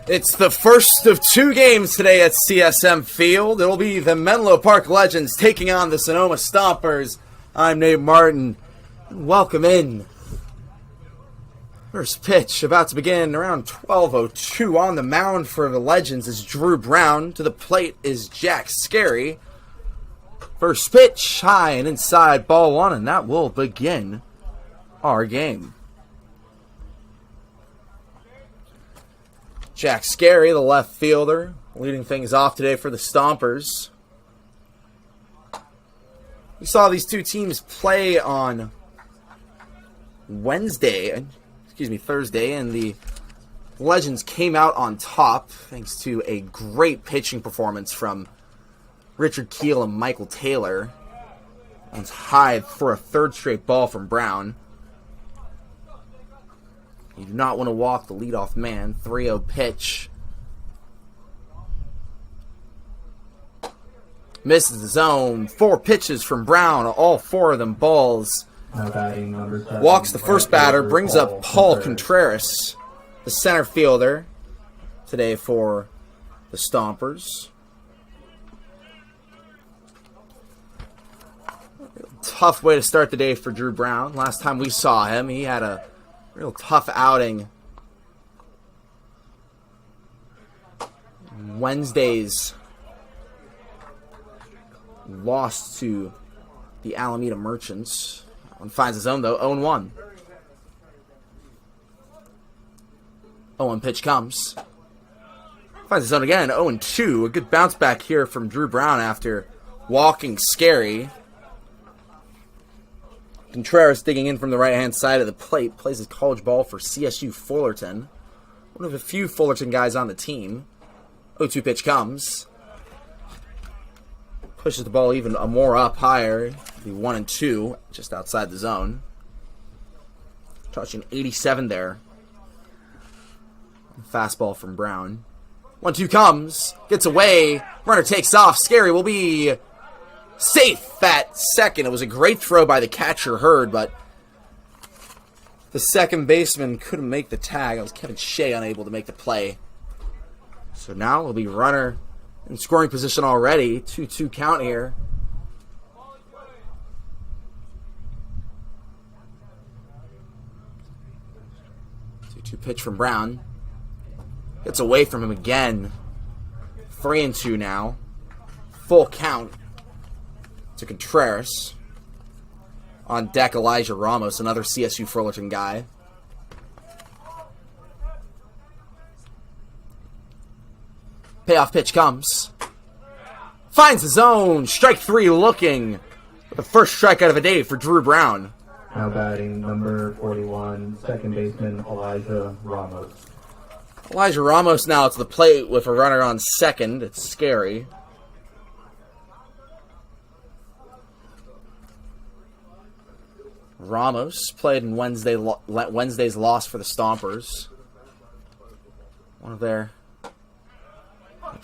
It's the first of two games today at CSM Field. It'll be the Menlo Park Legends taking on the Sonoma Stompers. I'm Nate Martin. Welcome in. First pitch about to begin around 12:02 on the mound for the Legends is Drew Brown. To the plate is Jack Scary. First pitch, high and inside, ball one, and that will begin our game. Jack Scary, the left fielder, leading things off today for the Stompers. We saw these two teams play on Thursday, and the Legends came out on top thanks to a great pitching performance from Richard Keel and Michael Taylor. One's high for a third straight ball from Brown. You do not want to walk the leadoff man. 3-0 pitch. Misses the zone. 4 pitches from Brown. All 4 of them balls. Walks the first batter. Brings up Paul Contreras, the center fielder, today for the Stompers. Tough way to start the day for Drew Brown. Last time we saw him, he had a real tough outing. Wednesday's lost to the Alameda Merchants. One finds his own though, 0-1. 0-1 pitch comes. Finds his own again, 0-2. A good bounce back here from Drew Brown after walking Scary. Contreras digging in from the right-hand side of the plate. Plays his college ball for CSU Fullerton. One of the few Fullerton guys on the team. 0-2 pitch comes. Pushes the ball even more up higher. Be 1-2, just outside the zone. Touching 87 there. Fastball from Brown. 1-2 comes. Gets away. Runner takes off. Scary will be safe at second. It was a great throw by the catcher, Hurd, but the second baseman couldn't make the tag. It was Kevin Shea unable to make the play. So now it'll be runner in scoring position already. 2-2 count here. Pitch from Brown. Gets away from him again. 3-2 now. Full count to Contreras. On deck, Elijah Ramos, another CSU Fullerton guy. Payoff pitch comes. Finds the zone. Strike 3 looking. The first strikeout of the day for Drew Brown. Now batting number 41, second baseman Elijah Ramos. Elijah Ramos now to the plate with a runner on second. It's Scary. Ramos played in Wednesday's loss for the Stompers. One of their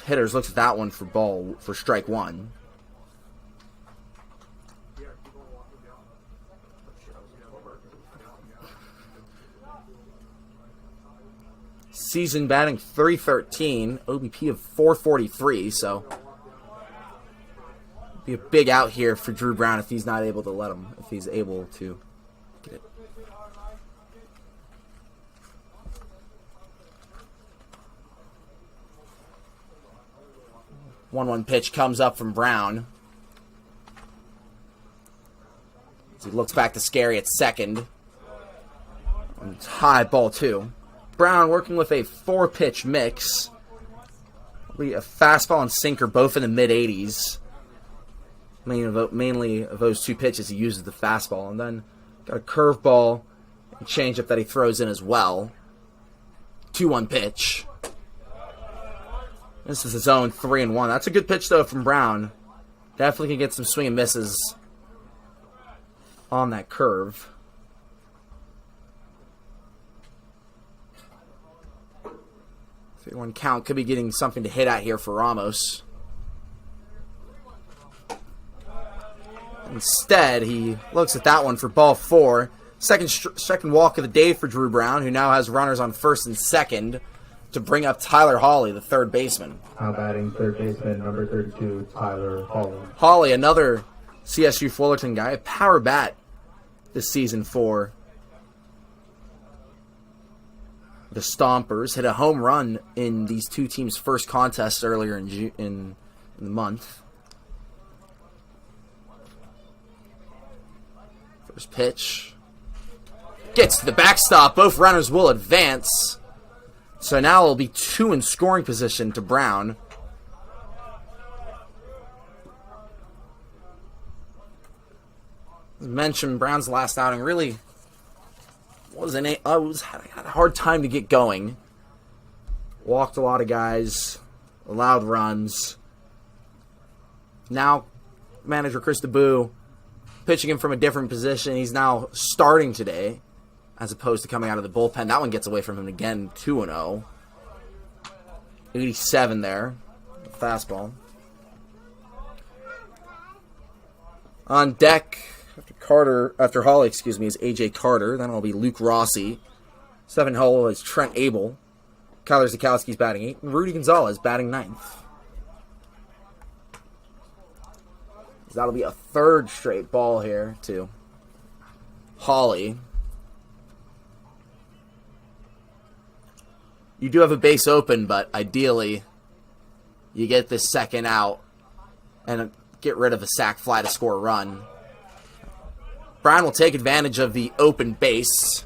hitters looks at that one for strike 1. Season batting .313, OBP of .443, so be a big out here for Drew Brown if he's not able to if he's able to get it. One pitch comes up from Brown. As he looks back to Scary at second. And high ball 2. Brown working with a 4-pitch mix. A fastball and sinker, both in the mid-80s. Mainly of those 2 pitches, he uses the fastball. And then got a curveball and changeup that he throws in as well. 2-1 pitch. This is his own 3-1. That's a good pitch, though, from Brown. Definitely can get some swing and misses on that curve. 3-1 count. Could be getting something to hit at here for Ramos. Instead, he looks at that one for ball 4. Second walk of the day for Drew Brown, who now has runners on first and second. to bring up Tyler Hawley, the third baseman. Now batting third baseman, number 32, Tyler Hawley. Hawley, another CSU Fullerton guy, a power bat this season for the Stompers. Hit a home run in these two teams' first contest earlier in the month. First pitch. Gets to the backstop. Both runners will advance. So now it'll be 2 in scoring position to Brown. As mentioned, Brown's last outing really had a hard time to get going. Walked a lot of guys, allowed runs. Now, manager Chris DeBoo pitching him from a different position. He's now starting today, as opposed to coming out of the bullpen. That one gets away from him again, 2-0. 87 there, fastball. On deck after Hawley, is AJ Carter. Then it'll be Luke Rossi. 7 hole is Trent Abel. Kyler Zukowski's batting 8th, and Rudy Gonzalez batting 9th. That'll be a third straight ball here to Hawley. You do have a base open, but ideally you get this second out and get rid of a sac fly to score a run. Brown will take advantage of the open base.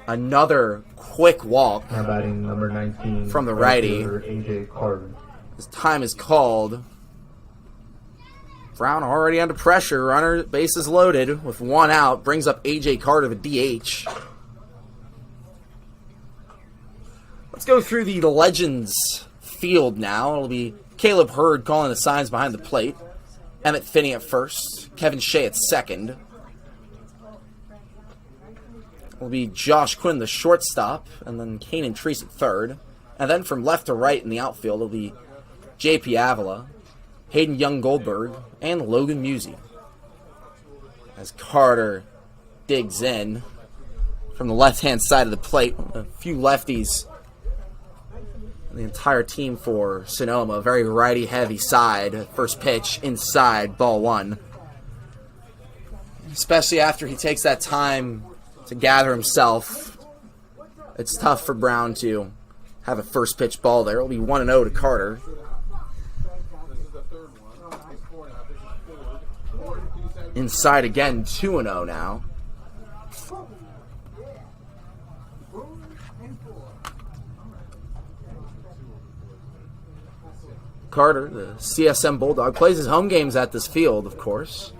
Another quick walk Now batting number 19 from the righty. AJ Carter. His time is called. Brown already under pressure. Runner, bases loaded with 1 out. Brings up AJ Carter, the DH. Let's go through the Legends field now. It'll be Caleb Hurd calling the signs behind the plate. Emmett Finney at first. Kevin Shea at second. It'll be Josh Quinn, the shortstop. And then Kanan Treese at third. And then from left to right in the outfield, it'll be J.P. Avila, Hayden Young-Goldberg, and Logan Musey. As Carter digs in from the left-hand side of the plate. A few lefties. The entire team for Sonoma, a very righty-heavy side. First pitch, inside, ball 1. Especially after he takes that time to gather himself. It's tough for Brown to have a first pitch ball there. It'll be 1-0 to Carter. Inside again, 2-0 now. Carter, the CSM Bulldog, plays his home games at this field, of course.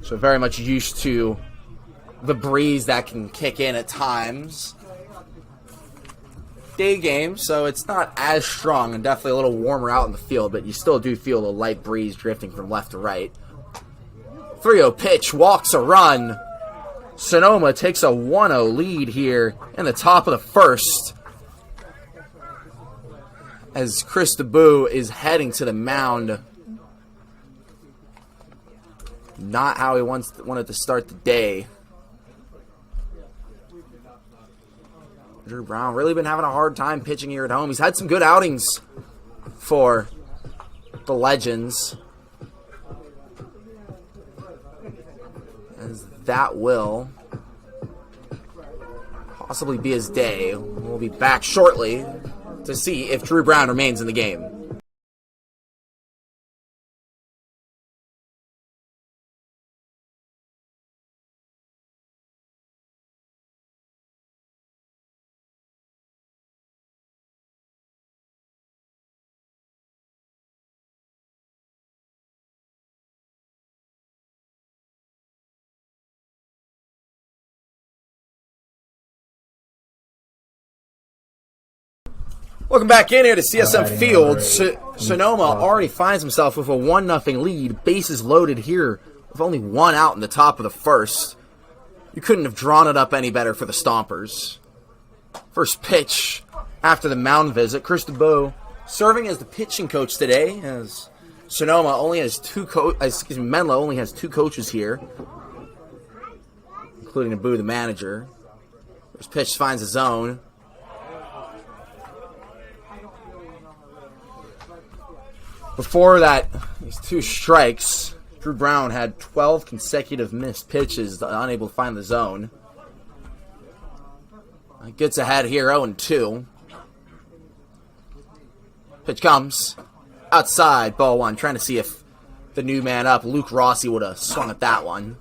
So very much used to the breeze that can kick in at times. Day game, so it's not as strong and definitely a little warmer out in the field, but you still do feel a light breeze drifting from left to right. 3-0 pitch, walks a run. Sonoma takes a 1-0 lead here in the top of the first, as Chris DeBoo is heading to the mound. Not how he wanted to start the day. Drew Brown really been having a hard time pitching here at home. He's had some good outings for the Legends, as that will possibly be his day. We'll be back shortly to see if Drew Brown remains in the game. Welcome back in here to CSM Field. Sonoma already finds himself with a 1-0 lead. Bases loaded here with only 1 out in the top of the first. You couldn't have drawn it up any better for the Stompers. First pitch after the mound visit. Chris DeBoo serving as the pitching coach today, as Sonoma only has Menlo only has 2 coaches here, including DeBoo, the manager. First pitch finds a zone. Before that, these 2 strikes, Drew Brown had 12 consecutive missed pitches, unable to find the zone. Gets ahead here, 0-2. Pitch comes. Outside, ball 1. Trying to see if the new man up, Luke Rossi, would have swung at that one.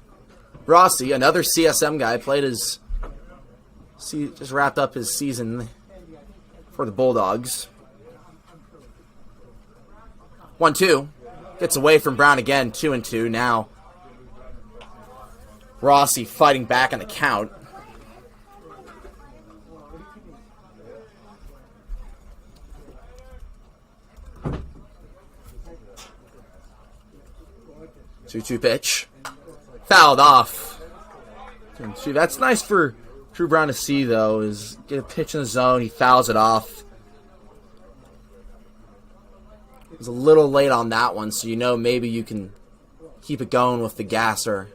Rossi, another CSM guy, just wrapped up his season for the Bulldogs. 1-2. Gets away from Brown again, 2-2. Now, Rossi fighting back on the count. Two pitch. Fouled off. 2-2. That's nice for Drew Brown to see, though, is get a pitch in the zone. He fouls it off. It was a little late on that one, so you know maybe you can keep it going with the gas or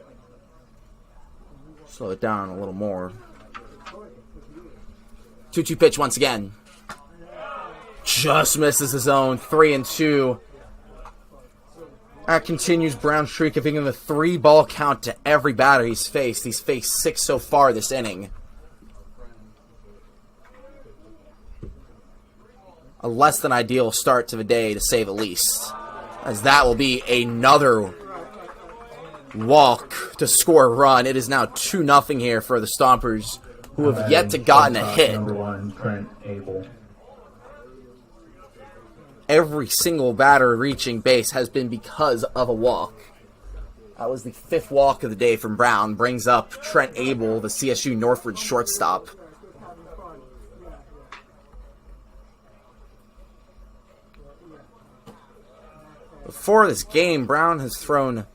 slow it down a little more. 2-2 pitch once again. Just misses the zone. 3-2. That continues Brown's streak of giving him a 3-ball count to every batter he's faced. He's faced 6 so far this inning. A less than ideal start to the day, to say the least, as that will be another walk to score a run. It is now 2-0 here for the Stompers, who have yet to gotten a hit. Number 1, Trent Abel. Every single batter reaching base has been because of a walk. That was the 5th walk of the day from Brown. Brings up Trent Abel, the CSU Northridge shortstop. Before this game, Brown has thrown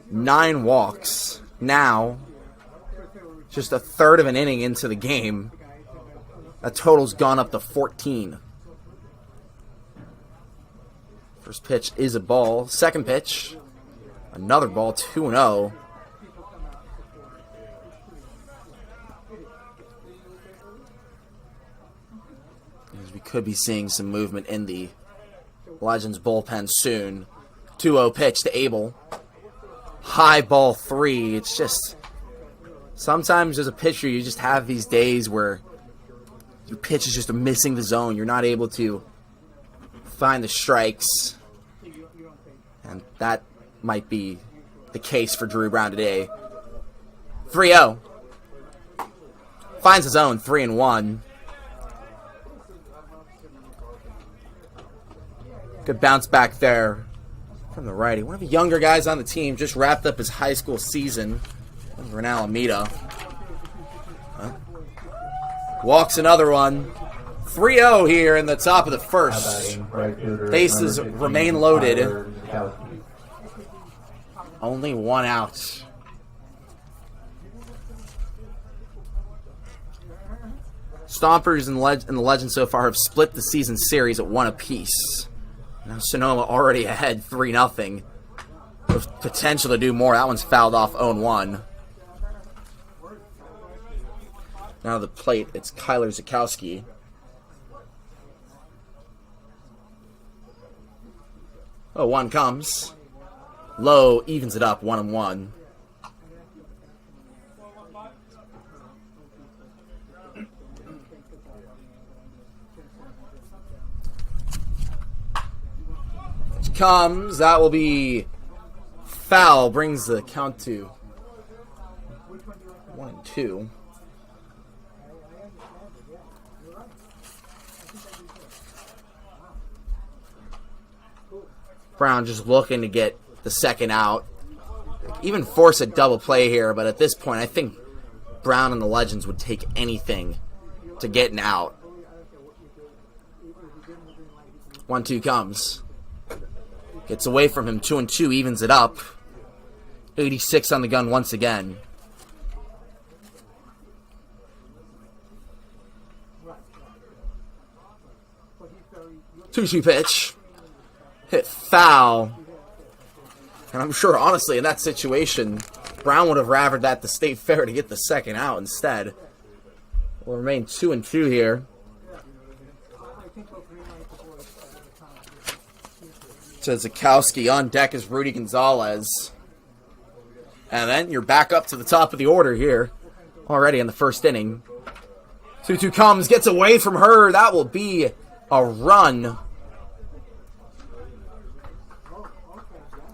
9 walks. Now, just a third of an inning into the game, that total's gone up to 14. First pitch is a ball. Second pitch, another ball, 2-0. As we could be seeing some movement in the Legends bullpen soon. 2-0 pitch to Abel. High ball 3. It's just, sometimes as a pitcher, you just have these days where your pitch is just missing the zone. You're not able to find the strikes. And that might be the case for Drew Brown today. 3-0. Finds his own, 3-1. Good bounce back there from the righty. One of the younger guys on the team just wrapped up his high school season over in Alameda. Walks another one. 3-0 here in the top of the first. Bases remain loaded. Only 1 out. Stompers and the Legends so far have split the season series at 1 apiece. Now Sonoma already ahead 3-0. With potential to do more. That one's fouled off 0-1. Now the plate, it's Kyler Zukowski. Oh, 1 comes. Low evens it up, 1-1. Which comes. That will be foul. Brings the count to 1-2. Brown just looking to get the second out. Even force a double play here, but at this point, I think Brown and the Legends would take anything to get an out. 1-2 comes. Gets away from him, 2-2, evens it up. 86 on the gun once again. Two-two pitch. Hit foul. And I'm sure, honestly, in that situation, Brown would have ravered that to State Fair to get the second out instead. We'll remain 2-2 here. to Zakowski. On deck is Rudy Gonzalez. And then you're back up to the top of the order here. Already in the first inning. 2-2 comes, gets away from her. That will be a run.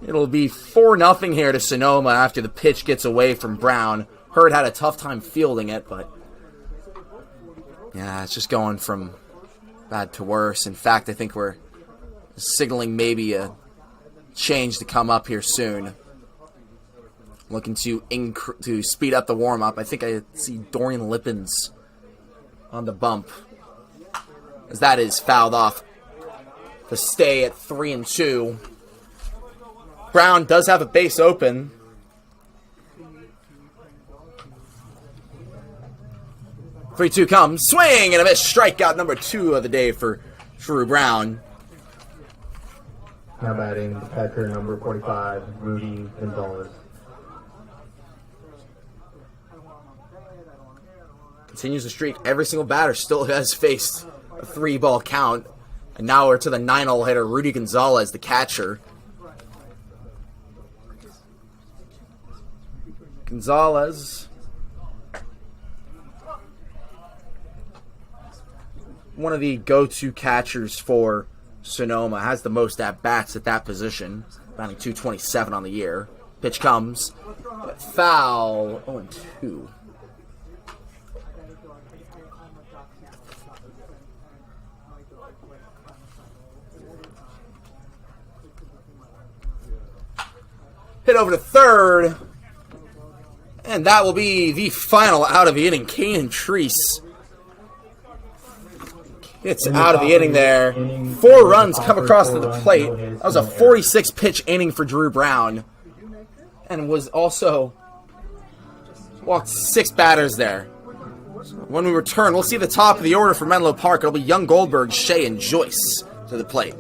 It'll be 4-0 here to Sonoma after the pitch gets away from Brown. Hurd had a tough time fielding it, but yeah, it's just going from bad to worse. In fact, I think we're signaling maybe a change to come up here soon. Looking to speed up the warm-up. I think I see Dorian Lippens on the bump, as that is fouled off to stay at 3-2. Brown does have a base open. Three-two comes, swing and a miss. Strikeout number 2 of the day for Drew Brown. Now batting the catcher number 45, Rudy Gonzalez. Continues the streak. Every single batter still has faced a 3-ball count. And now we're to the 9-hole hitter, Rudy Gonzalez, the catcher. Gonzalez, one of the go-to catchers for Sonoma, has the most at-bats at that position, batting .227 on the year. Pitch comes. Foul. 0-2. Hit over to third. And that will be the final out of the inning. Kanan Treese gets out of the inning there. 4 runs come across to the plate. That was a 46-pitch inning for Drew Brown. And was also walked 6 batters there. When we return, we'll see the top of the order for Menlo Park. It'll be Young, Goldberg, Shea, and Joyce to the plate.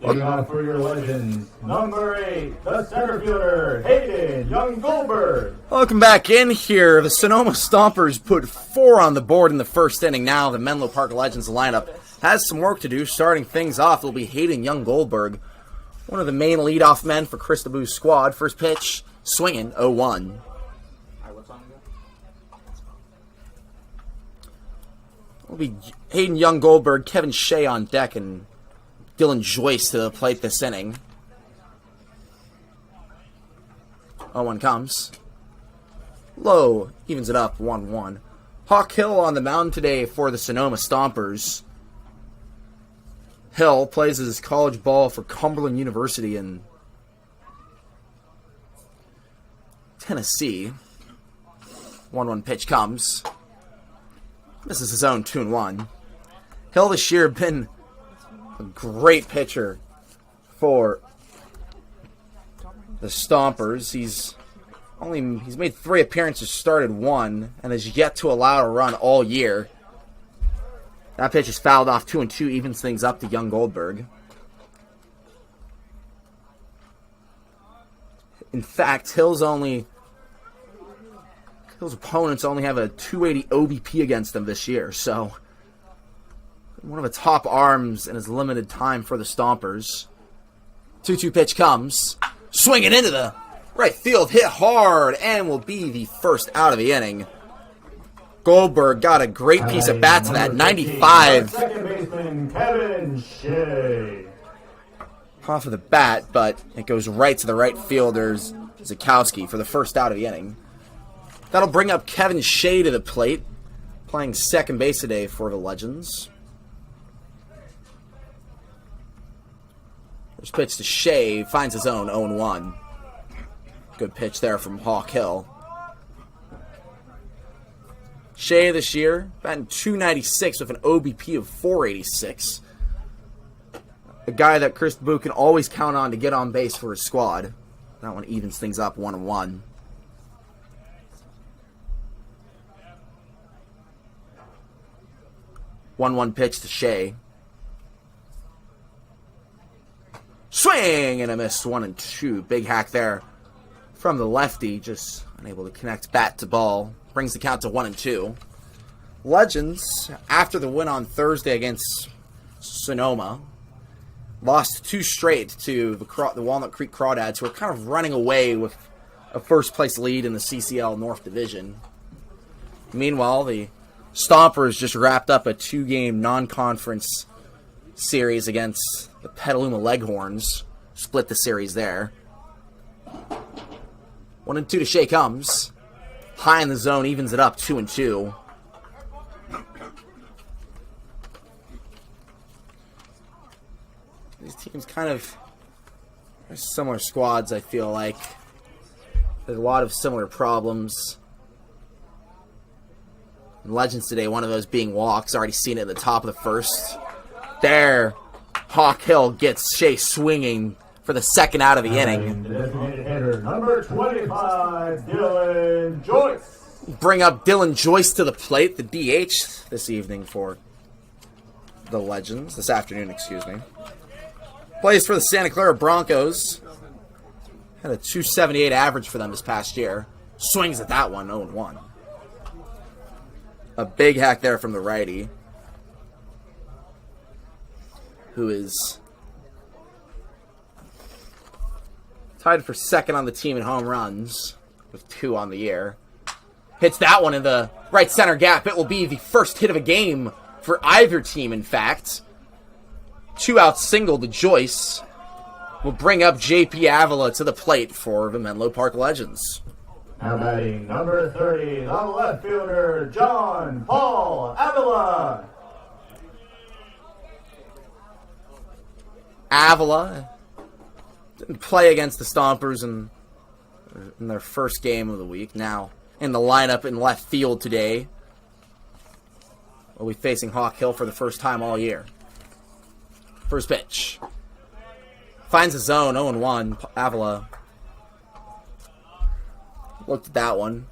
Looking out for your legends, number 8, the center fielder, Haynes, Young Goldberg. Welcome back in here. The Sonoma Stompers put 4 on the board in the first inning. Now the Menlo Park Legends lineup has some work to do. Starting things off, it'll be Hayden Young Goldberg, one of the main leadoff men for Chris LeBou's squad. First pitch, swinging, 0-1. It'll be Hayden Young Goldberg, Kevin Shea on deck, and Dylan Joyce to the plate this inning. 0-1 comes. Low evens it up 1-1. Hawk Hill on the mound today for the Sonoma Stompers. Hill plays his college ball for Cumberland University in Tennessee. 1-1 pitch comes. Misses his own 2-1. Hill this year been a great pitcher for the Stompers. He's made 3 appearances, started 1, and has yet to allow a run all year. That pitch is fouled off 2-2, evens things up to young Goldberg. In fact, Hill's opponents only have a 280 OBP against them this year, so one of the top arms in his limited time for the Stompers. 2-2 pitch comes. Swinging into the right field, hit hard, and will be the first out of the inning. Goldberg got a great piece of bat to that 95. Second baseman Kevin Shea. Off of the bat, but it goes right to the right fielder's Zukowski for the first out of the inning. That'll bring up Kevin Shea to the plate, playing second base today for the Legends. First pitch to Shea, finds his own 0-1. Good pitch there from Hawk Hill. Shea this year, batting .296 with an OBP of .486. A guy that Chris Boo can always count on to get on base for his squad. That one evens things up 1-1. One pitch to Shea. Swing and a miss, 1-2. Big hack there from the lefty, just unable to connect bat to ball. Brings the count to 1-2. Legends, after the win on Thursday against Sonoma, lost 2 straight to the Walnut Creek Crawdads, who are kind of running away with a first-place lead in the CCL North Division. Meanwhile, the Stompers just wrapped up a 2-game non-conference series against the Petaluma Leghorns. Split the series there. 1-2 to Shea comes. High in the zone, evens it up 2-2. These teams kind of are similar squads, I feel like. There's a lot of similar problems. In Legends today, one of those being walks. Already seen it at the top of the first. There, Hawk Hill gets Shea swinging for the second out of the inning. Designated hitter number 25, Dylan Joyce. Bring up Dylan Joyce to the plate, the DH this evening for the Legends. This afternoon, excuse me. Plays for the Santa Clara Broncos. Had a .278 average for them this past year. Swings at that one, 0-1. A big hack there from the righty, who is tied for second on the team in home runs with 2 on the year. Hits that one in the right center gap. It will be the first hit of a game for either team, in fact. 2-out single to Joyce will bring up J.P. Avila to the plate for the Menlo Park Legends. Now batting number 30, the left fielder, John Paul Avila. Avila didn't play against the Stompers in their first game of the week. Now in the lineup in left field today. We'll be facing Hawk Hill for the first time all year. First pitch. Finds the zone, 0-1. Avila looked at that one.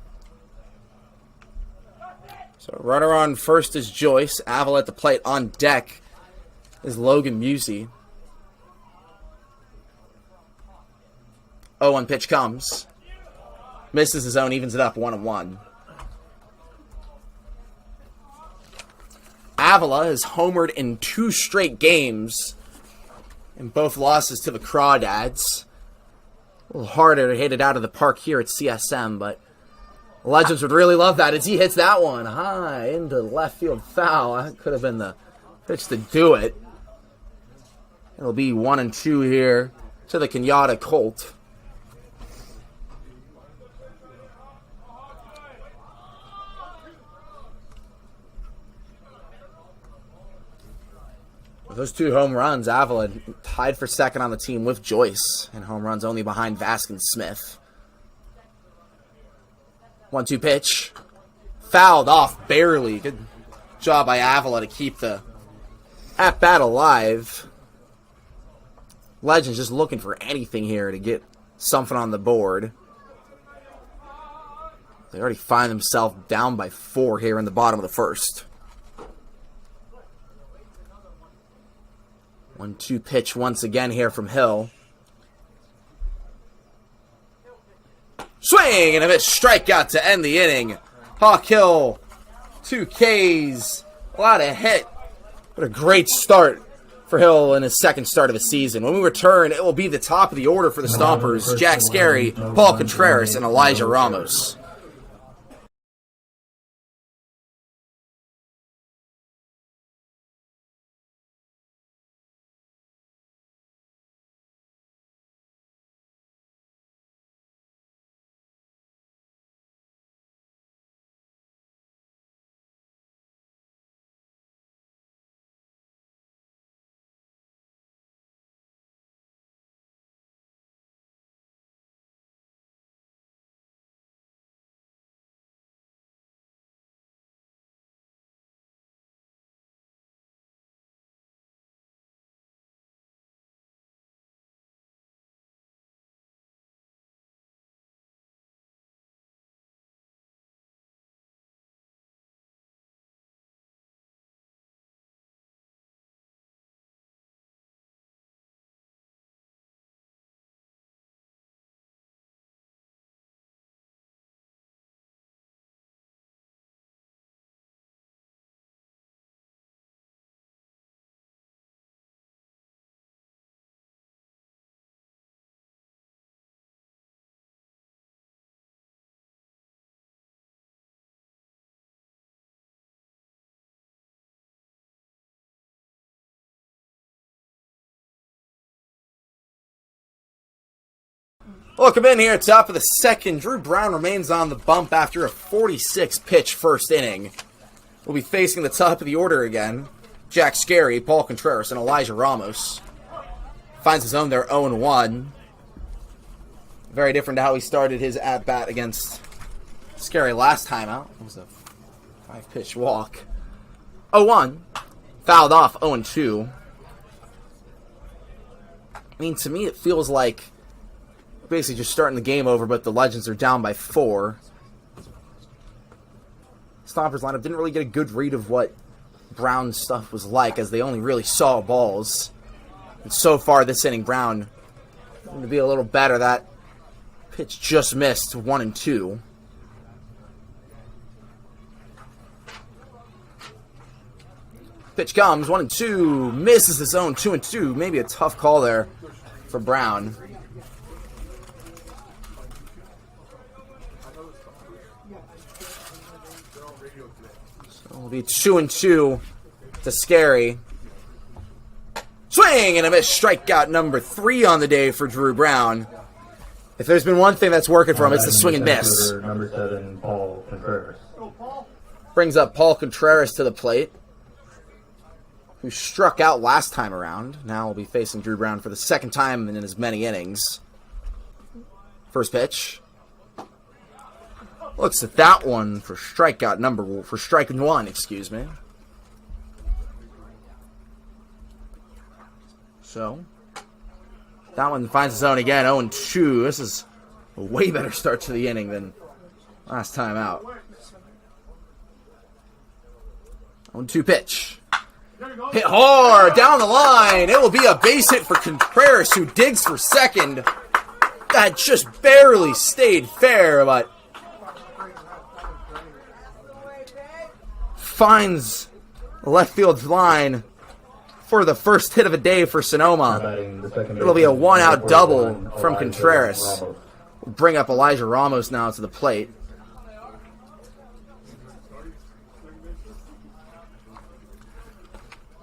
So runner on first is Joyce. Avila at the plate. On deck is Logan Musey. 0-1 pitch comes. Misses his own, evens it up 1-1. Avila has homered in 2 straight games in both losses to the Crawdads. A little harder to hit it out of the park here at CSM, but Legends would really love that as he hits that one high into left field foul. That could have been the pitch to do it. It'll be 1-2 here to the Kenyatta Colt. Those 2 home runs, Avila tied for second on the team with Joyce, and home runs only behind Vaskin Smith. 1-2 pitch. Fouled off barely. Good job by Avila to keep the at-bat alive. Legends just looking for anything here to get something on the board. They already find themselves down by 4 here in the bottom of the first. 1-2 pitch once again here from Hill. Swing and a miss, strikeout to end the inning. Hawk Hill, 2 Ks, a lot of hit. What a great start for Hill in his second start of the season. When we return, it will be the top of the order for the Stompers. Jack Scary, Paul Contreras, and Elijah Ramos. Welcome in here, top of the second. Drew Brown remains on the bump after a 46-pitch first inning. We'll be facing the top of the order again. Jack Scary, Paul Contreras, and Elijah Ramos. Finds his own there 0-1. Very different to how he started his at-bat against Scary last time out. It was a 5-pitch walk. 0-1. Fouled off 0-2. I mean, to me, it feels like basically just starting the game over, but the Legends are down by 4. Stompers lineup didn't really get a good read of what Brown's stuff was like, as they only really saw balls. And so far this inning, Brown going to be a little better. That pitch just missed, 1-2. Pitch comes, 1-2, misses his own, 2-2. Maybe a tough call there for Brown. It'll be 2-2 to Scary. Swing and a miss, strikeout number 3 on the day for Drew Brown. If there's been one thing that's working for him, it's the swing and miss. Number 7, Paul Contreras. Brings up Paul Contreras to the plate, who struck out last time around. Now will be facing Drew Brown for the second time in as many innings. First pitch. Looks at that one for strike one, excuse me. So, that one finds his own again, 0-2. This is a way better start to the inning than last time out. 0-2 pitch. Hit hard, down the line. It will be a base hit for Contreras, who digs for second. That just barely stayed fair, but finds the left field line for the first hit of a day for Sonoma. It'll be a one-out double from Contreras. We'll bring up Elijah Ramos now to the plate.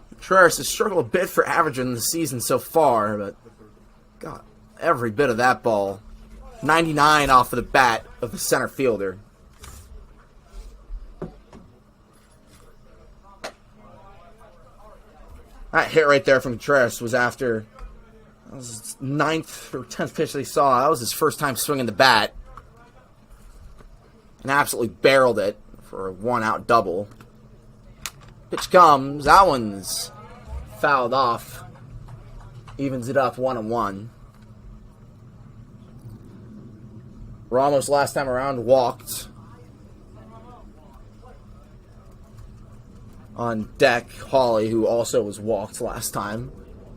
Contreras has struggled a bit for average in the season so far, but got every bit of that ball. 99 off of the bat of the center fielder. That hit right there from Contreras was after that was his 9th or 10th pitch they saw. That was his first time swinging the bat. And absolutely barreled it for a 1-out double. Pitch comes. That one's fouled off. Evens it up 1-1. Ramos last time around walked. On deck, Hawley, who also was walked last time.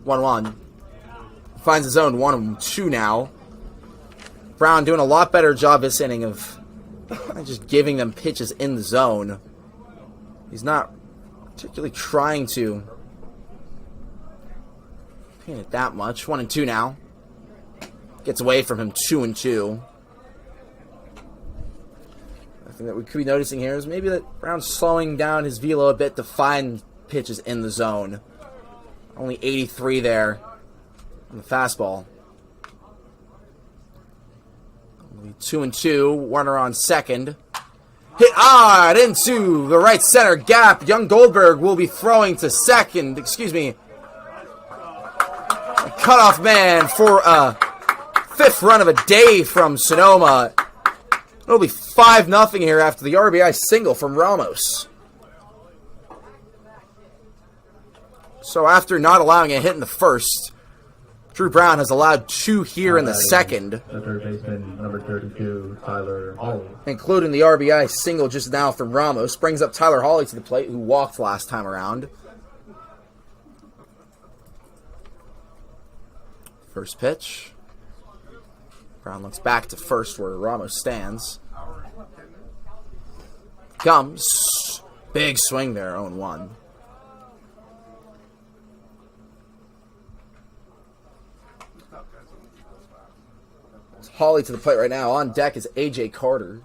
1-1. Finds his own 1-2 now. Brown doing a lot better job this inning of just giving them pitches in the zone. He's not particularly trying to paint it that much. 1-2 now. Gets away from him 2-2. I think that we could be noticing here is maybe that Brown's slowing down his velo a bit to find pitches in the zone. Only 83 there on the fastball. 2-2, runner on second. Hit hard into the right center gap. Young Goldberg will be throwing to second. Excuse me. Cutoff man for a 5th run of a day from Sonoma. It'll be 5-0 here after the RBI single from Ramos. So after not allowing a hit in the first, Drew Brown has allowed 2 here in the second. The third baseman, number 32, Tyler Hawley. Including the RBI single just now from Ramos. Brings up Tyler Hawley to the plate, who walked last time around. First pitch. Brown looks back to first where Ramos stands. Comes. Big swing there, 0-1. Hawley to the plate right now. On deck is A.J. Carter.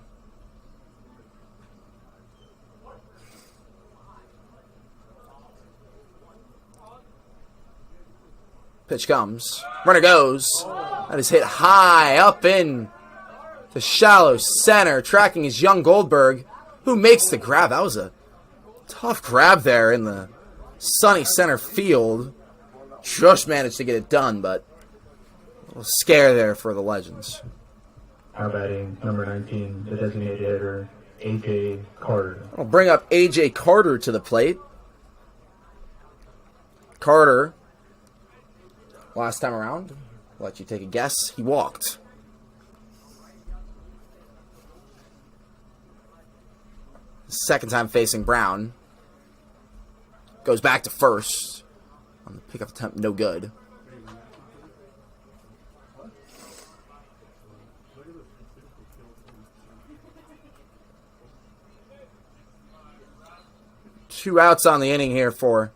Pitch comes. Runner goes. That is hit high up in the shallow center. Tracking is young Goldberg, who makes the grab. That was a tough grab there in the sunny center field. Just managed to get it done, but a little scare there for the Legends. Now batting, number 19, the designated hitter, A.J. Carter. I'll bring up A.J. Carter to the plate. Carter, last time around, I'll let you take a guess, he walked. Second time facing Brown. Goes back to first. On the pickup attempt, no good. Two outs on the inning here for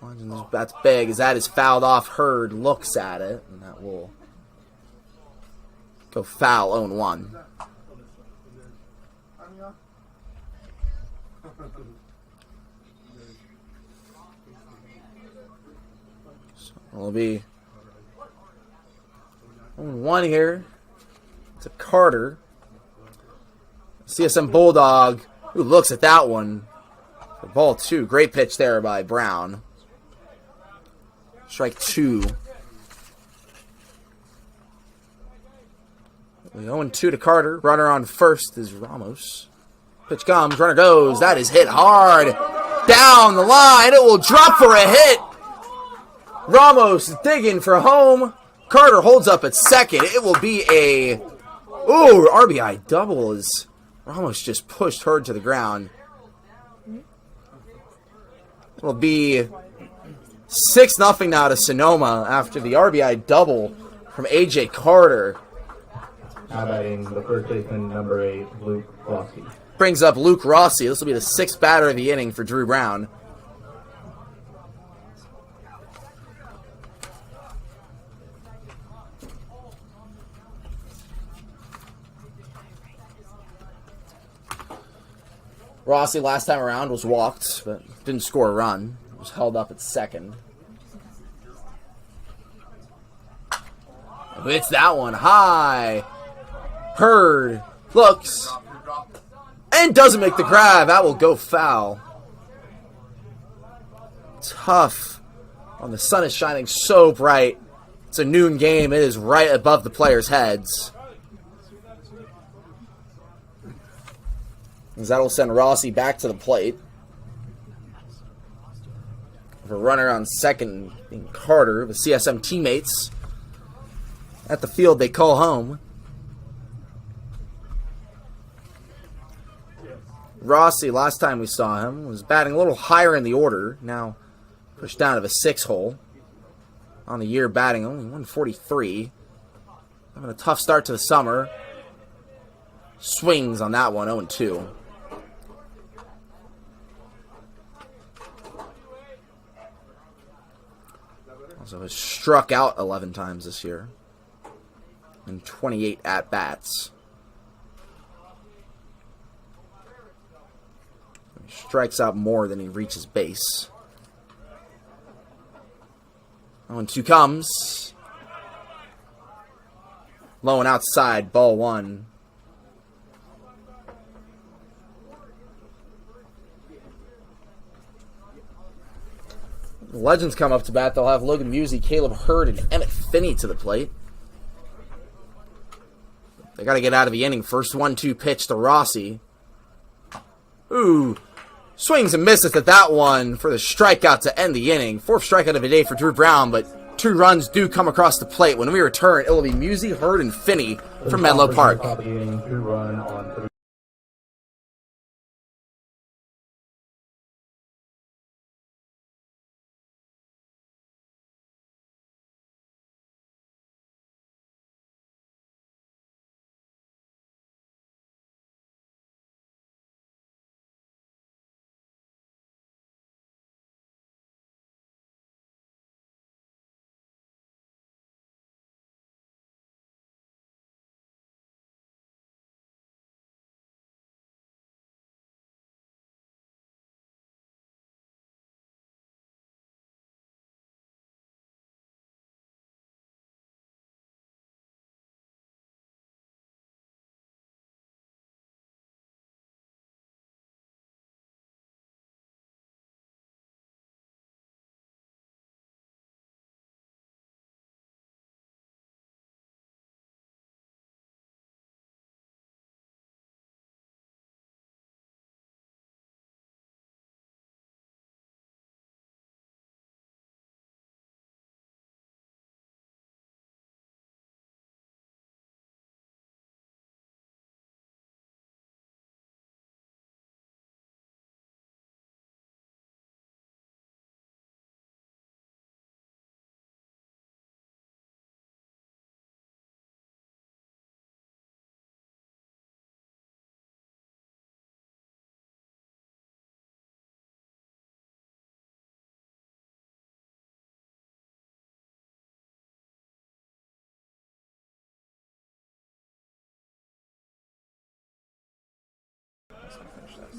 Legends. That's big as that is fouled off. Hurd looks at it, and that will go foul. 0-1. So it'll be 0-1 here. It's a Carter. CSM Bulldog, who looks at that one for ball 2. Great pitch there by Brown. Strike 2. 0-2 to Carter. Runner on first is Ramos. Pitch comes, runner goes. That is hit hard. Down the line. It will drop for a hit. Ramos digging for home. Carter holds up at second. It will be a RBI double as Ramos just pushed Hurd to the ground. It'll be 6-0 now to Sonoma after the RBI double from A.J. Carter. Now batting, the first baseman, number 8, Luke Rossi. Brings up Luke Rossi. This will be the 6th batter of the inning for Drew Brown. Rossi last time around was walked, but didn't score a run. Was held up at second. Hits that one high. Hurd looks and doesn't make the grab. That will go foul. tough when the sun is shining so bright. It's a noon game. It is right above the players' heads. As that'll send Rossi back to the plate. For runner on second being Carter, the CSM teammates at the field they call home. Rossi, last time we saw him, was batting a little higher in the order. Now pushed down to the 6-hole. On the year, batting only 143. Having a tough start to the summer. Swings on that one, 0-2. Also has struck out 11 times this year. And 28 at-bats. He strikes out more than he reaches base. 0-2 comes. Low and outside, ball one. The Legends come up to bat. They'll have Logan Musey, Caleb Hurd, and Emmett Finney to the plate. They got to get out of the inning. First 1-2 pitch to Rossi. Ooh. Swings and misses at that one for the strikeout to end the inning. Fourth strikeout of the day for Drew Brown, but 2 runs do come across the plate. When we return, it will be Musey, Hurd, and Finney from Menlo Park.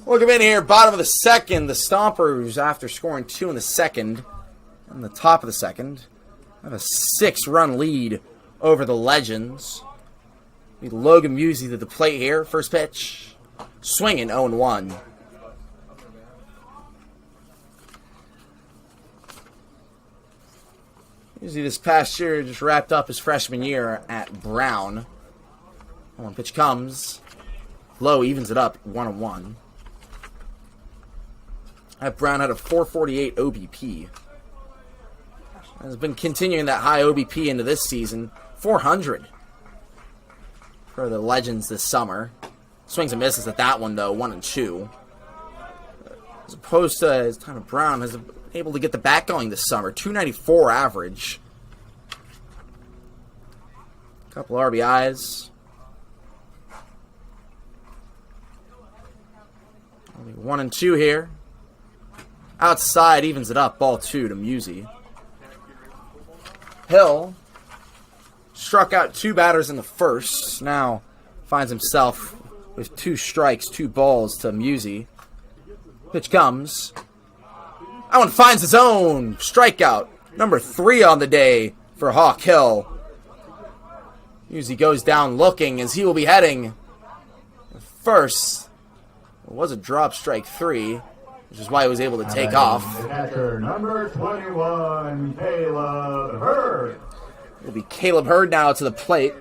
Welcome in here, bottom of the second. The Stompers, after scoring 2 in the second, in the top of the second, have a 6-run lead over the Legends. Logan Musey to the plate here. First pitch, swinging 0-1. Musey this past year just wrapped up his freshman year at Brown. One pitch comes. Low evens it up 1-1. At Brown had a 448 OBP. Has been continuing that high OBP into this season. 400 for the Legends this summer. Swings and misses at that one though, 1-2. As opposed to his time at Brown, has been able to get the bat going this summer. 294 average. Couple RBIs. 1-2 here. Outside evens it up. Ball 2 to Musey. Hill struck out 2 batters in the first. Now finds himself with 2 strikes, 2 balls to Musey. Pitch comes. That one finds his own strikeout. Number 3 on the day for Hawk Hill. Musey goes down looking as he will be heading first. It was a drop, strike 3. which is why he was able to take And off. the catcher, number 21, Caleb Hurd. It'll be Caleb Hurd now to the plate.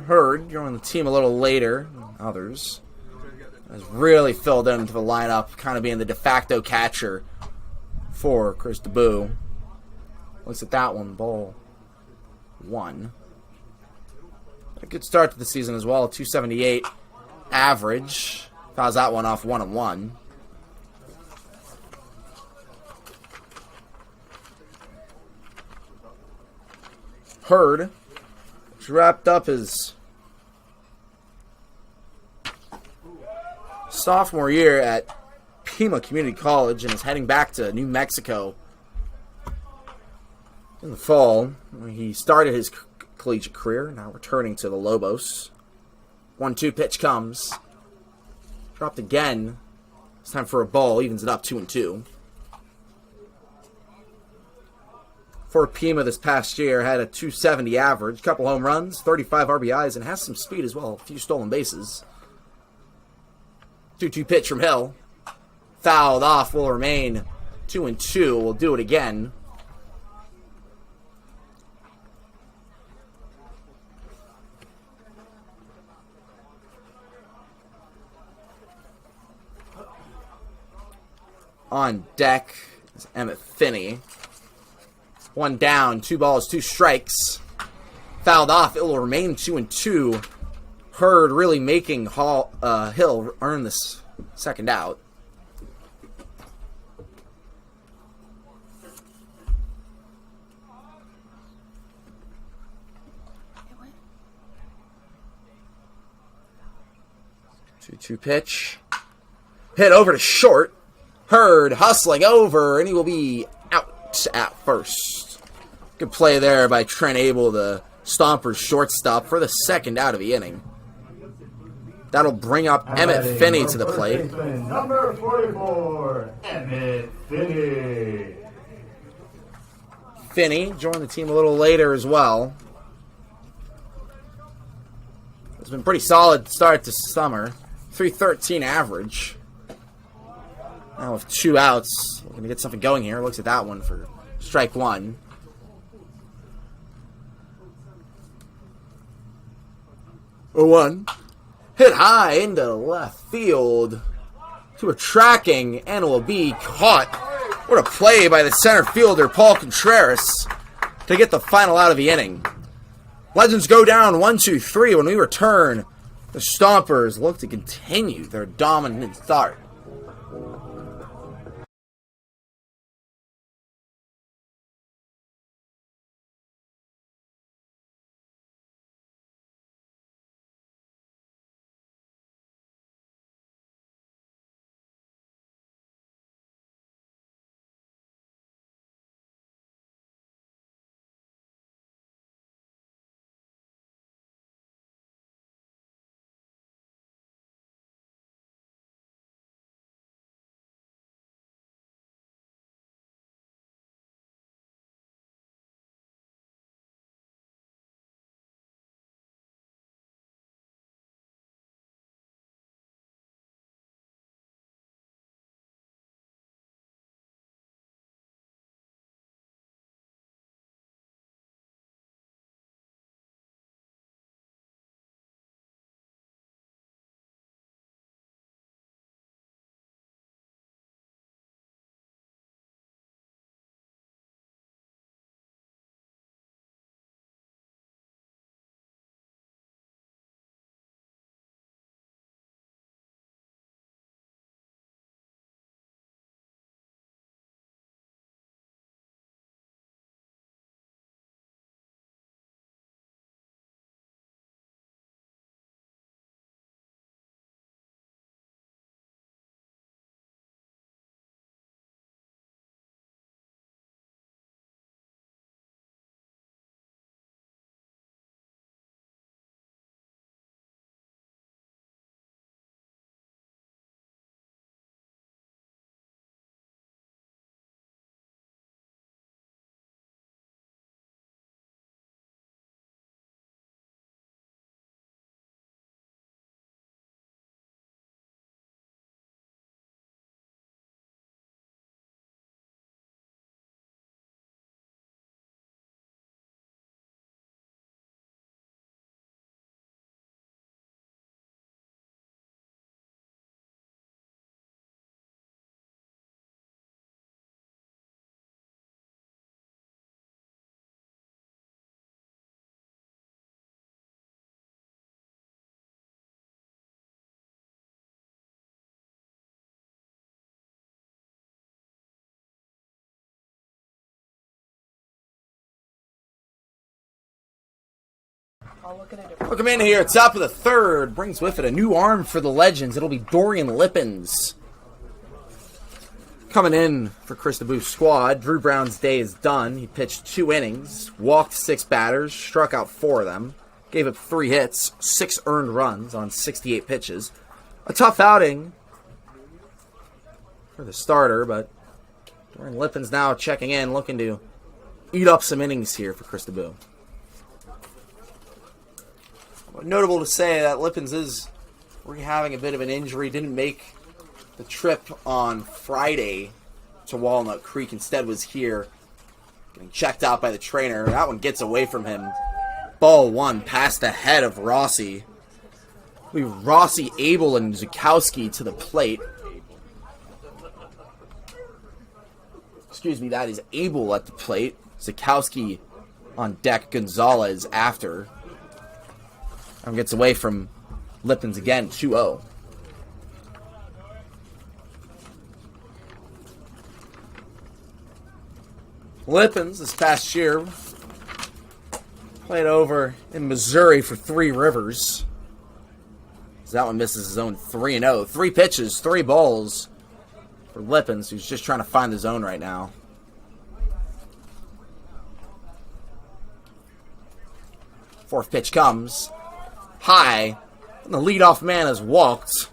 Hurd joining the team a little later than others. Has really filled into the lineup, kind of being the de facto catcher for Chris DeBoo. Looks at that one, ball 1. A good start to the season as well, 278 average. Fouls that one off 1-1. Hurd, which wrapped up his sophomore year at Pima Community College and is heading back to New Mexico in the fall. He started his collegiate career, now returning to the Lobos. 1-2 pitch comes. Dropped again. It's time for a ball. Evens it up 2-2. For Pima this past year, had a 270 average, couple home runs, 35 RBIs, and has some speed as well, a few stolen bases. 2-2 pitch from Hill. Fouled off, will remain 2-2. We'll do it again. On deck is Emmett Finney. 1 down, 2 balls, 2 strikes. Fouled off, it will remain 2-2. Hurd really making Hill earn this second out. Two pitch. Hit over to short. Hurd hustling over, and he will be out at first. Good play there by Trent Abel, the Stompers shortstop, for the second out of the inning. That'll bring up Emmett Finney to the plate. Number 44, Emmett Finney. Finney joined the team a little later as well. It's been pretty solid start to summer. 313 average. Now with 2 outs, we're going to get something going here. Looks at that one for strike 1. A 1. Hit high into left field to a tracking, and will be caught. What a play by the center fielder, Paul Contreras, to get the final out of the inning. Legends go down 1-2-3. When we return, the Stompers look to continue their dominant start. Welcome in here, top of the third. Brings with it a new arm for the Legends. It'll be Dorian Lippens. Coming in for Chris DeBoo's squad. Drew Brown's day is done. He pitched 2 innings, walked 6 batters, struck out 4 of them, gave up 3 hits, 6 earned runs on 68 pitches. A tough outing for the starter, but Dorian Lippens now checking in, looking to eat up some innings here for Chris DeBoo. Notable to say that Lippens is rehabbing a bit of an injury. Didn't make the trip on Friday to Walnut Creek. Instead was here getting checked out by the trainer. That one gets away from him. Ball 1 past the head of Rossi. We Rossi, Abel, and Zukowski to the plate. Excuse me, that is Abel at the plate. Zukowski on deck. Gonzalez after. And gets away from Lippens again, 2-0. Lippens this past year played over in Missouri for 3 Rivers. So that one misses his own 3-0. 3 pitches, 3 balls for Lippens, who's just trying to find the zone right now. Fourth pitch comes. High. And the leadoff man has walked.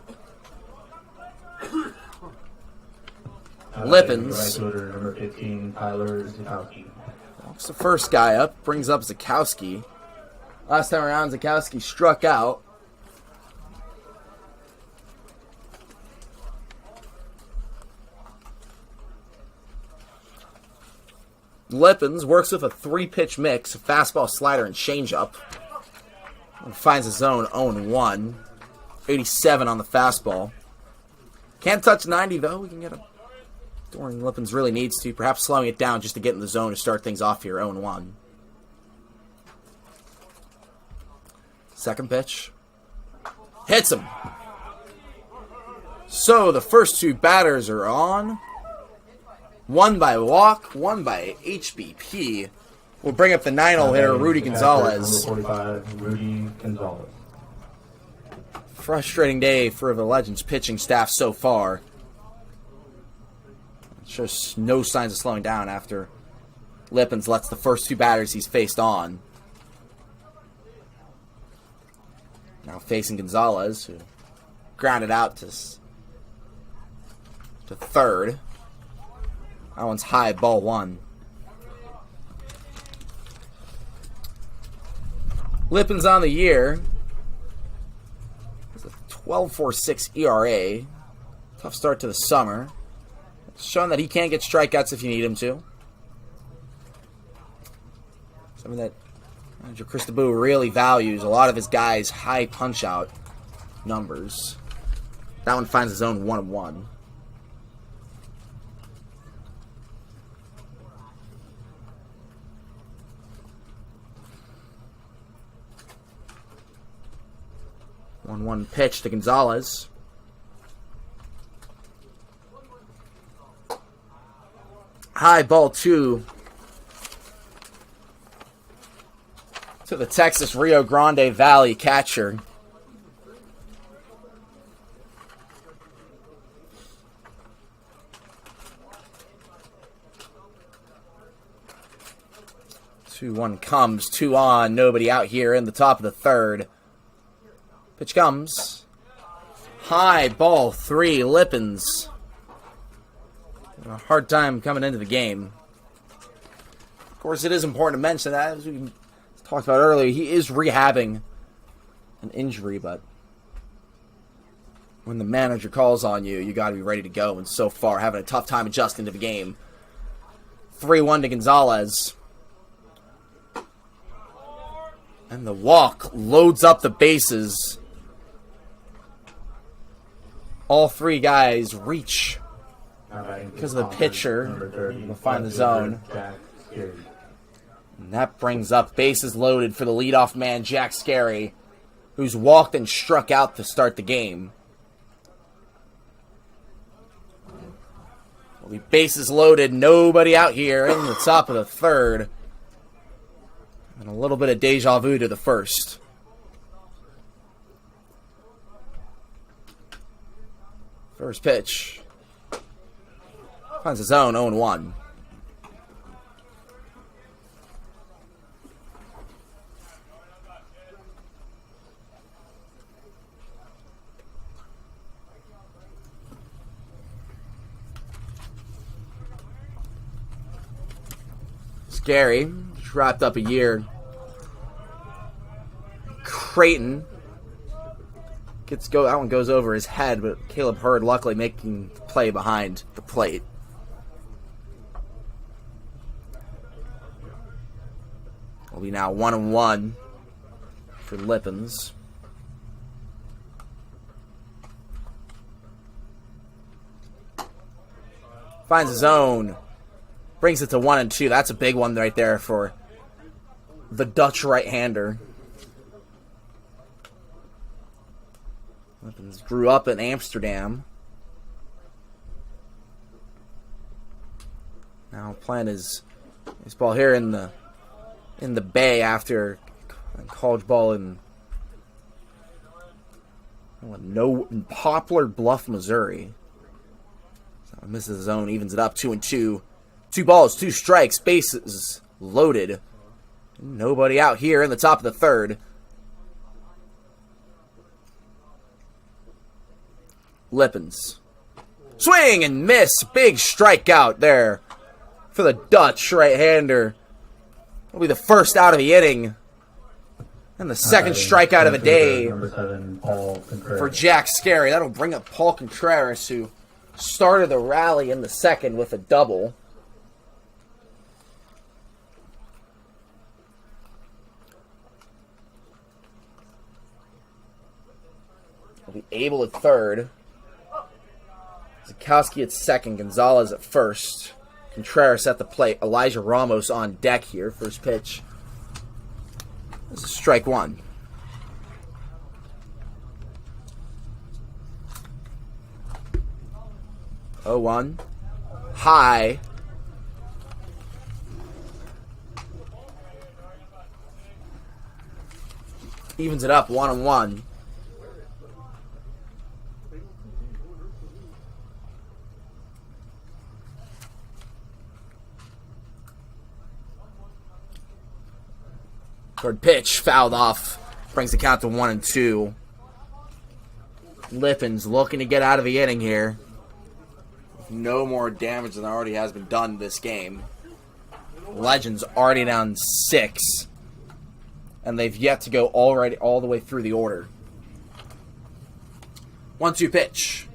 Lippens. Right fielder, number 15, Tyler Zukowski. Walks the first guy up. Brings up Zukowski. Last time around, Zukowski struck out. Lippens works with a 3-pitch mix, a fastball, slider, and changeup. And finds his zone 0-1. 87 on the fastball. Can't touch 90, though. We can get a... Dorian Lippens really needs to. Perhaps slowing it down just to get in the zone to start things off here, 0-1. Second pitch. Hits him. So the first 2 batters are on. One by walk, one by HBP. We'll bring up the 9-hole hitter, Rudy Gonzalez. Number 45, Rudy Gonzalez. Frustrating day for the Legends pitching staff so far. Shows no signs of slowing down after Lippens lets the first 2 batters he's faced on. Now facing Gonzalez, who grounded out to third. That one's high, ball 1. Lippens on the year. It's a 12.46 ERA. Tough start to the summer. It's shown that he can get strikeouts if you need him to. Something that manager Chris DeBoo really values. A lot of his guys' high punch-out numbers. That one finds his own 1-1. One pitch to Gonzalez. High, ball 2 to the Texas Rio Grande Valley catcher. Two one comes, 2 on, nobody out here in the top of the third. Pitch comes. High, ball 3, Lippens. A hard time coming into the game. Of course, it is important to mention that, as we talked about earlier, he is rehabbing an injury, but when the manager calls on you, you got to be ready to go, and so far having a tough time adjusting to the game. 3-1 to Gonzalez. And the walk loads up the bases. All 3 guys reach because of the pitcher will find the zone. And that brings up bases loaded for the leadoff man, Jack Scarry, who's walked and struck out to start the game. Will be bases loaded, nobody out here in the top of the third. And a little bit of deja vu to the first. First pitch. Finds his own 0-1. Scary. Just wrapped up a year. Creighton. That one goes over his head, but Caleb Hurd luckily making the play behind the plate. Will be now 1-1 for Lippens. Finds his own. Brings it to 1-2. That's a big one right there for the Dutch right-hander. Lippens grew up in Amsterdam. Now playing his ball here in the Bay after college ball in Poplar Bluff, Missouri. So misses his own, evens it up 2-2. 2 balls, 2 strikes, bases loaded. Nobody out here in the top of the third. Lippens. Swing and miss. Big strikeout there for the Dutch right-hander. Will be the first out of the inning. And the second strikeout of the day for Jack Scary. That'll bring up Paul Contreras, who started the rally in the second with a double. Will be Abel at third. Zukowski at second. Gonzalez at first. Contreras at the plate. Elijah Ramos on deck here. First pitch. This is strike one. Oh, 1. High. Evens it up 1-1. Third pitch, fouled off. Brings the count to 1-2. Lippens looking to get out of the inning here. No more damage than already has been done this game. Legends already down 6. And they've yet to go all the way through the order. 1-2 pitch.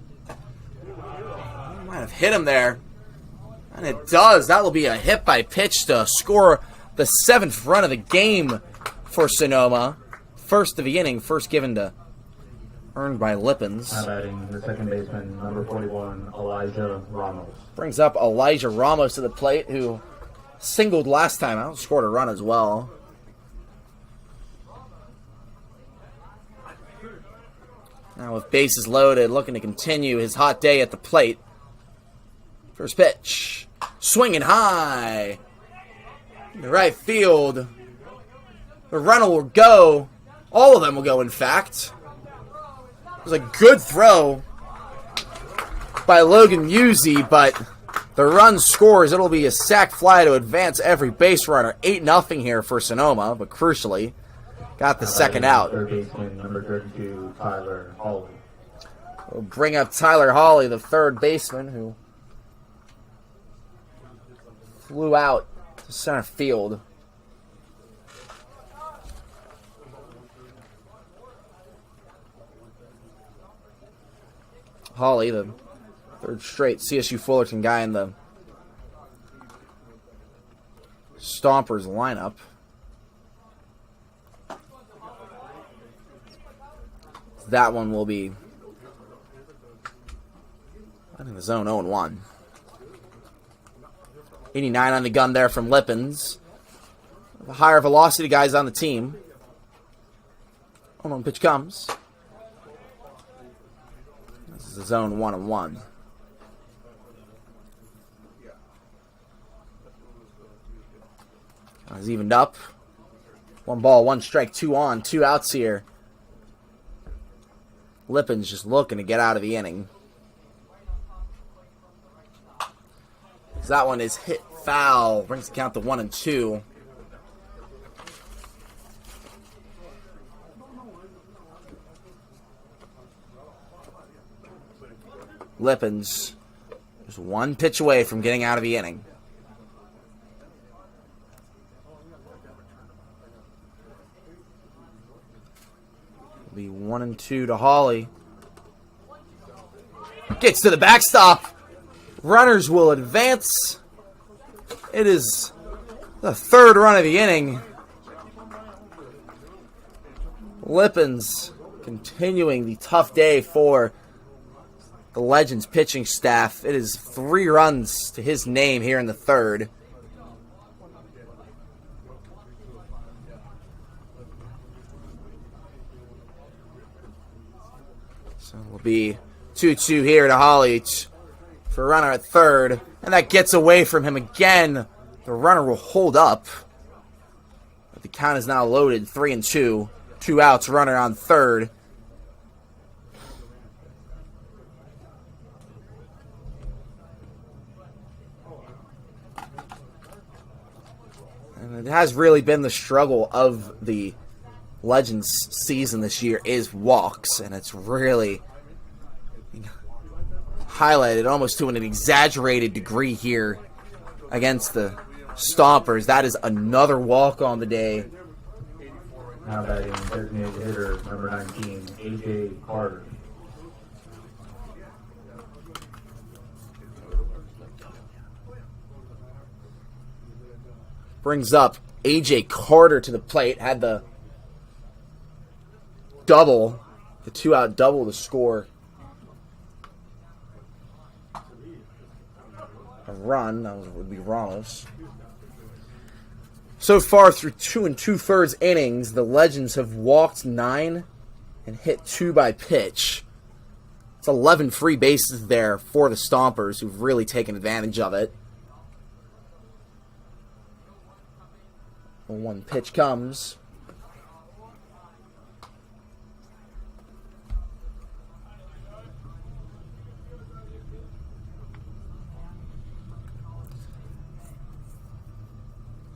Might have hit him there. And it does. That will be a hit by pitch to score the 7th run of the game for Sonoma. First of the inning, first given to earned by Lippens. Highlighting the second baseman, number 41, Elijah Ramos. Brings up Elijah Ramos to the plate, who singled last time out, scored a run as well. Now with bases loaded, looking to continue his hot day at the plate. First pitch. Swinging high. In the right field. The runner will go. All of them will go, in fact. It was a good throw by Logan Musey, but the run scores. It'll be a sac fly to advance every base runner. 8-0 here for Sonoma, but crucially, got the second out. Third baseman, number 32, Tyler Hawley. We'll bring up Tyler Hawley, the third baseman, who flew out to center field. Hawley, the third straight CSU Fullerton guy in the Stompers lineup. That one will be, I think, the zone 0-1. 89 on the gun there from Lippens. The higher velocity guys on the team. 0-1 pitch comes. This is the zone 1-1. It's evened up. 1 ball, 1 strike, 2 on, 2 outs here. Lippin's just looking to get out of the inning. That one is hit foul. Brings the count to 1-2. Lippin's just 1 pitch away from getting out of the inning. It'll be 1-2 to Hawley. Gets to the backstop. Runners will advance. It is the 3rd run of the inning. Lippin's continuing the tough day for the Legends pitching staff. It is 3 runs to his name here in the 3rd. So it will be 2-2 here to Hawley for a runner at 3rd. And that gets away from him again. The runner will hold up. But the count is now loaded, 3-2. 2 outs, runner on 3rd. And it has really been the struggle of the Legends season this year is walks. And it's really highlighted almost to an exaggerated degree here against the Stompers. That is another walk on the day. Now batting designated hitter number 19, A.J. Carter. Brings up A.J. Carter to the plate. Had the double, the 2-out double to score a run. That would be Ramos. So far through 2 2/3 innings, the Legends have walked 9 and hit 2 by pitch. It's 11 free bases there for the Stompers, who've really taken advantage of it. 1 pitch comes.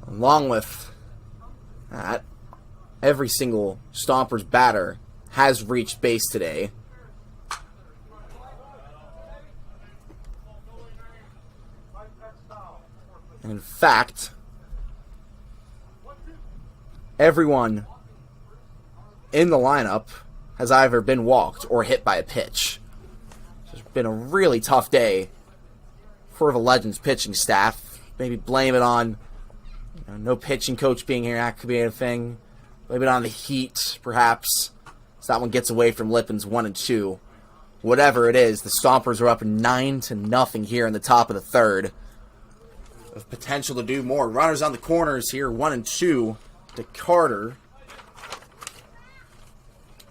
Along with that, every single Stompers batter has reached base today. And in fact, everyone in the lineup has either been walked or hit by a pitch. It's been a really tough day for the Legends pitching staff. Maybe blame it on no pitching coach being here. That could be a thing. Blame it on the heat, perhaps. So that one gets away from Lippin's 1-2. Whatever it is, the Stompers are up 9-0 here in the top of the 3rd. With potential to do more. Runners on the corners here, 1-2 to Carter.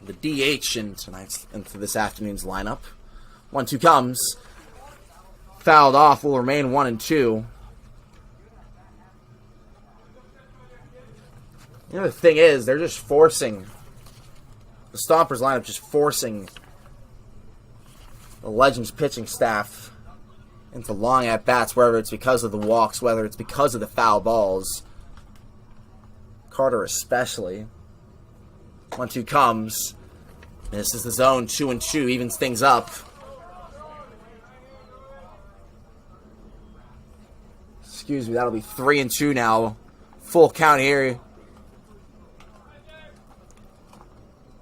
The DH into this afternoon's lineup. 1-2 comes. Fouled off, will remain 1-2. You know, the thing is, they're just forcing, the Stompers lineup just forcing the Legends pitching staff into long at-bats, whether it's because of the walks, whether it's because of the foul balls. Carter especially. 1-2 comes. This is the zone, 2-2, evens things up. Excuse me, that'll be 3-2 now. Full count here.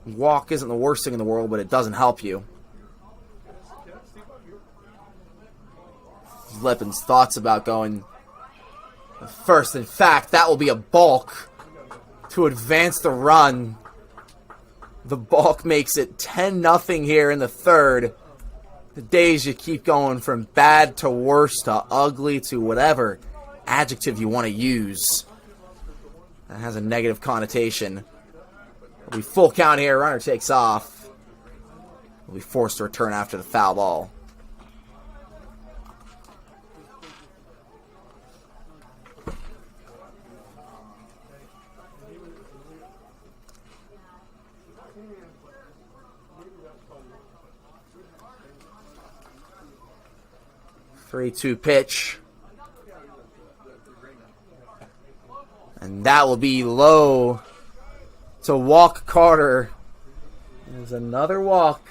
Walk isn't the worst thing in the world, but it doesn't help you. Lippin's thoughts about going first. In fact, that will be a balk to advance the run. The balk makes it 10-0 here in the 3rd. The days you keep going from bad to worse to ugly to whatever adjective you want to use. That has a negative connotation. It'll be full count here. Runner takes off. Will be forced to return after the foul ball. 3-2 pitch. And that will be low to walk Carter. There's another walk.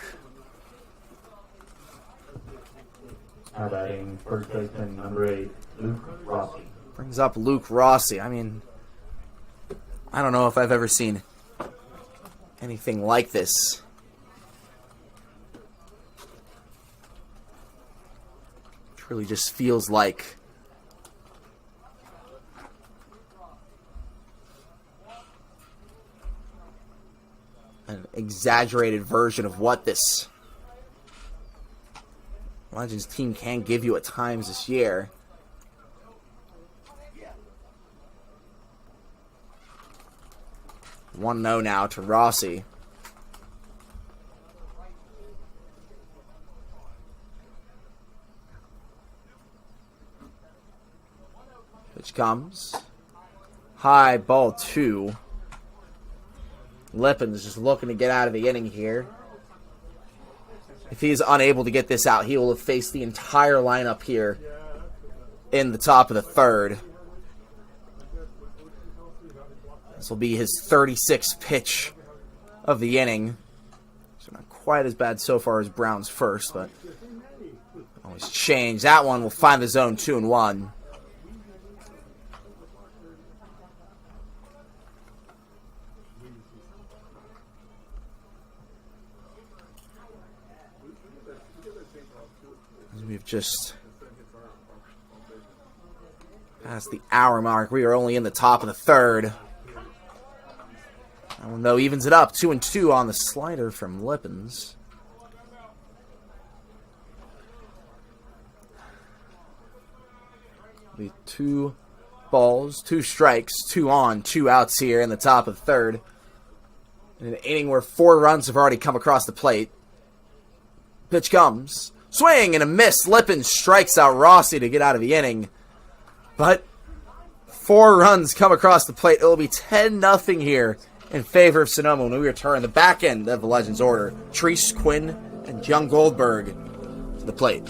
Now batting first baseman number 8, Luke Rossi. Brings up Luke Rossi. I mean, I don't know if I've ever seen anything like this. It really just feels like an exaggerated version of what this Legends team can give you at times this year. 1-0 now to Rossi. Pitch comes. High, ball 2. Lippin's just looking to get out of the inning here. If he's unable to get this out, he will have faced the entire lineup here in the top of the third. This will be his 36th pitch of the inning. So not quite as bad so far as Brown's first, but always change. That one will find the zone 2-1. We've just past the hour mark. We are only in the top of the third. That one, though, evens it up. 2-2 on the slider from Lippins. Be 2 balls, 2 strikes, 2 on, 2 outs here in the top of the third. In an inning where 4 runs have already come across the plate. Pitch comes. Swing and a miss. Lippins strikes out Rossi to get out of the inning. But 4 runs come across the plate. It will be 10-0 here in favor of Sonoma when we return the back end of the Legends order. Treese, Quinn, and Young Goldberg to the plate.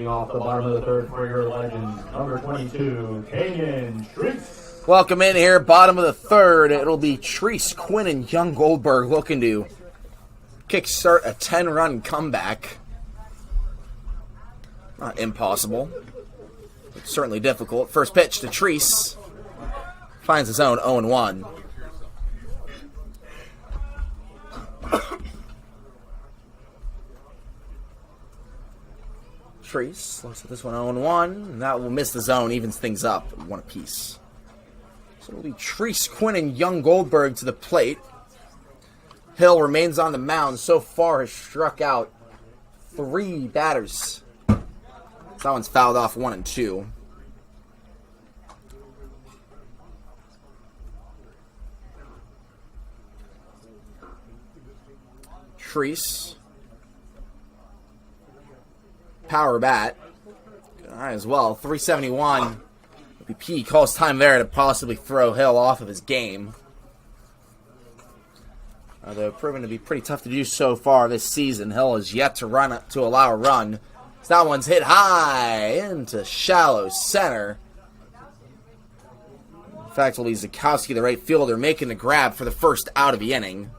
Off the bottom of the third for your Legends, number 22, Haynes, Treese. Welcome in here, bottom of the third. It'll be Treese, Quinn, and Young Goldberg looking to kickstart a 10-run comeback. Not impossible, but certainly difficult. First pitch to Treese. Finds his own 0-1. Treese looks at this one 0-1, and that will miss the zone, evens things up, 1 apiece. So it'll be Treese, Quinn, and Young Goldberg to the plate. Hill remains on the mound. So far has struck out 3 batters. That one's fouled off 1 and 2. Treese. Power bat. Good eye as well. 371. P calls time there to possibly throw Hill off of his game. Although proven to be pretty tough to do so far this season. Hill is yet to allow a run. So that one's hit high into shallow center. fact, it'll be Zukowski, the right fielder, making the grab for the first out of the inning.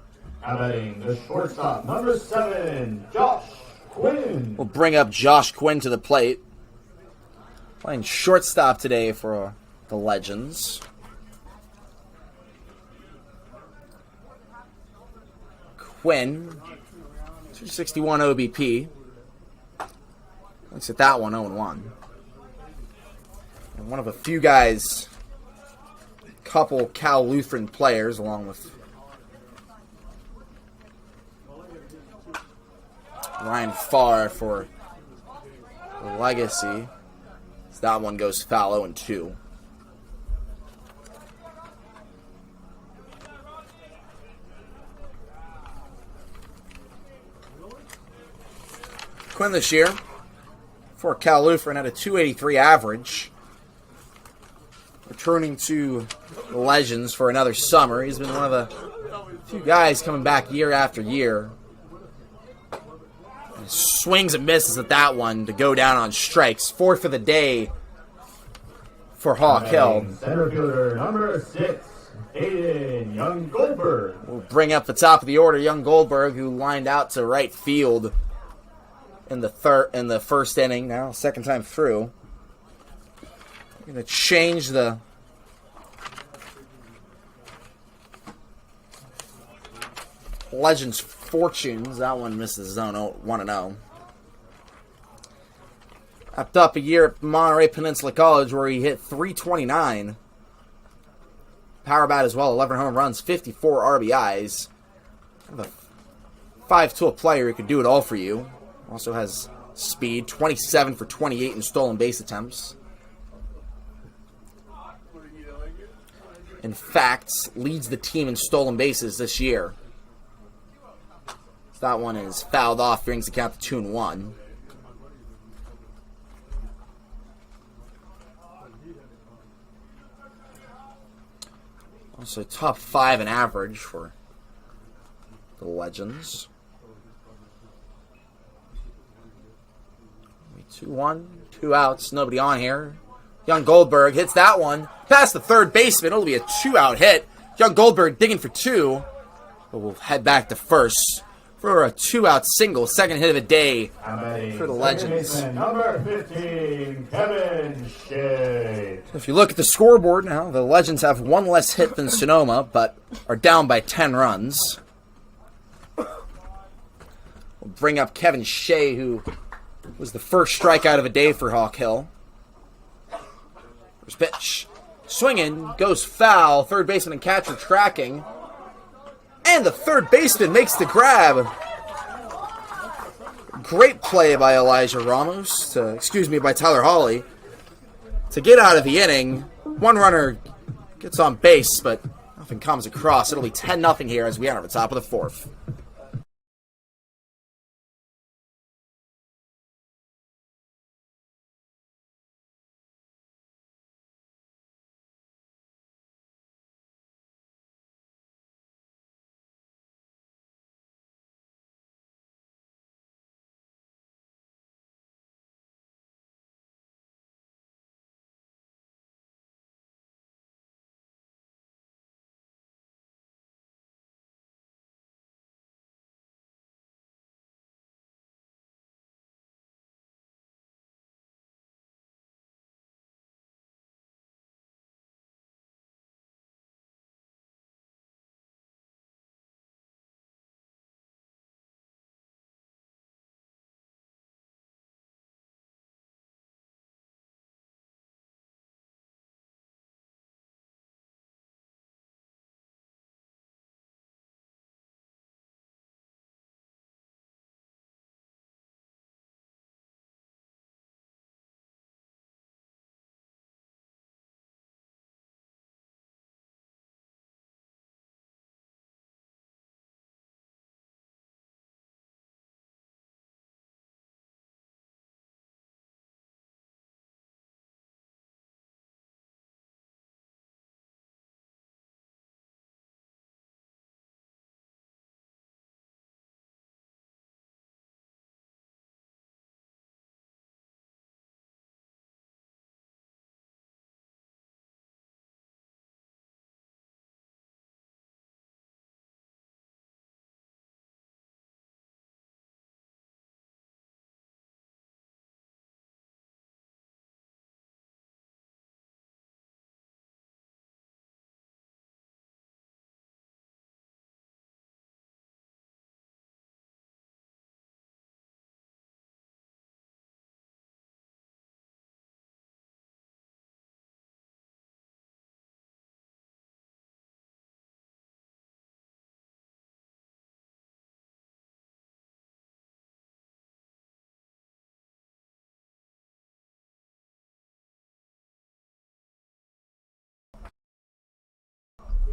Batting the shortstop, number 7, Josh Quinn. We'll bring up Josh Quinn to the plate. Playing shortstop today for the Legends. Quinn, 261 OBP. Looks at that one, 0-1. And one of a few guys, couple Cal Lutheran players, along with Ryan Farr for the Legacy. So that one goes foul, 0-2. Quinn this year for Cal Lutheran had a 283 average. Returning to the Legends for another summer. He's been one of the few guys coming back year after year. And swings and misses at that one to go down on strikes. 4th of the day for Hawk Hill. Center fielder, number 6, Hayden Young Goldberg. We'll bring up the top of the order, Young Goldberg, who lined out to right field in the first inning. Now, second time through. Going to change the Legends' fortunes. That one misses zone 1-0. Wrapped up a year at Monterey Peninsula College where he hit .329. Power bat as well, 11 home runs, 54 RBIs. Kind of a 5-tool player who could do it all for you. Also has speed, 27 for 28 in stolen base attempts. In fact, leads the team in stolen bases this year. That one is fouled off, brings the count to 2-1. Also top 5 in average for the Legends. 2-1, 2 outs, nobody on here. Young Goldberg hits that one past the third baseman. It'll be a 2-out hit. Young Goldberg digging for 2. But we'll head back to first for a 2-out single. Second hit of the day for the Legends. Number 15, Kevin Shea. If you look at the scoreboard now, the Legends have 1 less hit than Sonoma, but are down by 10 runs. We'll bring up Kevin Shea, who was the first strikeout of the day for Hawk Hill. First pitch. Swinging, goes foul. Third baseman and catcher tracking. And the third baseman makes the grab. Great play by Elijah Ramos, by Tyler Hawley, to get out of the inning. One runner gets on base, but nothing comes across. It'll be 10-0 here as we enter the top of the 4th.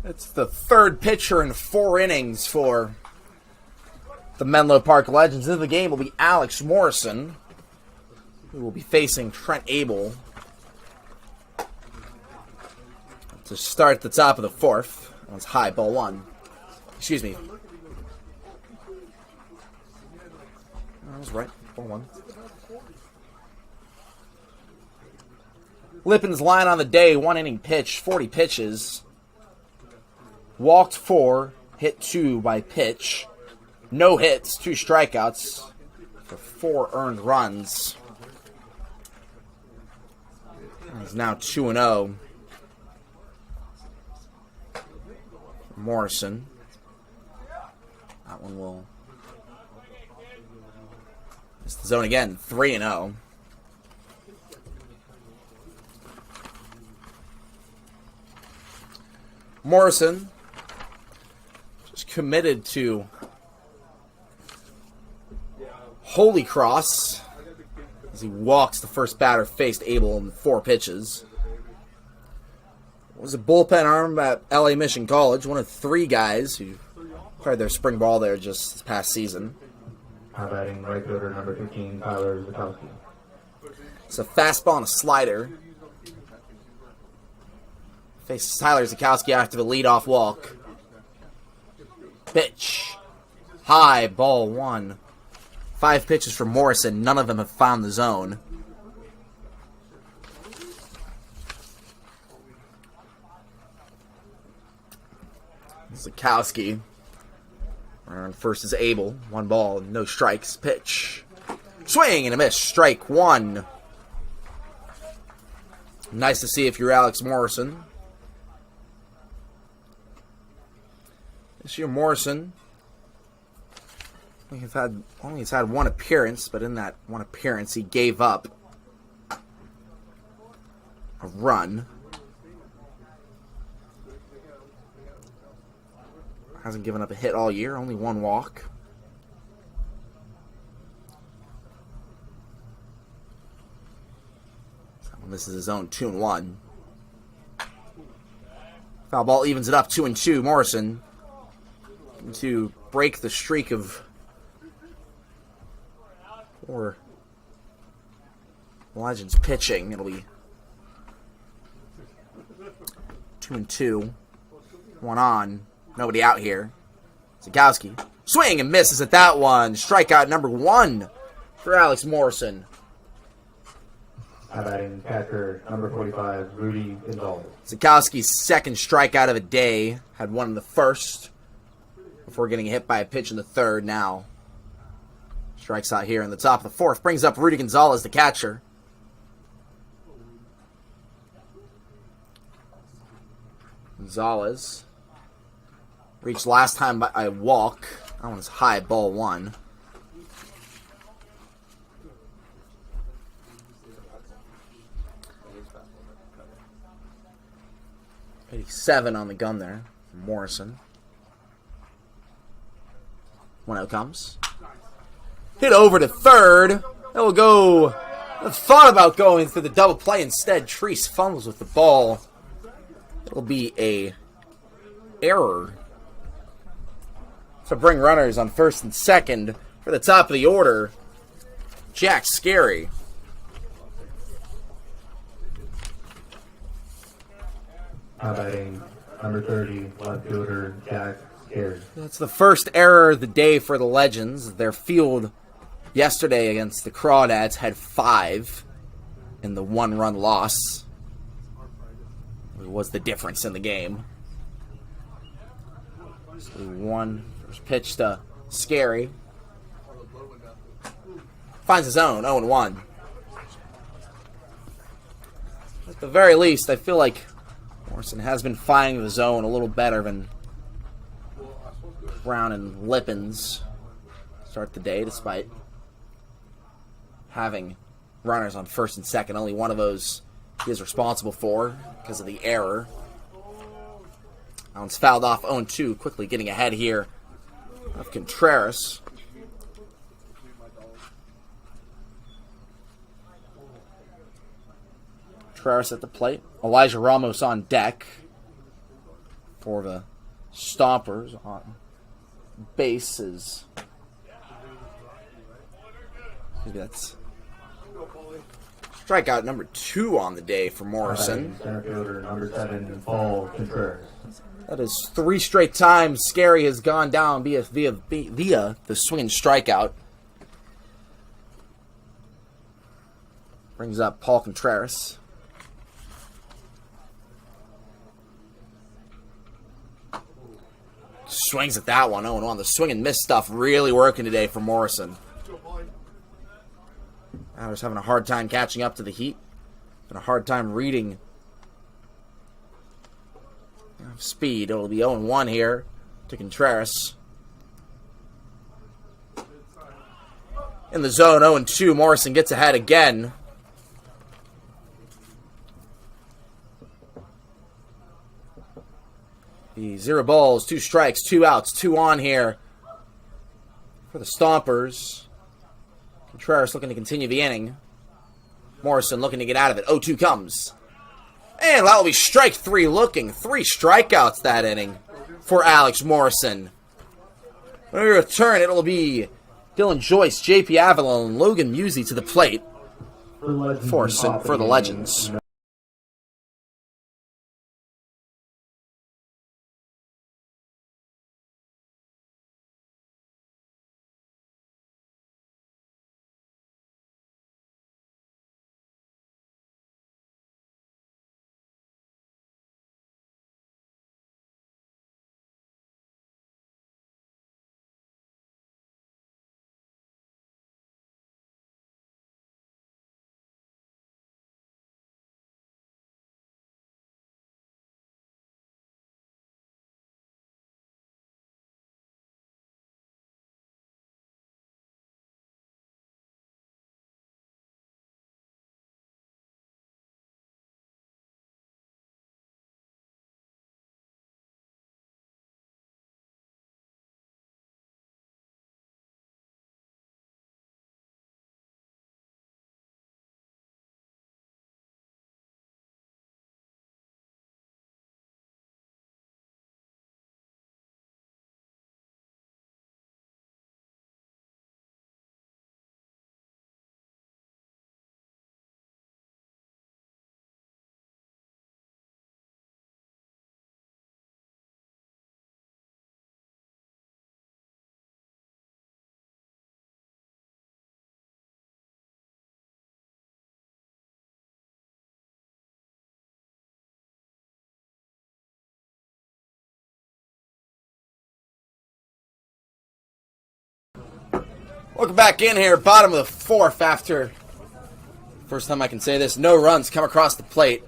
It's the third pitcher in 4 innings for the Menlo Park Legends. In the game will be Alex Morrison, who will be facing Trent Abel to start at the top of the 4th. That one's high, ball 1. Excuse me. I was right, ball 1. Lipin's line on the day, 1 inning pitch, 40 pitches. Walked 4, hit 2 by pitch. No hits, 2 strikeouts for 4 earned runs. He's now 2-0. Morrison. That one will miss the zone again, 3-0. Morrison just committed to Holy Cross as he walks the first batter faced Abel in 4 pitches. Was a bullpen arm at LA Mission College, one of 3 guys who played their spring ball there just this past season. Batting right fielder number 15, Tyler Zakowski. It's a fastball and a slider. Faces Tyler Zakowski after the leadoff walk. Pitch. High, ball 1. 5 pitches for Morrison. None of them have found the zone. Zakowski. Runner on first is Abel. 1 ball, no strikes. Pitch. Swing and a miss. Strike 1. Nice to see if you're Alex Morrison. This year, Morrison only has had 1 appearance, but in that 1 appearance, he gave up a run. Hasn't given up a hit all year, only 1 walk. This is his own 2-1. Foul ball evens it up, 2-2. Morrison to break the streak of 4 Legends pitching. It'll be 2-2. 1 on. Nobody out here. Zakowski. Swing and misses at that one. Strikeout number 1 for Alex Morrison. Batting catcher number 45, Rudy Gonzalez. Zakowski's 2nd strikeout of the day. Had 1 in the 1st before getting hit by a pitch in the 3rd. Now strikes out here in the top of the 4th. Brings up Rudy Gonzalez, the catcher. Gonzalez reached last time by a walk. That one's high, ball 1. .87 on the gun there from Morrison. 1-0 comes. Hit over to 3rd. It will go. I thought about going for the double play instead. Treese fumbles with the ball. It'll be a error to bring runners on 1st and 2nd for the top of the order. Jack Scary. Batting number 30, left fielder Jack Scary. That's the first error of the day for the Legends. Their field yesterday against the Crawdads had 5 in the 1-run loss. It was the difference in the game. So 1 first pitch to Scary. Finds his own, 0-1. At the very least, I feel like Morrison has been finding the zone a little better than Brown and Lipin's start the day, despite having runners on 1st and 2nd. Only 1 of those he is responsible for because of the error. That one's fouled off, 0-2. Quickly getting ahead here of Contreras. Contreras at the plate. Elijah Ramos on deck. for the Stompers on bases. Maybe that's strikeout number 2 on the day for Morrison. Center fielder number 7, Paul Contreras. That is 3 straight times Scary has gone down via the swinging strikeout. Brings up Paul Contreras. Swings at that one. 0-1. The swing and miss stuff really working today for Morrison. Matters having a hard time catching up to the heat. And a hard time reading speed. It'll be 0-1 here to Contreras. In the zone, 0-2. Morrison gets ahead again. The 0 balls, 2 strikes, 2 outs, 2 on here for the Stompers. Contreras looking to continue the inning. Morrison looking to get out of it. 0-2 comes. And that will be strike 3 looking. 3 strikeouts that inning for Alex Morrison. When we return, it will be Dylan Joyce, J.P. Avalon, and Logan Musey to the plate for the Legends. Welcome back in here, bottom of the 4th after, first time I can say this, no runs come across the plate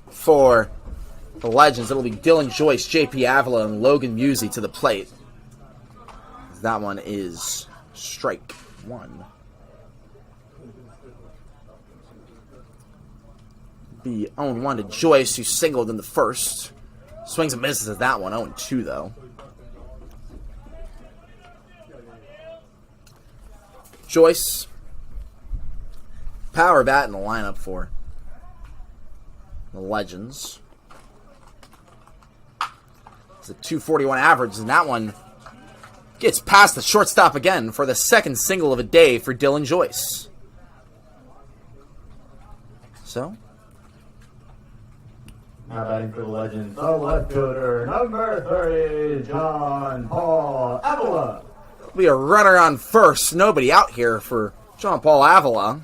for the Legends. It'll be Dylan Joyce, J.P. Avila, and Logan Musey to the plate. That one is strike 1. The 0-1 to Joyce, who singled in the first. Swings and misses at that one, 0-2 though. Joyce, power bat in the lineup for the Legends. It's a .241 average, and that one gets past the shortstop again for the second single of a day for Dylan Joyce. So, now batting for the Legends, the left fielder, number 30, John Paul Avila. Be a runner on first. Nobody out here for John Paul Avila.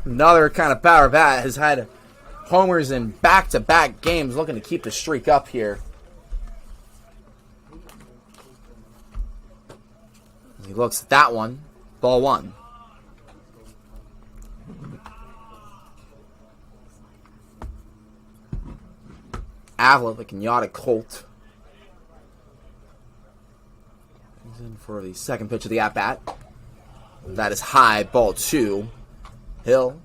Another kind of power bat. Has had homers in back-to-back games. Looking to keep the streak up here. He looks at that one. Ball 1. Avila, the Kenyatta Colt. In for the second pitch of the at-bat. That is high, ball 2. Hill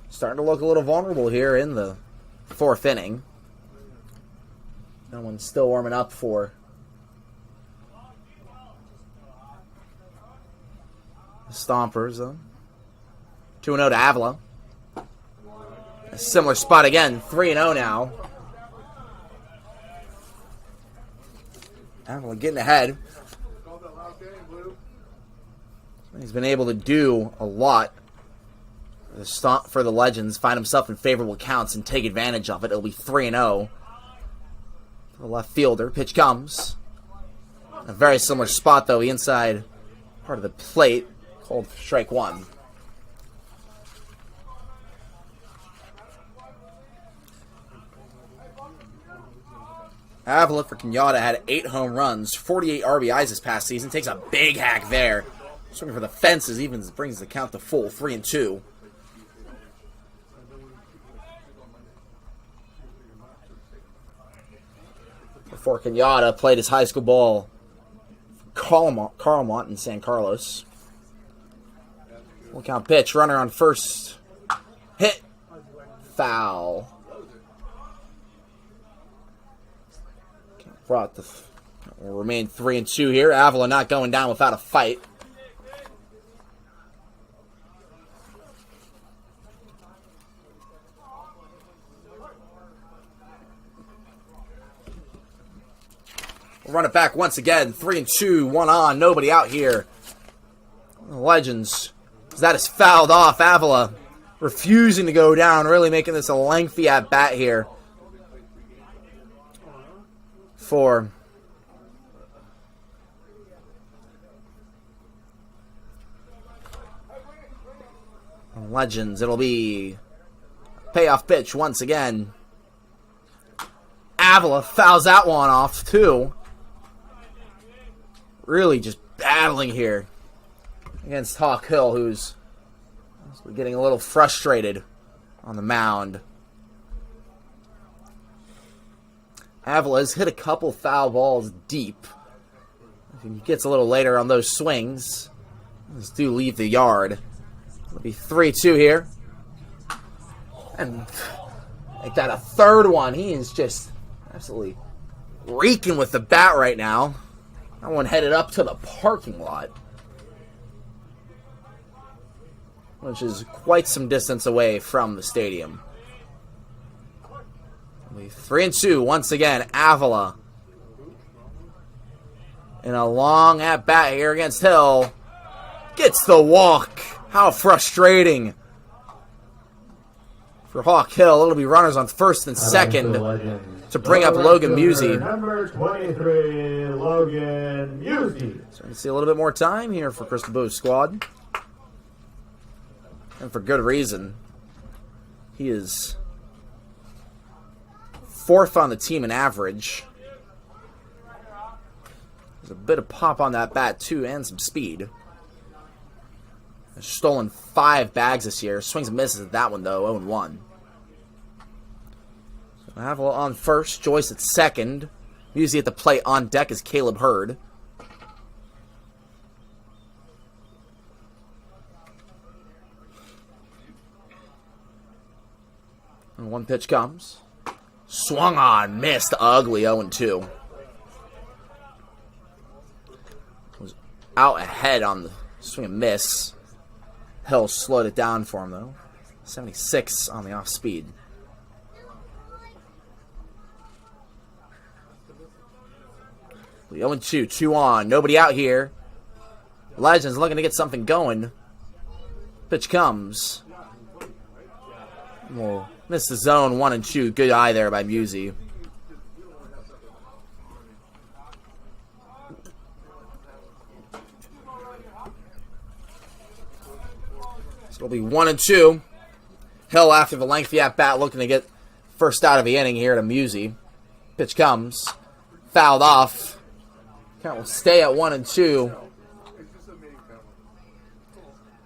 starting to look a little vulnerable here in the 4th inning. That one's still warming up for the Stompers. 2-0 to Avila. A similar spot again, 3-0 now Avila getting ahead. He's been able to do a lot for the Legends, find himself in favorable counts and take advantage of it. It'll be 3-0. The left fielder. Pitch comes. A very similar spot, though. The inside part of the plate. Called strike one. Avila for Kenyatta had 8 home runs, 48 RBIs this past season. Takes a big hack there. Swinging for the fences, even brings the count to full, 3-2. Before Kenyatta played his high school ball for Carlmont in San Carlos. Full count pitch, runner on first. Hit. Foul. Will remain 3-2 here. Avila not going down without a fight. We'll run it back once again. 3-2, 1 on, nobody out here. The Legends. That is fouled off. Avila refusing to go down, really making this a lengthy at bat here for Legends. It'll be a payoff pitch once again. Avila fouls that one off too. Really just battling here against Hawk Hill, who's getting a little frustrated on the mound. Avila's hit a couple foul balls deep. If he gets a little later on those swings, those do leave the yard. It'll be 3-2 here. And make that a third one. He is just absolutely reeking with the bat right now. That one headed up to the parking lot, which is quite some distance away from the stadium. 3-2 once again. Avila in a long at bat here against Hill. Gets the walk. How frustrating for Hawk Hill. It'll be runners on first and second to bring up Logan Musey. Number 23, Logan Musey. Starting to see a little bit more time here for Crystal Bow's squad. And for good reason. He is 4th on the team in average. There's a bit of pop on that bat, too, and some speed. Has stolen 5 bags this year. Swings and misses at that one, though, 0-1. So Avila on first, Joyce at second. Musey at the plate. On deck is Caleb Hurd. And one pitch comes. Swung on, missed, ugly, 0-2. Was out ahead on the swing and miss. Hill slowed it down for him, though. 76 on the off speed. The 0-2, 2 on, nobody out here. Legends looking to get something going. Pitch comes. Well, missed the zone, 1-2. Good eye there by Musey. So it'll be 1-2. Hill after the lengthy at bat looking to get first out of the inning here to Musey. Pitch comes. Fouled off. Count will stay at 1-2.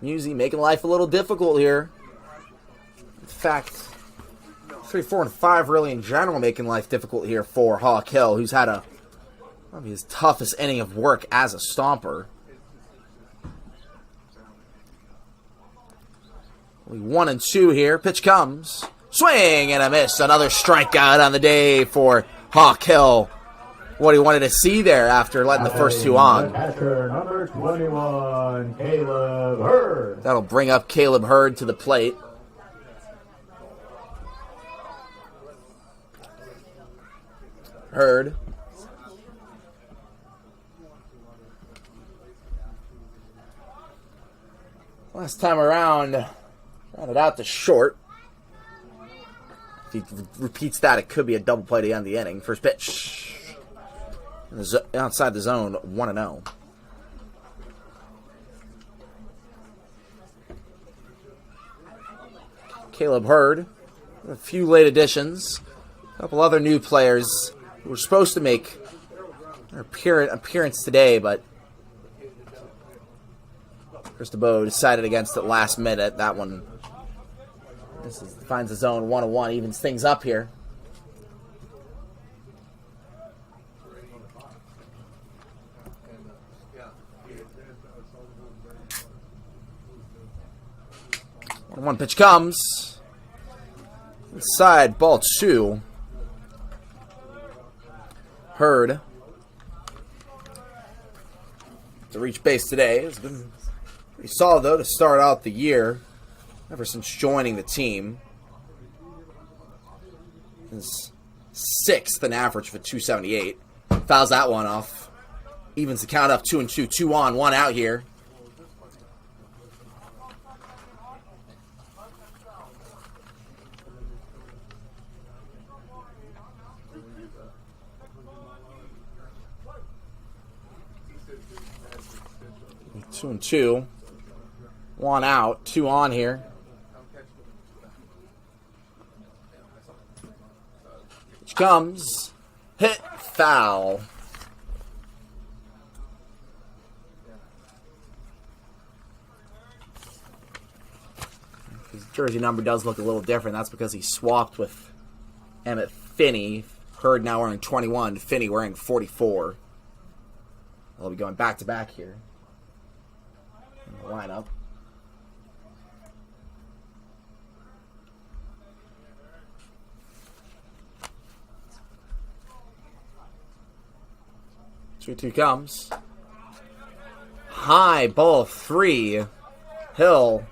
Musey making life a little difficult here. In fact, 3, 4, and 5 really in general making life difficult here for Hawk Hill, who's had probably his toughest inning of work as a Stomper. Only 1-2 here. Pitch comes. Swing and a miss. Another strikeout on the day for Hawk Hill. What he wanted to see there after letting the first 2 on. Catcher number 21, Caleb Hurd. That'll bring up Caleb Hurd to the plate. Hurd Last time around, got it out to short. If he repeats that, it could be a double play to the end of the inning. First pitch. Outside the zone, 1-0. Caleb Hurd. A few late additions. A couple other new players who were supposed to make their appearance today, but Chris DeBow decided against it last minute. That one finds the zone 1-1, evens things up here. One pitch comes. Inside, ball 2. Hurd to reach base today. Has been pretty solid, though, to start out the year. Ever since joining the team. His 6th in average for 278. Fouls that one off. Evens the count up 2-2. 2 on, 1 out here. Two and 2. 1 out. 2 on here. Which comes. Hit. Foul. His jersey number does look a little different. That's because he swapped with Emmett Finney. Hurd now wearing 21. Finney wearing 44. They'll be going back to back here. Lineup. Two comes. High, ball 3. Hill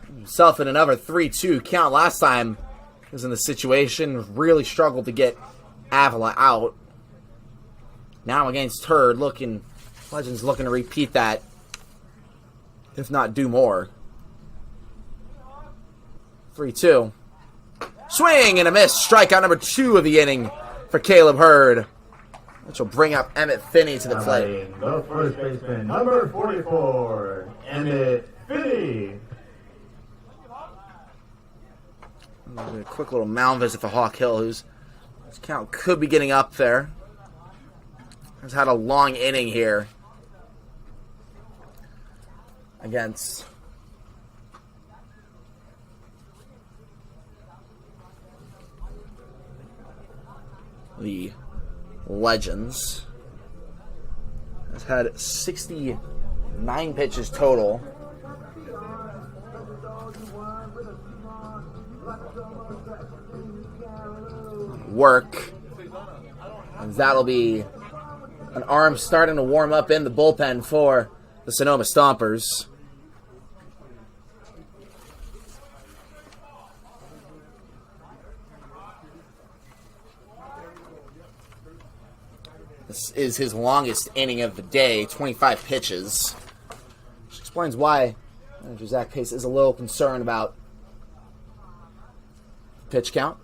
himself in another 3-2 count. Last time he was in the situation, really struggled to get Avila out. Now against Hurd, Legends looking to repeat that. If not, do more. 3-2. Swing and a miss. Strikeout number 2 of the inning for Caleb Hurd. Which will bring up Emmett Finney to the plate. The first baseman, number 44, Emmett Finney. A quick little mound visit for Hawk Hill, whose count could be getting up there. Has had a long inning here against the Legends. Has had 69 pitches total. Work. And that'll be an arm starting to warm up in the bullpen for the Sonoma Stompers. This is his longest inning of the day, 25 pitches. Which explains why manager Zach Pace is a little concerned about pitch count.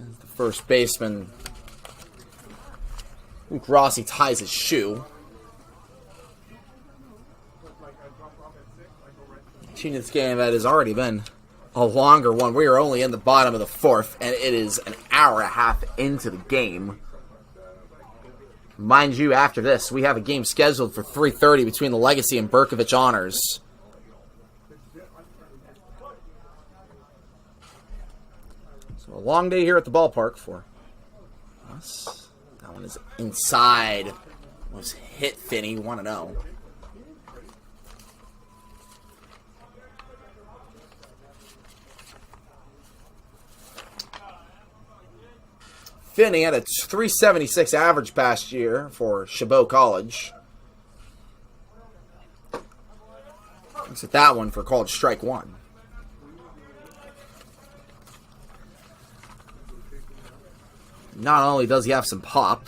As the first baseman, Luke Rossi, ties his shoe. This game that has already been a longer one. We are only in the bottom of the 4th, and it is an hour and a half into the game. Mind you, after this, we have a game scheduled for 3:30 between the Legacy and Berkovich Honors. So a long day here at the ballpark for us. That one is inside. Was hit Finney, 1-0. Finney had a 376 average past year for Chabot College. Looks at that one for college strike 1. Not only does he have some pop,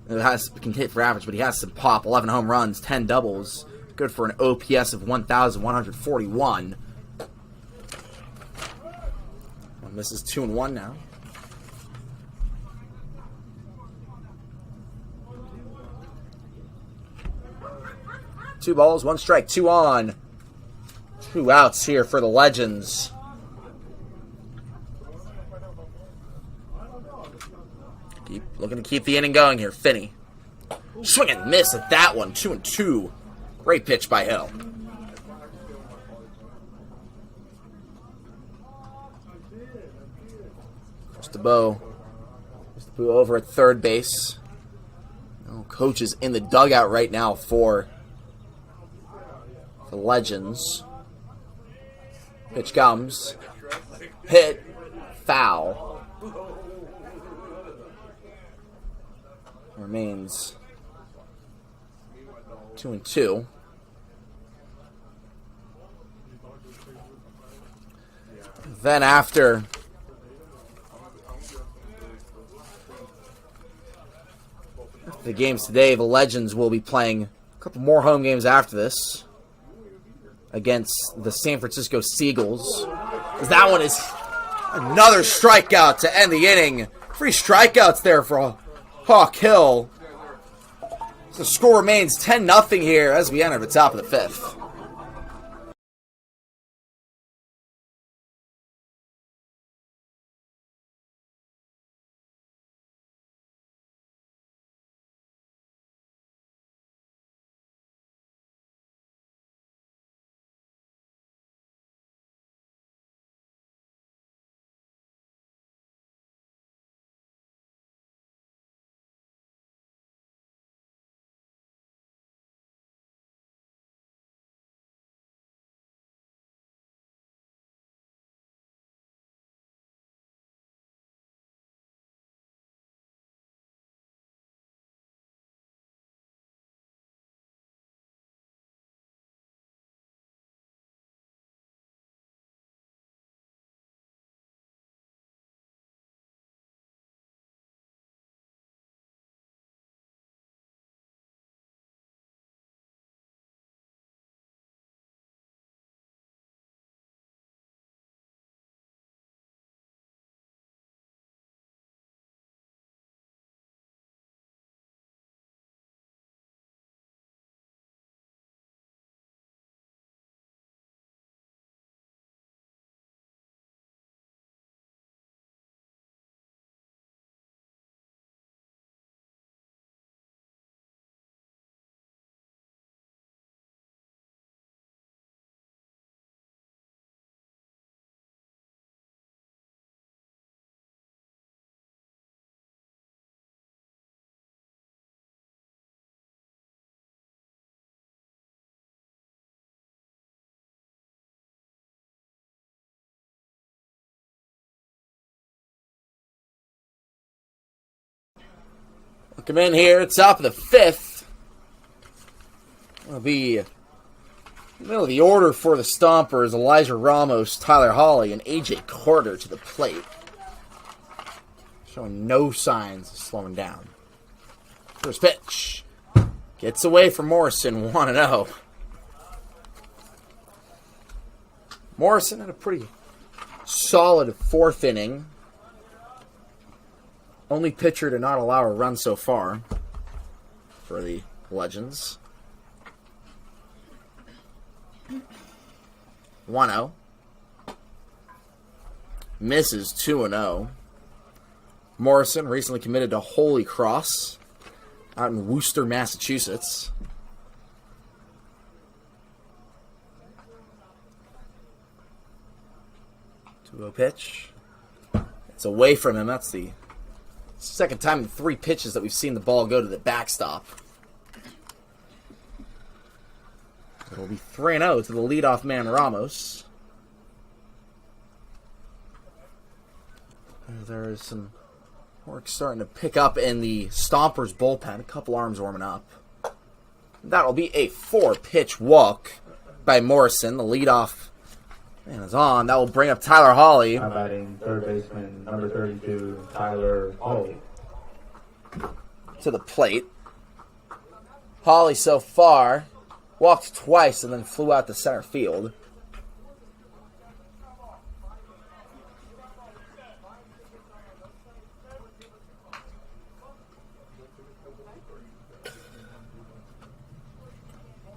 can hit for average, but he has some pop. 11 home runs, 10 doubles, Good for an OPS of 1,141. This is 2-1 now. Two balls, one strike, 2 on. 2 outs here for the Legends. Looking to keep the inning going here, Finney. Swing and miss at that one, 2-2. Great pitch by Hill. Bow over at third base. Oh, coach is in the dugout right now for the Legends. Pitch comes. Hit. Foul. Remains 2-2. Then after the games today, the Legends will be playing a couple more home games after this against the San Francisco Seagulls. That one is another strikeout to end the inning. 3 strikeouts there for Hawk Hill. The score remains 10-0 here as we enter the top of the 5th. Come in here, top of the 5th. It'll be middle of the order for the Stompers. Elijah Ramos, Tyler Hawley, and AJ Carter to the plate. Showing no signs of slowing down. First pitch. Gets away from Morrison, 1-0. Morrison had a pretty solid 4th inning. Only pitcher to not allow a run so far for the Legends. 1-0. Misses 2-0. Morrison recently committed to Holy Cross out in Worcester, Massachusetts. 2-0 pitch. It's away from him. That's the second time in 3 pitches that we've seen the ball go to the backstop. It'll be 3-0 to the leadoff man, Ramos. There's some work starting to pick up in the Stompers bullpen. A couple arms warming up. That'll be a 4-pitch walk by Morrison. The leadoff man is on. That will bring up Tyler Hawley. I'm batting third baseman, number 32, Tyler Hawley. To the plate. Hawley so far walked twice and then flew out to center field.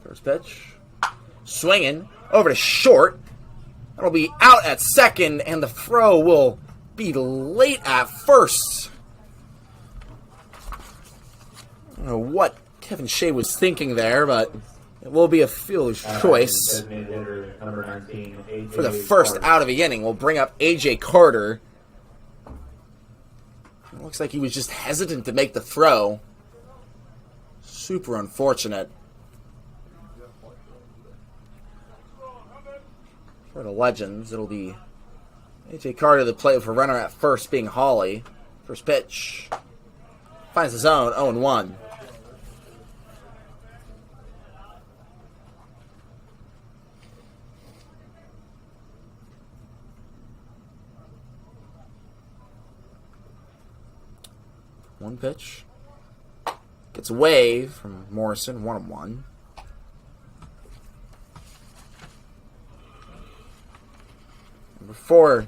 First pitch. Swinging over to short. That'll be out at second, and the throw will be late at first. I don't know what Kevin Shea was thinking there, but it will be a fielder's choice. Number 19, For the first out of the inning, we'll bring up A.J. Carter. It looks like he was just hesitant to make the throw. Super unfortunate. For the Legends, it'll be A.J. Carter to the plate with a runner at first being Hawley. First pitch. Finds the zone, 0-1. One pitch. Gets away from Morrison, 1-1. Before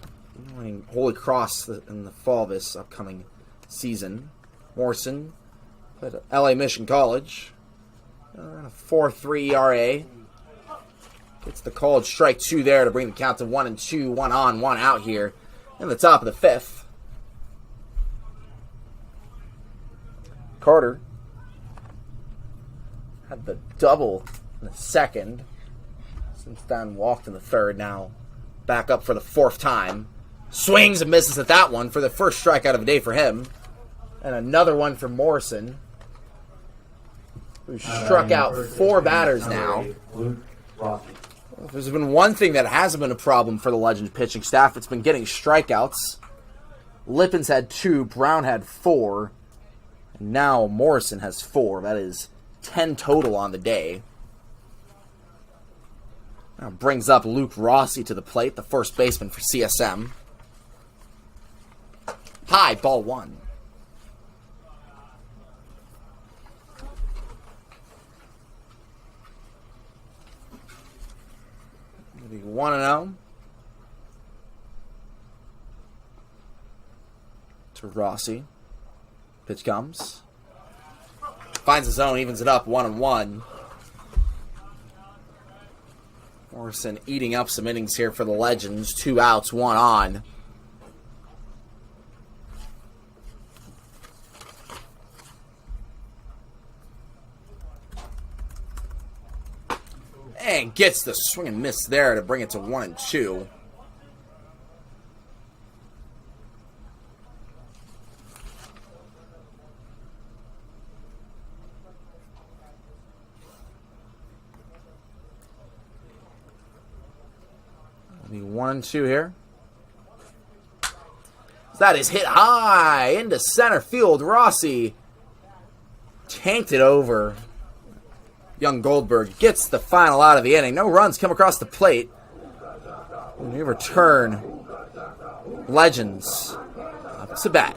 winning Holy Cross in the fall of this upcoming season, Morrison played at LA Mission College. Around a 4.3 ERA. Gets the called strike 2 there to bring the count to 1-2, 1 on, 1 out here in the top of the fifth. Carter had the double in the second. Since then, walked in the third. Now back up for the fourth time. Swings and misses at that one for the first strikeout of the day for him. And another one for Morrison, who struck out 4 batters now. If there's been one thing that hasn't been a problem for the Legends pitching staff, it's been getting strikeouts. Lippens had 2, Brown had 4. And now Morrison has 4. That is 10 total on the day. Now brings up Luke Rossi to the plate, the first baseman for CSM. High, ball 1. It'll be 1-0. To Rossi. Pitch comes. Finds the zone, evens it up, 1-1. Morrison eating up some innings here for the Legends. 2 outs, 1 on. And gets the swing and miss there to bring it to 1-2. It'll be 1-2 here. That is hit high into center field. Rossi tanked it over. Young Goldberg gets the final out of the inning. No runs come across the plate. When we return, Legends up to bat.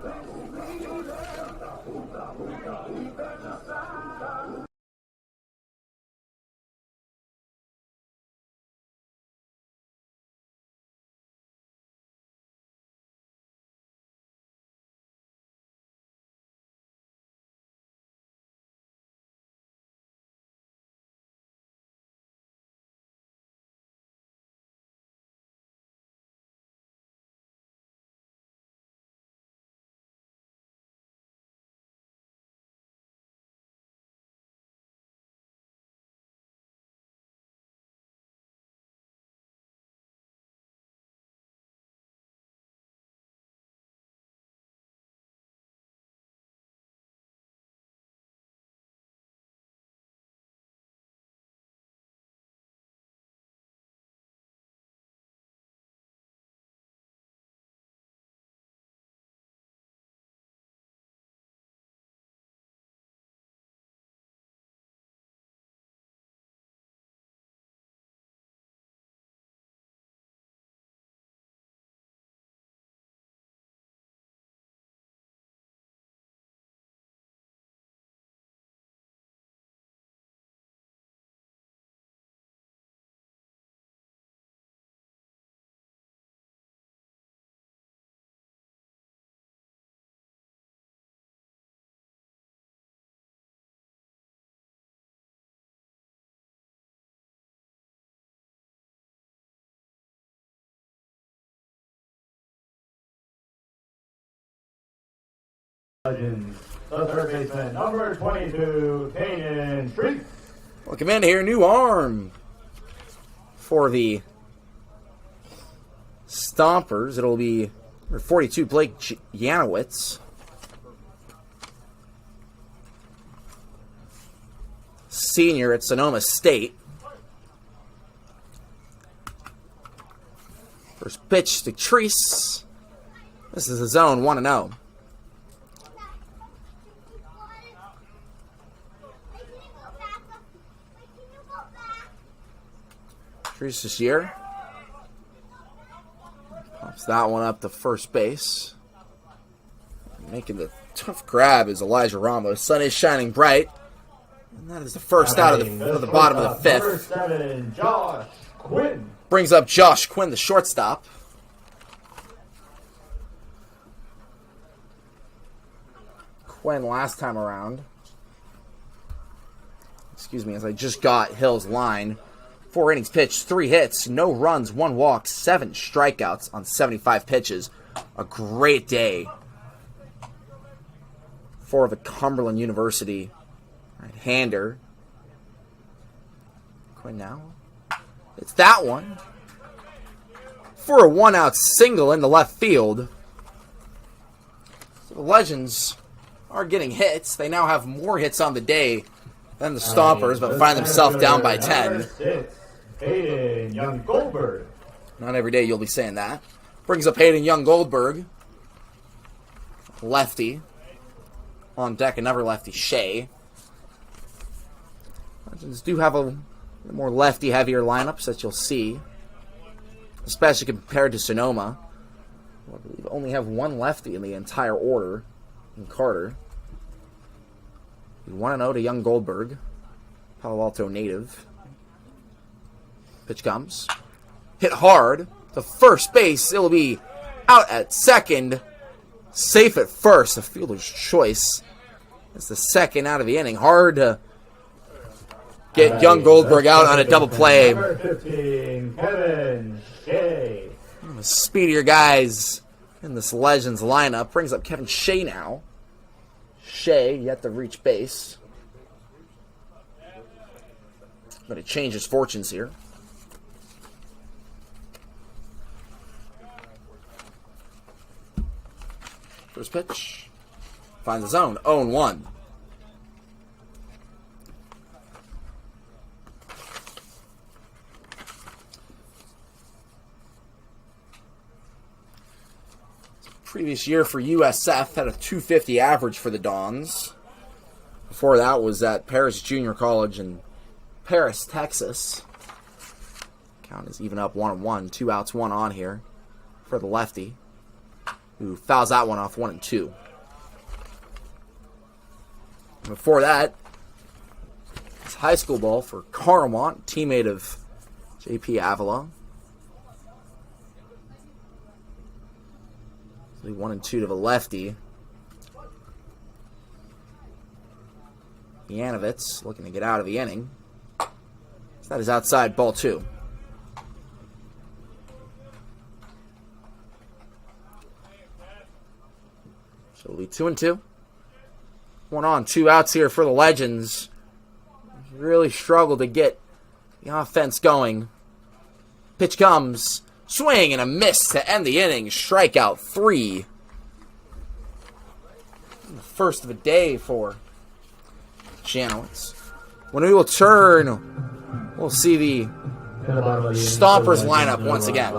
Legends, the third baseman, number 22, Haynes. Welcome in here, new arm for the Stompers. It'll be number 42, Blake Janowitz. Senior at Sonoma State. First pitch to Treese. This is the zone 1-0. Treese this year. Pops that one up to first base. Making the tough grab is Elijah Ramos. Sun is shining bright. And that is the first out of the bottom of the fifth. Number 7, Josh Quinn. Brings up Josh Quinn, the shortstop. Quinn last time around. Excuse me, as I just got Hill's line. 4 innings pitched, 3 hits, no runs, 1 walk, 7 strikeouts on 75 pitches. A great day for the Cumberland University right-hander. Quinn now. It's that one. For a 1-out single into left field. So the Legends are getting hits. They now have more hits on the day than the Stompers, but find themselves down by 10. Hayden Young Goldberg. Not every day you'll be saying that. Brings up Hayden Young Goldberg. Lefty. On deck, another lefty, Shea. Legends do have a more lefty-heavier lineups that you'll see, especially compared to Sonoma, who I believe only have 1 lefty in the entire order, in Carter. 1-0 to Young Goldberg, Palo Alto native. Pitch comes. Hit hard to first base. It'll be out at second. Safe at first. The fielder's choice. It's the second out of the inning. Hard to get Young Goldberg out on a double play. Number 15, Kevin Shea. One of the speedier guys in this Legends lineup. Brings up Kevin Shea now. Shea yet to reach base. Going to change his fortunes here. First pitch. Finds the zone. 0-1. Previous year for USF had a 250 average for the Dons. Before that was at Paris Junior College in Paris, Texas. Count is even up 1-1. 2 outs, 1 on here for the lefty, who fouls that one off 1-2. Before that, it's high school ball for Carmont, teammate of J.P. Avila. 1-2 to the lefty. Yanovitz looking to get out of the inning. So that is outside, ball 2. So it'll be 2-2. 1 on, 2 outs here for the Legends. Really struggled to get the offense going. Pitch comes. Swing and a miss to end the inning. Strikeout 3. The first of the day for Janowitz. When we will turn, we'll see the Stompers lineup once again.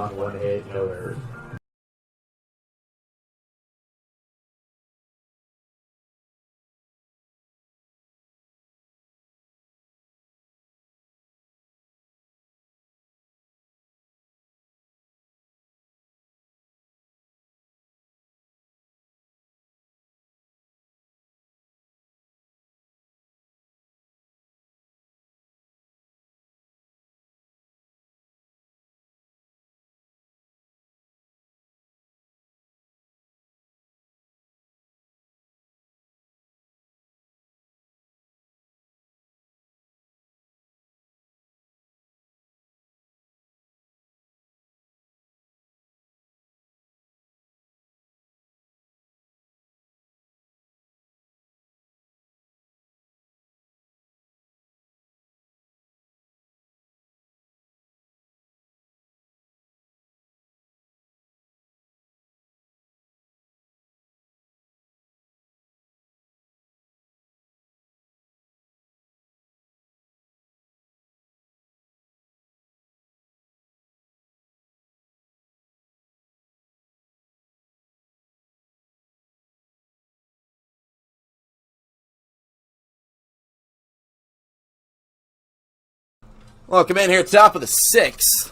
Welcome in here, top of the 6th.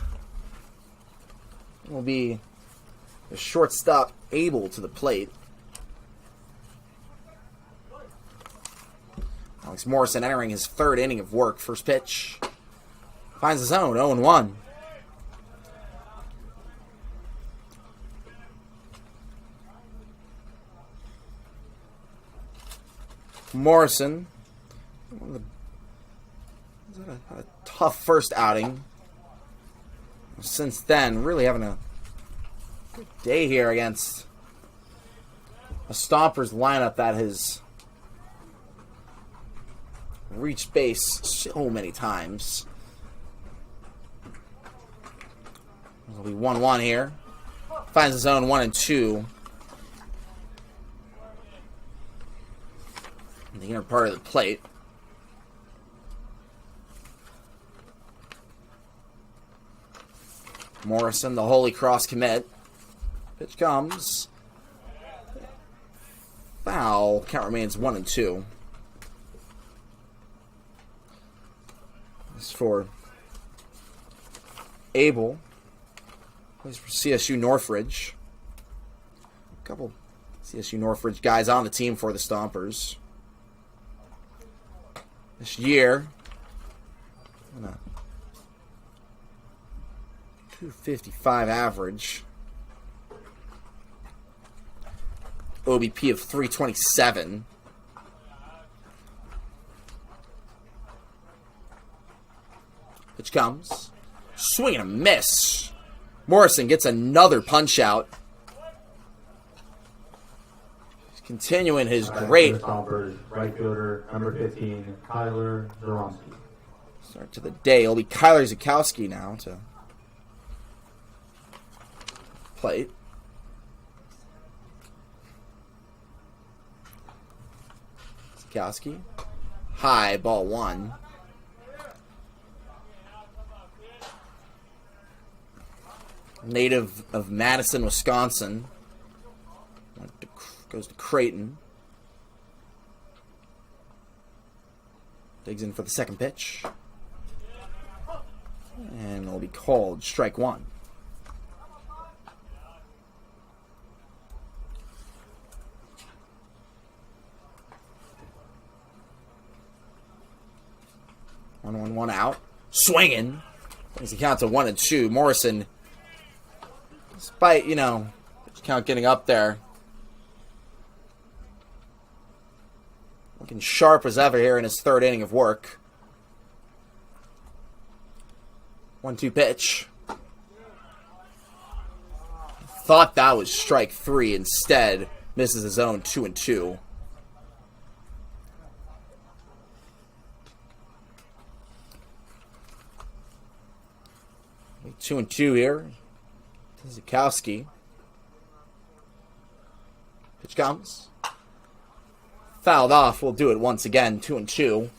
Will be the shortstop Abel to the plate. Alex Morrison entering his 3rd inning of work. First pitch. Finds his own, 0-1. Morrison. A tough first outing. Since then, really having a good day here against a Stompers lineup that has reached base so many times. It'll be 1-1 here. Finds his own 1-2. In the inner part of the plate. Morrison, the Holy Cross commit. Pitch comes. Foul. Count remains 1-2. This for Abel. Plays for CSU Northridge. A couple CSU Northridge guys on the team for the Stompers. This year, 255 average. OBP of 327. Pitch comes. Swing and a miss. Morrison gets another punch out. He's continuing his great Stompers, right fielder, number 15, Kyler Zoromski. Start to the day. It'll be Kyler Zukowski now to plate. Zukowski. High, ball 1. Native of Madison, Wisconsin. Goes to Creighton. Digs in for the second pitch. And it'll be called strike 1. One out. Swinging. Brings the count to 1-2. Morrison, despite, count getting up there, looking sharp as ever here in his 3rd inning of work. 1-2 pitch. Thought that was strike 3. Instead, misses his own 2-2. Two and two here. Zukowski. Pitch comes. Fouled off. We'll do it once again. 2-2.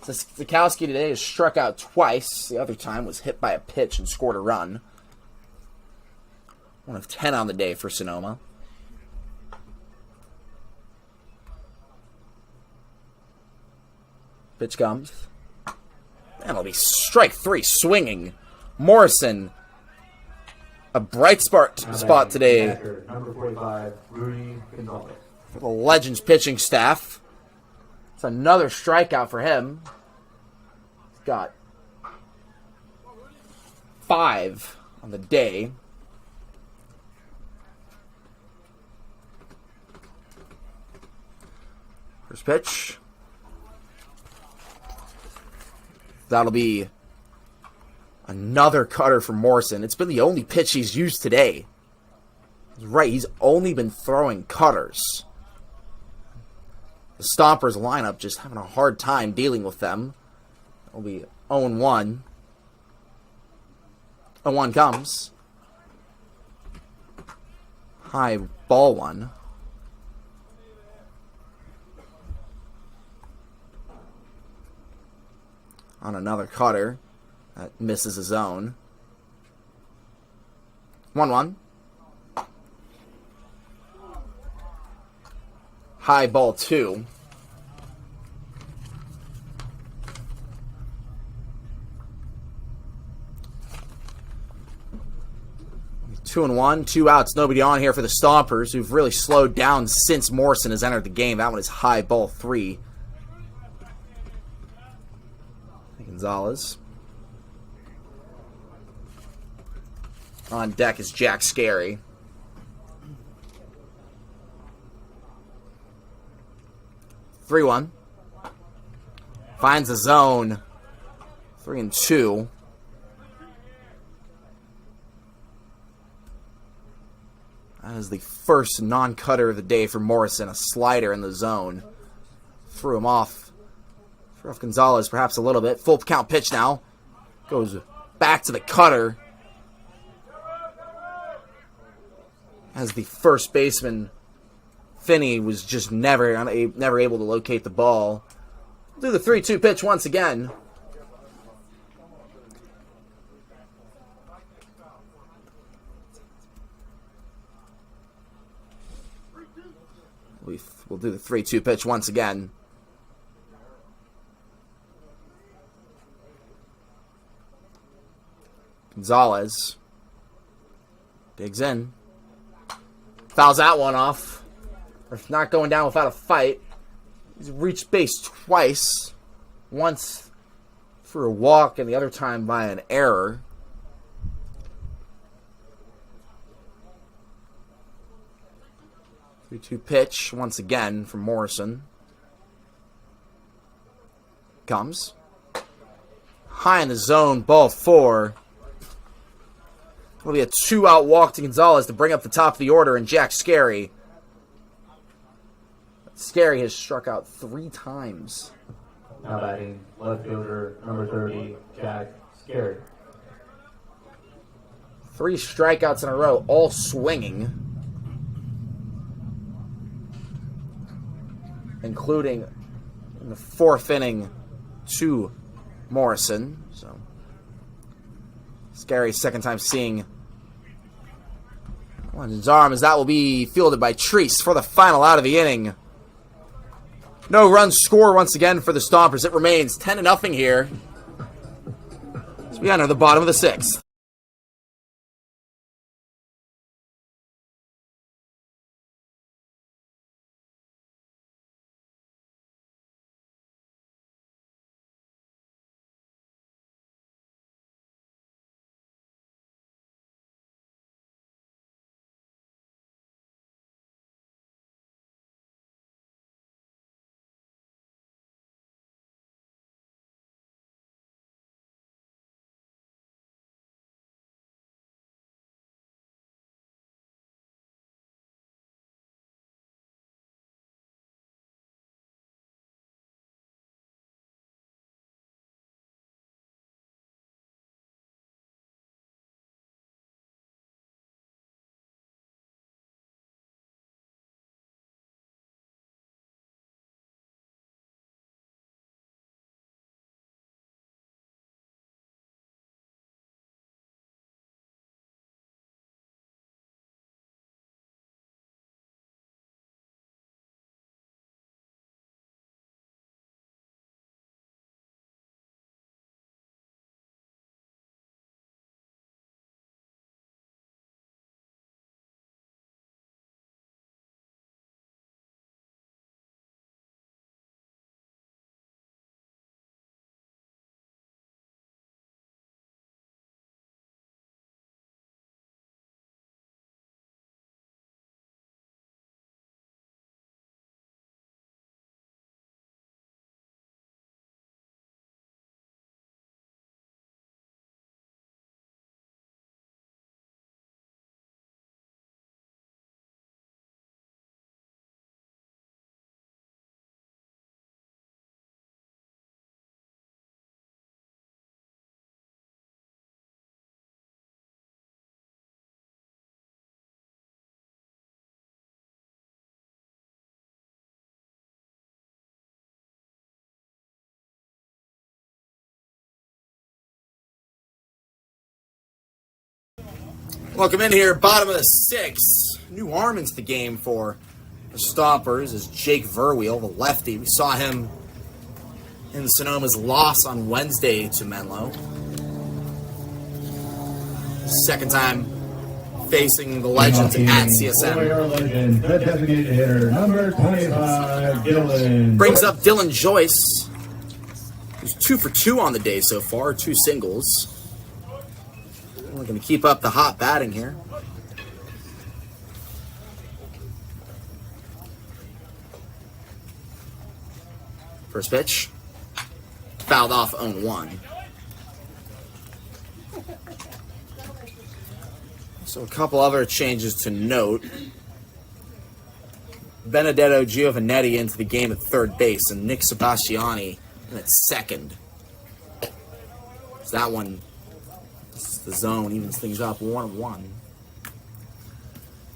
Zukowski today has struck out twice. The other time was hit by a pitch and scored a run. 1 of 10 on the day for Sonoma. Pitch comes. And it'll be strike 3 swinging. Morrison, a bright spot today Number 45, Rudy Gonzalez. for the Legends pitching staff. It's another strikeout for him. He's got 5 on the day. First pitch. That'll be another cutter for Morrison. It's been the only pitch he's used today. He's right, he's only been throwing cutters. The Stompers lineup just having a hard time dealing with them. It'll be 0-1. 0-1 comes. High, ball 1. On another cutter. That misses his own. 1-1. High, ball 2. 2-1, 2 outs, nobody on here for the Stompers, who've really slowed down since Morrison has entered the game. That one is high, ball 3. Gonzalez. On deck is Jack Scary. 3-1. Finds the zone. 3-2. That is the first non-cutter of the day for Morrison. A slider in the zone. Threw him off. Threw off Gonzalez perhaps a little bit. Full count pitch now. Goes back to the cutter. As the first baseman, Finney, was just never able to locate the ball. Do the 3-2 pitch once again. We'll do the 3-2 pitch once again. Gonzalez digs in. Fouls that one off. Or not going down without a fight. He's reached base twice. Once for a walk and the other time by an error. Three-two pitch once again from Morrison. Comes. High in the zone, ball 4. It'll be a 2-out walk to Gonzalez to bring up the top of the order, and Jack Scary. Scary has struck out 3 times. Now batting, left fielder, number 30, Jack Scary. 3 strikeouts in a row, all swinging. Including in the 4th inning to Morrison. So Scary's second time seeing on his arm, as that will be fielded by Treese for the final out of the inning. No runs score once again for the Stompers. It remains 10-0 here as we enter the bottom of the 6th. Welcome in here, bottom of the 6th. New arm into the game for the Stompers is Jake Verweel, the lefty. We saw him in the Sonoma's loss on Wednesday to Menlo. Second time facing the Legends at CSM. For your Legends, the designated hitter, number 25, Dylan. Brings up Dylan Joyce, who's 2 for 2 on the day so far, 2 singles. We're going to keep up the hot batting here. First pitch. Fouled off 0-1. So a couple other changes to note. Benedetto Giovanetti into the game at third base, and Nick Sebastiani at second. So that one, the zone evens things up 1-1.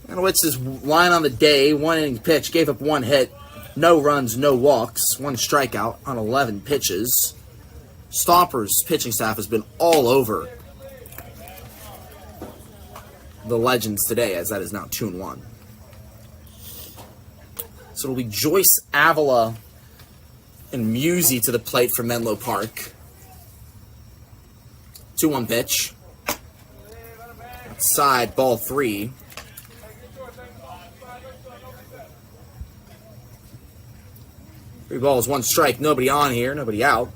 Anowitz's line on the day, 1 inning pitch, gave up 1 hit, no runs, no walks, 1 strikeout on 11 pitches. Stompers' pitching staff has been all over the Legends today, as that is now 2-1. So it'll be Joyce, Avila, and Musi to the plate for Menlo Park. 2-1 pitch. Outside, ball 3. Three balls, 1 strike, nobody on here, nobody out.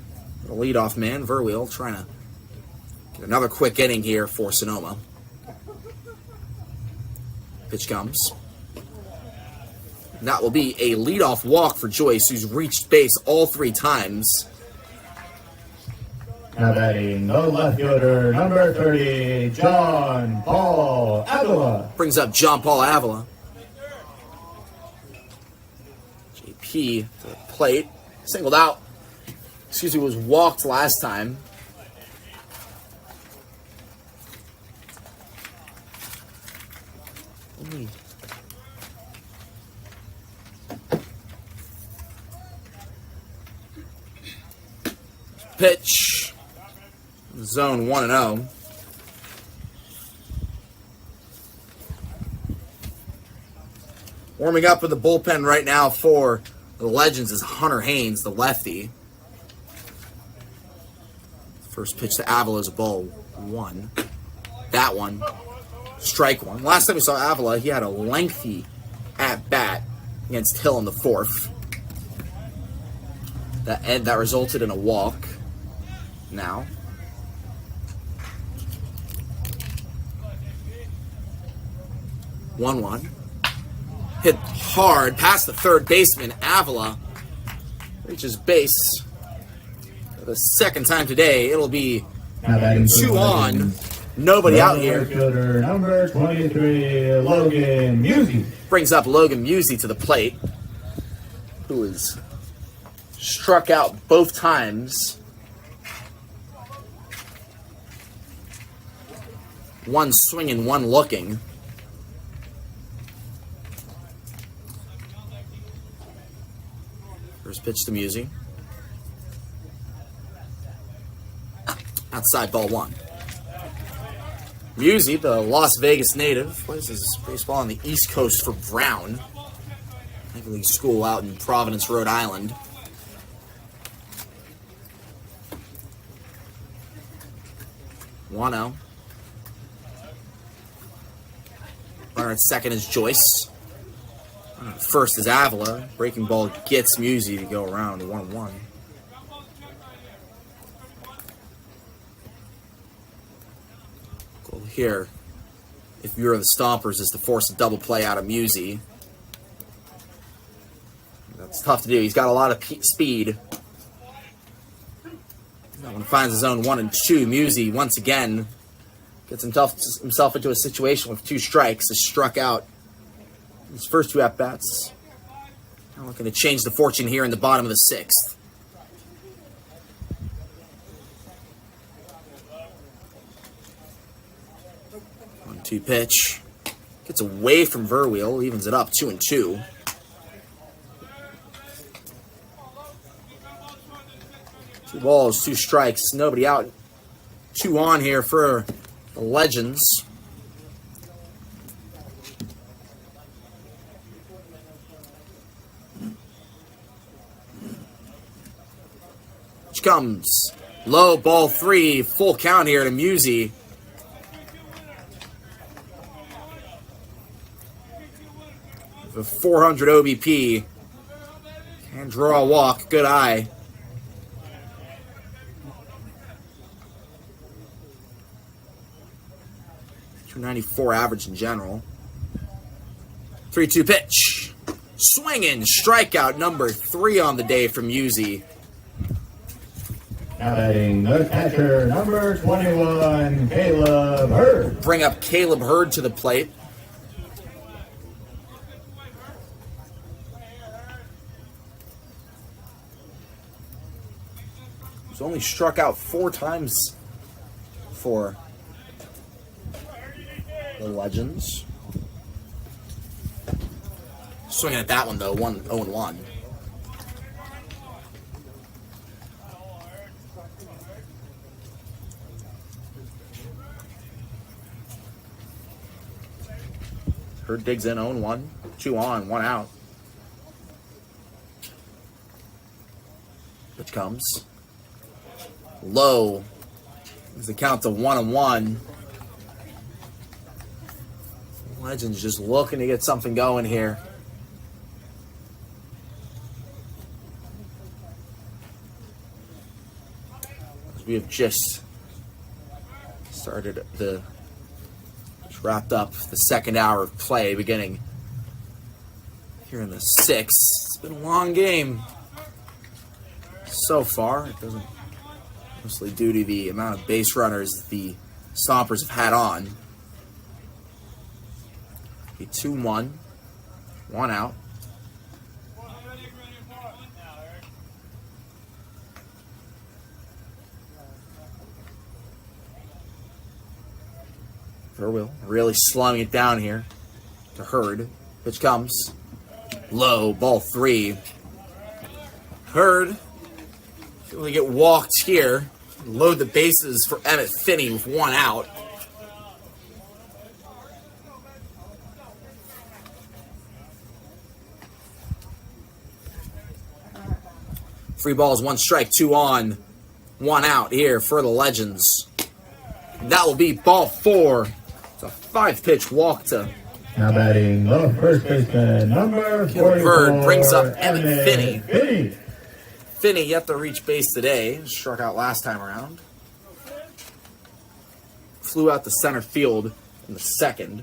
The leadoff man, Verweel, trying to get another quick inning here for Sonoma. Pitch comes. That will be a leadoff walk for Joyce, who's reached base all 3 times. Now batting, the left fielder, number 30, John Paul Avila. Brings up John Paul Avila. JP to the plate. Singled out. Excuse me, was walked last time. Pitch. Zone 1-0. Warming up with the bullpen right now for the Legends is Hunter Haynes, the lefty. First pitch to Avila is a ball 1. That one, strike 1. Last time we saw Avila, he had a lengthy at-bat against Hill in the 4th. That resulted in a walk. Now, one. Hit hard past the third baseman. Avila reaches base for the second time today. It'll be 2 on. Nobody out here. Fielder, number 23, Logan Musi. Brings up Logan Musi to the plate, who is struck out both times. 1 swinging, 1 looking. First pitch to Musi. Outside, ball 1. Musi, the Las Vegas native, plays his baseball on the East Coast for Brown, Ivy League school out in Providence, Rhode Island. Runner at second is Joyce. First is Avila. Breaking ball gets Musi to go around 1-1. Goal here, if you're the Stompers, is to force a double play out of Musi. That's tough to do. He's got a lot of speed. That one finds his own 1 and 2. Musi once again gets himself into a situation with 2 strikes. Is struck out his first 2 at-bats. Now looking to change the fortune here in the bottom of the 6th. One-two pitch. Gets away from Verweel. Evens it up 2 and 2. Two balls, 2 strikes. Nobody out. 2 on here for the Legends. Which comes low, ball 3, full count here to Musi. with 400 OBP. Can draw a walk. Good eye. .294 average in general. 3-2 pitch. Swinging. Strikeout number 3 on the day from Yuzi. Now batting the catcher, number 21, Caleb Hurd. Bring up Caleb Hurd to the plate. He's only struck out 4 times for the Legends. Swinging at that one, though. 0-1. Hurd digs in, 0-1. 2 on, 1 out. Pitch comes. Low. As the count to 1-1. Legends just looking to get something going here. We have just wrapped up the second hour of play, beginning here in the 6th. It's been a long game so far. It doesn't, mostly due to the amount of base runners the Stompers have had on. 2-1, 1 out. Verwill really slowing it down here to Hurd. Pitch comes. Low, ball 3. Hurd will get walked here. Load the bases for Emmett Finney with 1 out. Three balls, 1 strike, 2 on, 1 out here for the Legends. That will be ball 4. It's a 5-pitch walk to now batting the first baseman, number 44. Hurd brings up Emmett Finney. Finney yet to reach base today. Struck out last time around. Flew out to center field in the 2nd.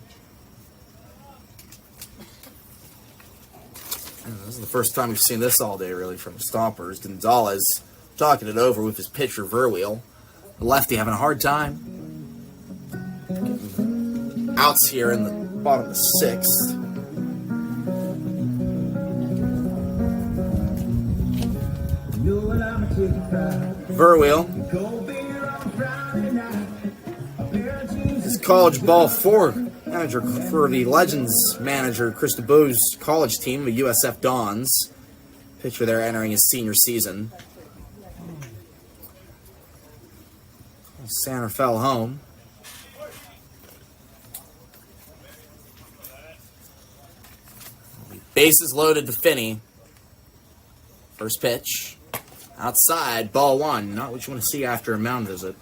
This is the first time we've seen this all day, really, from Stompers. Gonzalez talking it over with his pitcher, Verwill. The lefty having a hard time. Outs here in the bottom of the 6th. Verwill. This is college ball 4 manager for the Legends manager, Chris DeBoe's college team, the USF Dons. Pitcher there entering his senior season. Center fell home. Bases loaded to Finney. First pitch. Outside, ball 1. Not what you want to see after a mound visit.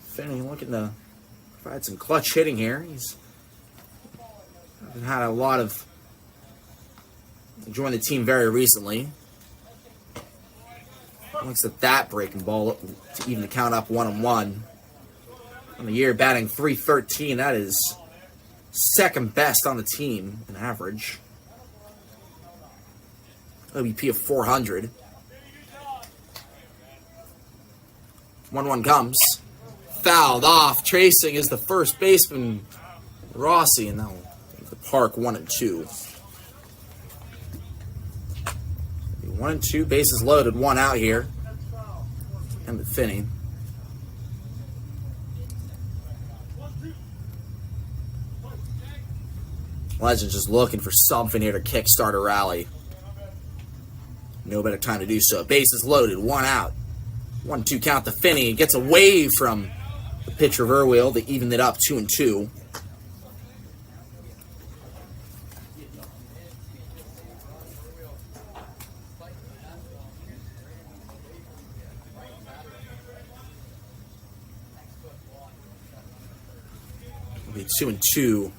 Finney looking to provide some clutch hitting here. He's had a lot of... joined the team very recently. Looks at that breaking ball to even the count up 1-1. On the year, batting .313. That is second best on the team in average. OBP of 400. 1-1 comes. Fouled off. Tracing is the first baseman, Rossi, and now the park 1-2. 1-2, bases loaded, 1 out here. Emmett Finney. Legends just looking for something here to kickstart a rally. No better time to do so. Bases loaded, 1 out. 1-2 count to Finney. Gets away from the pitcher Verwill to even it up 2-2. It'll be 2-2.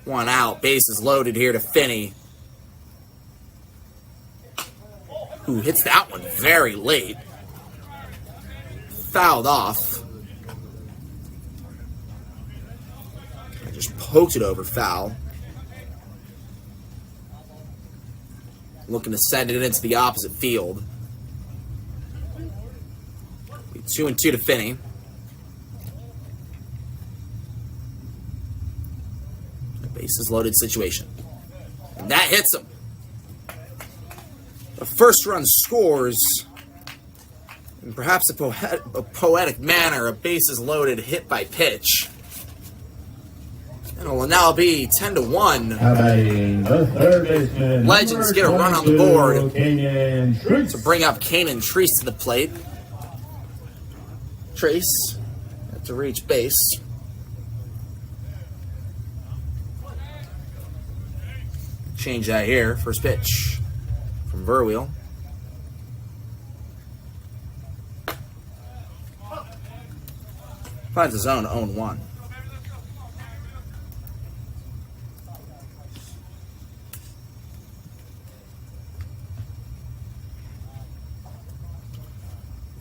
1 out. Bases loaded here to Finney, who hits that one very late. Fouled off. I just poked it over foul. Looking to send it into the opposite field. 2-2 to Finney. A bases loaded situation. And that hits him. The first run scores. In perhaps a poetic manner, a bases loaded hit by pitch. And it will now be 10-1. The third baseman, Legends get a run on the board Haynes. to bring up Kanan Treese to the plate. Treese have to reach base. Change that here. First pitch from Verwheel. Finds the zone 0-1.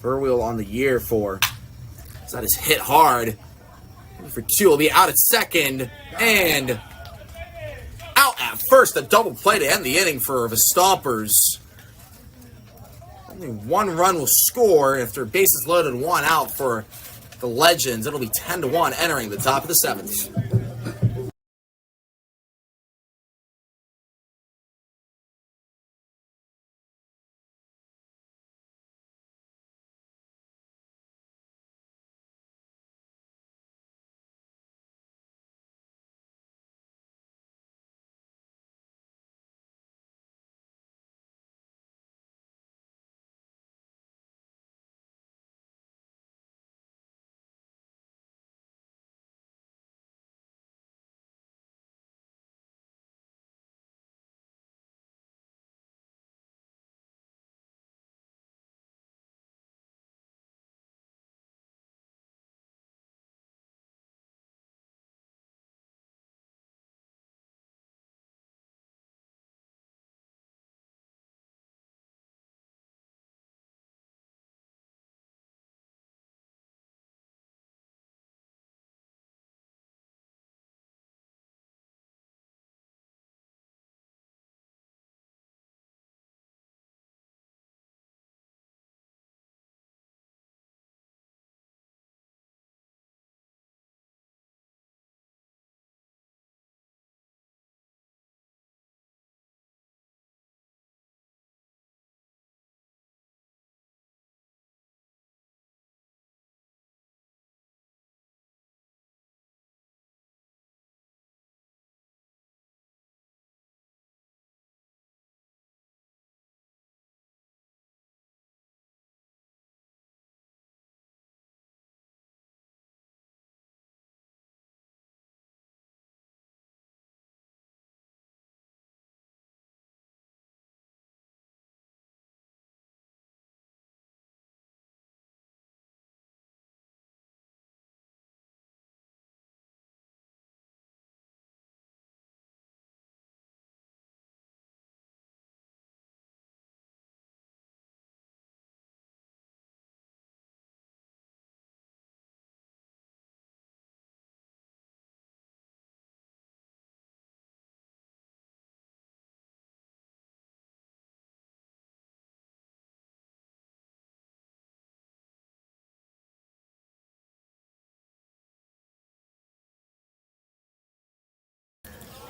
Verwheel on the year for. So that is hit hard. For 2, will be out at second and out at first. A double play to end the inning for the Stompers. Only 1 run will score after bases loaded, 1 out for the Legends. It'll be 10-1 entering the top of the 7th.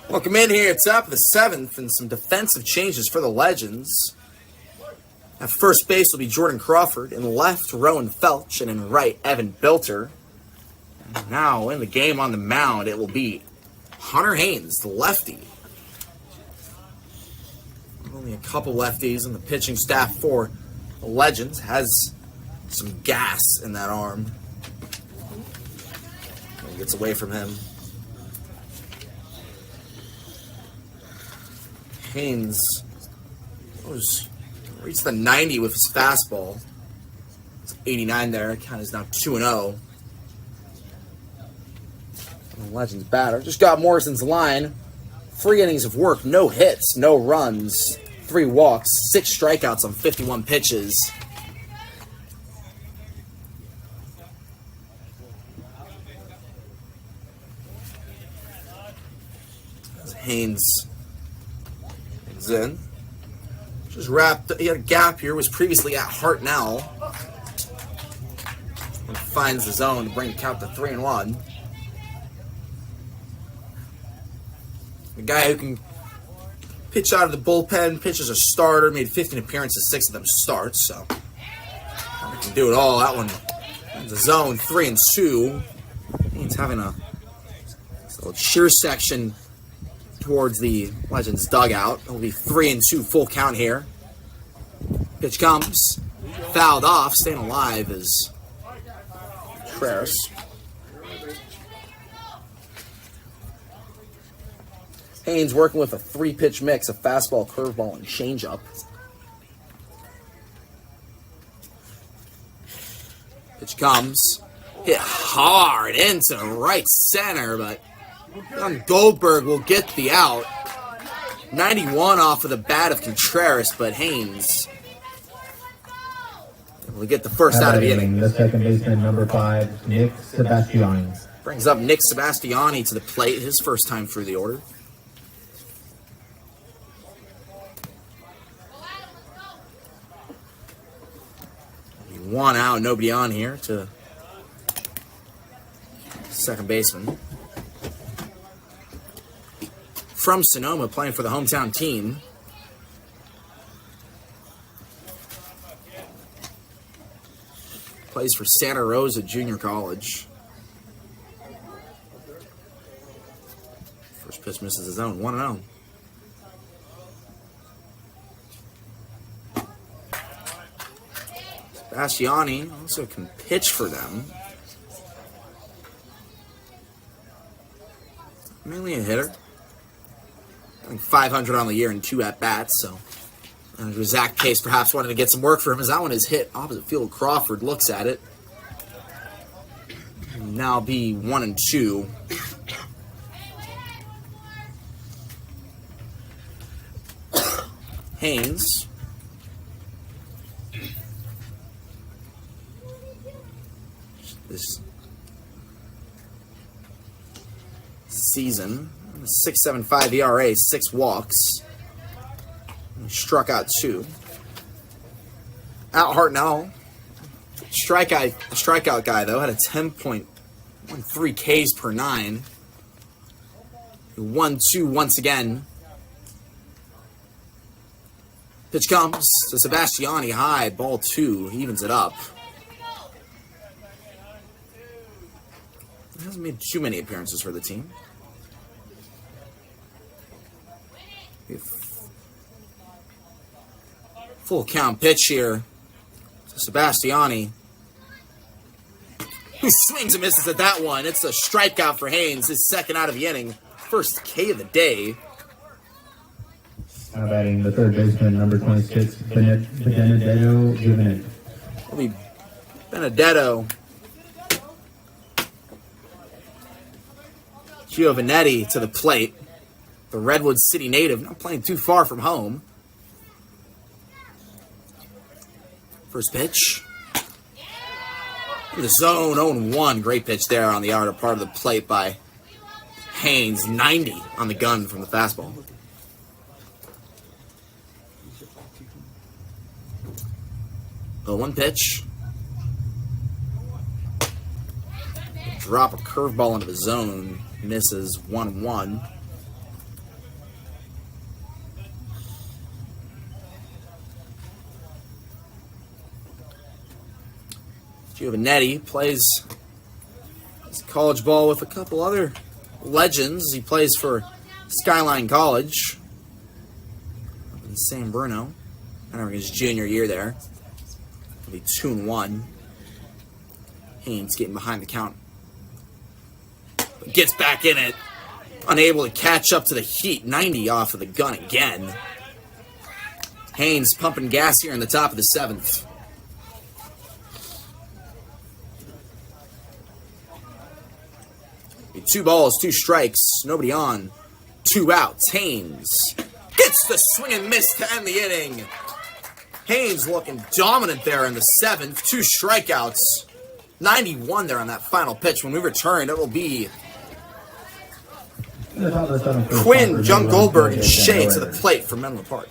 Welcome in here at top of the 7th, and some defensive changes for the Legends. At first base will be Jordan Crawford. In left, Rowan Felch. And in right, Evan Bilter. And now in the game on the mound, it will be Hunter Haynes, the lefty. Only a couple lefties, and the pitching staff for the Legends has some gas in that arm. He gets away from him. Haynes reached the 90 with his fastball. It's 89 there. Count is now 2-0. Legends batter. Just got Morrison's line. 3 innings of work, no hits, no runs, 3 walks, 6 strikeouts on 51 pitches. Haynes is in. Just wrapped. He had a gap here. Was previously at Hartnell. And finds the zone to bring the count to 3-1. A guy who can pitch out of the bullpen, pitch as a starter, made 15 appearances, 6 of them starts, so he can do it all. That one, the zone, 3-2. He's having a sheer section towards the Legends dugout. It'll be 3-2 full count here. Pitch comes, fouled off, staying alive is Contreras. Haynes working with a 3-pitch mix of fastball, curveball, and changeup. Pitch comes, hit hard into right center, but young Goldberg will get the out. 91 off of the bat of Contreras, but Haynes will get the first out of the inning. The second baseman, number 5, Nick Sebastiani. Brings up Nick Sebastiani to the plate, his first time through the order. One out, nobody on here to second baseman. From Sonoma, playing for the hometown team. Plays for Santa Rosa Junior College. First pitch misses his own, 1-0. Sebastiani also can pitch for them. Mainly a hitter. I think 500 on the year and 2 at-bats, so Zach Pace perhaps wanted to get some work for him as that one is hit opposite field. Crawford looks at it. Now be 1-2. Haynes. This season, 6.75 ERA, 6 walks. Struck out 2. At Hartnell, strikeout guy though, had a 10.13 Ks per 9. 1-2 once again. Pitch comes to Sebastiani high, ball 2, he evens it up. He hasn't made too many appearances for the team. Full count pitch here to Sebastiani. He swings and misses at that one. It's a strikeout for Haynes, his second out of the inning. First K of the day. Now batting the third baseman, number 26, Benedetto Giovanetti. It'll be Benedetto Giovanetti to the plate. The Redwood City native, not playing too far from home. First pitch. In the zone, 0-1. Great pitch there on the outer part of the plate by Haynes. 90 on the gun from the fastball. Oh, 1 pitch. Drop a curveball into the zone. Misses 1-1. Giovanetti plays his college ball with a couple other legends. He plays for Skyline College in San Bruno. I remember his junior year there. It'll be 2-1. Haynes getting behind the count. Gets back in it. Unable to catch up to the heat. 90 off of the gun again. Haynes pumping gas here in the top of the 7th. 2 balls, 2 strikes, nobody on. 2 outs. Haynes gets the swing and miss to end the inning. Haynes looking dominant there in the 7th. 2 strikeouts. 91 there on that final pitch. When we return, it will be Quinn, Young Goldberg, and Shea to the plate for Menlo Park.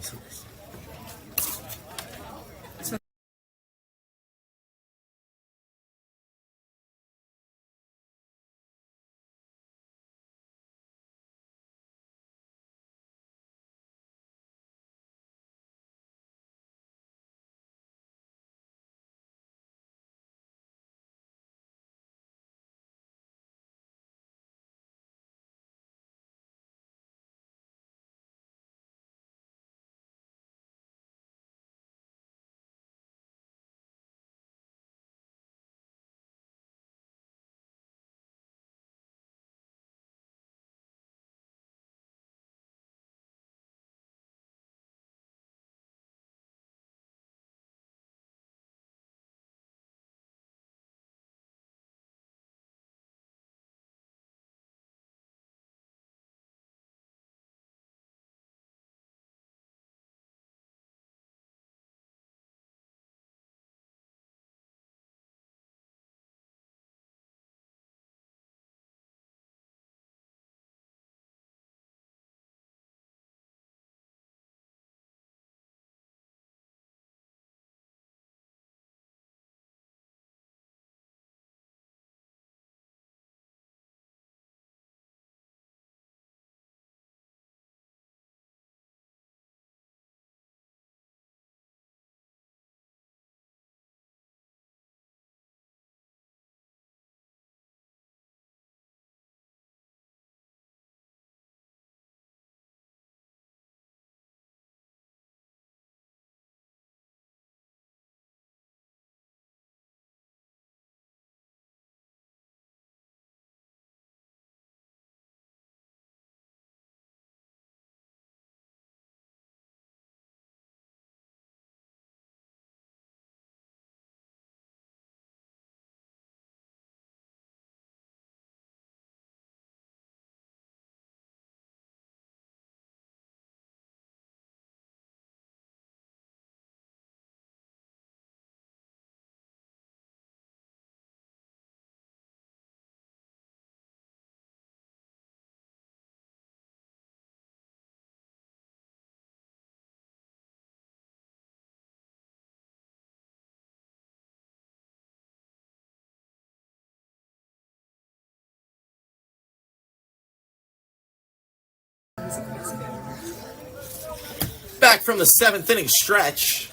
Back from the 7th inning stretch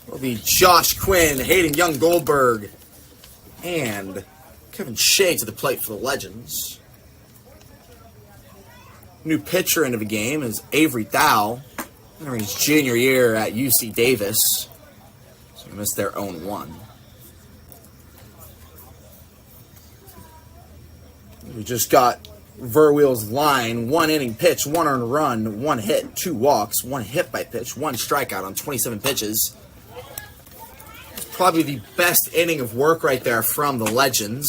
will be Josh Quinn, Hayden Young Goldberg, and Kevin Shea to the plate for the Legends. New pitcher into the game is Avery Thau, entering his junior year at UC Davis. So they missed their own 1. We just got Verwheel's line: 1 inning pitch, 1 earned run, 1 hit, 2 walks, 1 hit by pitch, 1 strikeout on 27 pitches. Probably the best inning of work right there from the Legends.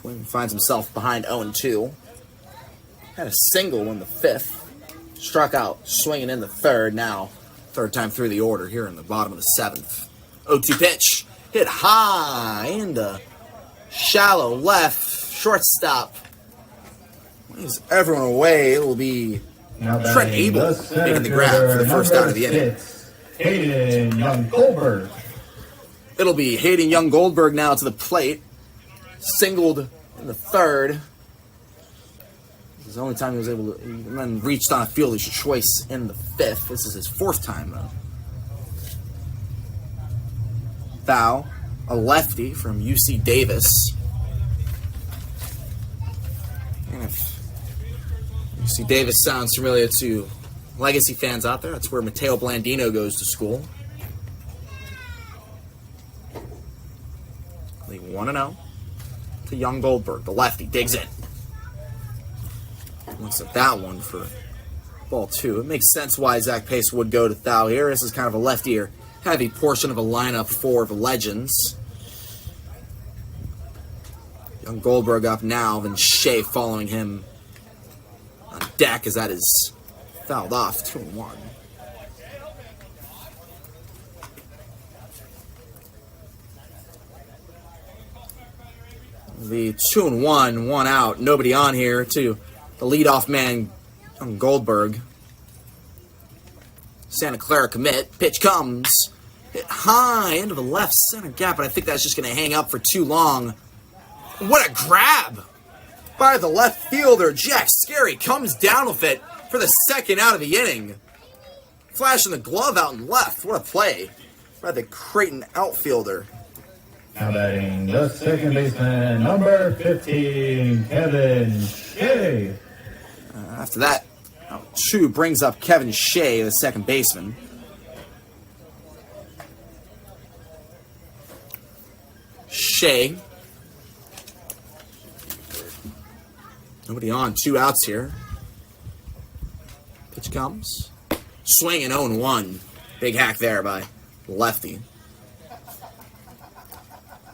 Quinn finds himself behind 0-2. Had a single in the 5th. Struck out swinging in the 3rd. Now, 3rd time through the order here in the bottom of the 7th. 0-2 pitch. Hit high into shallow left. Shortstop. Leaves everyone away. It will be Trent Abel making the grab for the first out of the inning. Hayden Young Goldberg. It'll be Hayden Young Goldberg now to the plate. Singled in the 3rd. This is the only time he was able to, and then reached on a fielder's choice in the 5th. This is his 4th time, though. Thau, a lefty from UC Davis. And if UC Davis sounds familiar to Legacy fans out there, that's where Mateo Blandino goes to school. 1-0 to Young Goldberg. The lefty digs in. Looks at that one for ball 2. It makes sense why Zach Pace would go to Thau here. This is kind of a leftier heavy portion of a lineup for the Legends. Young Goldberg up now, then Shea following him on deck as that is fouled off. 2-1. The 2-1, 1 out, nobody on here to the leadoff man, young Goldberg. Santa Clara commit, pitch comes, hit high into the left center gap, but I think that's just going to hang up for too long. What a grab by the left fielder. Jack Scary comes down with it for the second out of the inning. Flashing the glove out and left. What a play by the Creighton outfielder. Now batting the second baseman, number 15, Kevin Shea. After that, Chu brings up Kevin Shea, the second baseman. Shea. Nobody on, 2 outs here. Pitch comes. Swing and 0-1. Big hack there by lefty.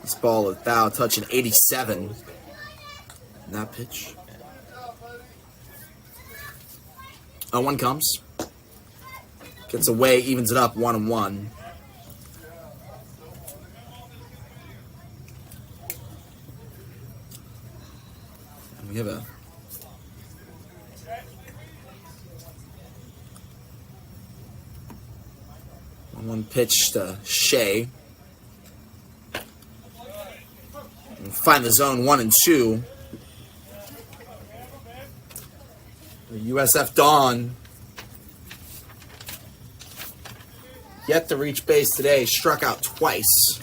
This ball without touching 87. And that pitch. 0-1 comes. Gets away, evens it up 1-1. And we have a 1-1 pitch to Shea. And find the zone 1 and 2. The USF Dawn yet to reach base today, struck out twice.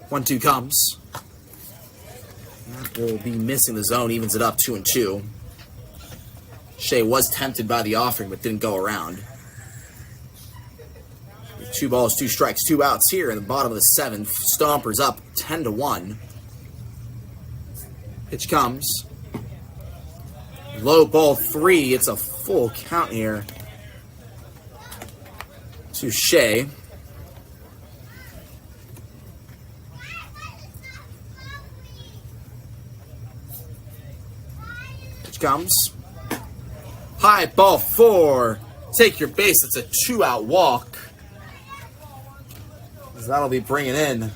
1-2 comes. That will be missing the zone, evens it up 2 and 2. Shea was tempted by the offering, but didn't go around. 2 balls, 2 strikes, 2 outs here in the bottom of the 7th. Stompers up 10-1. Pitch comes. Low ball 3. It's a full count here to Shea. Pitch comes. High ball 4. Take your base. It's a 2-out walk. That'll be bringing in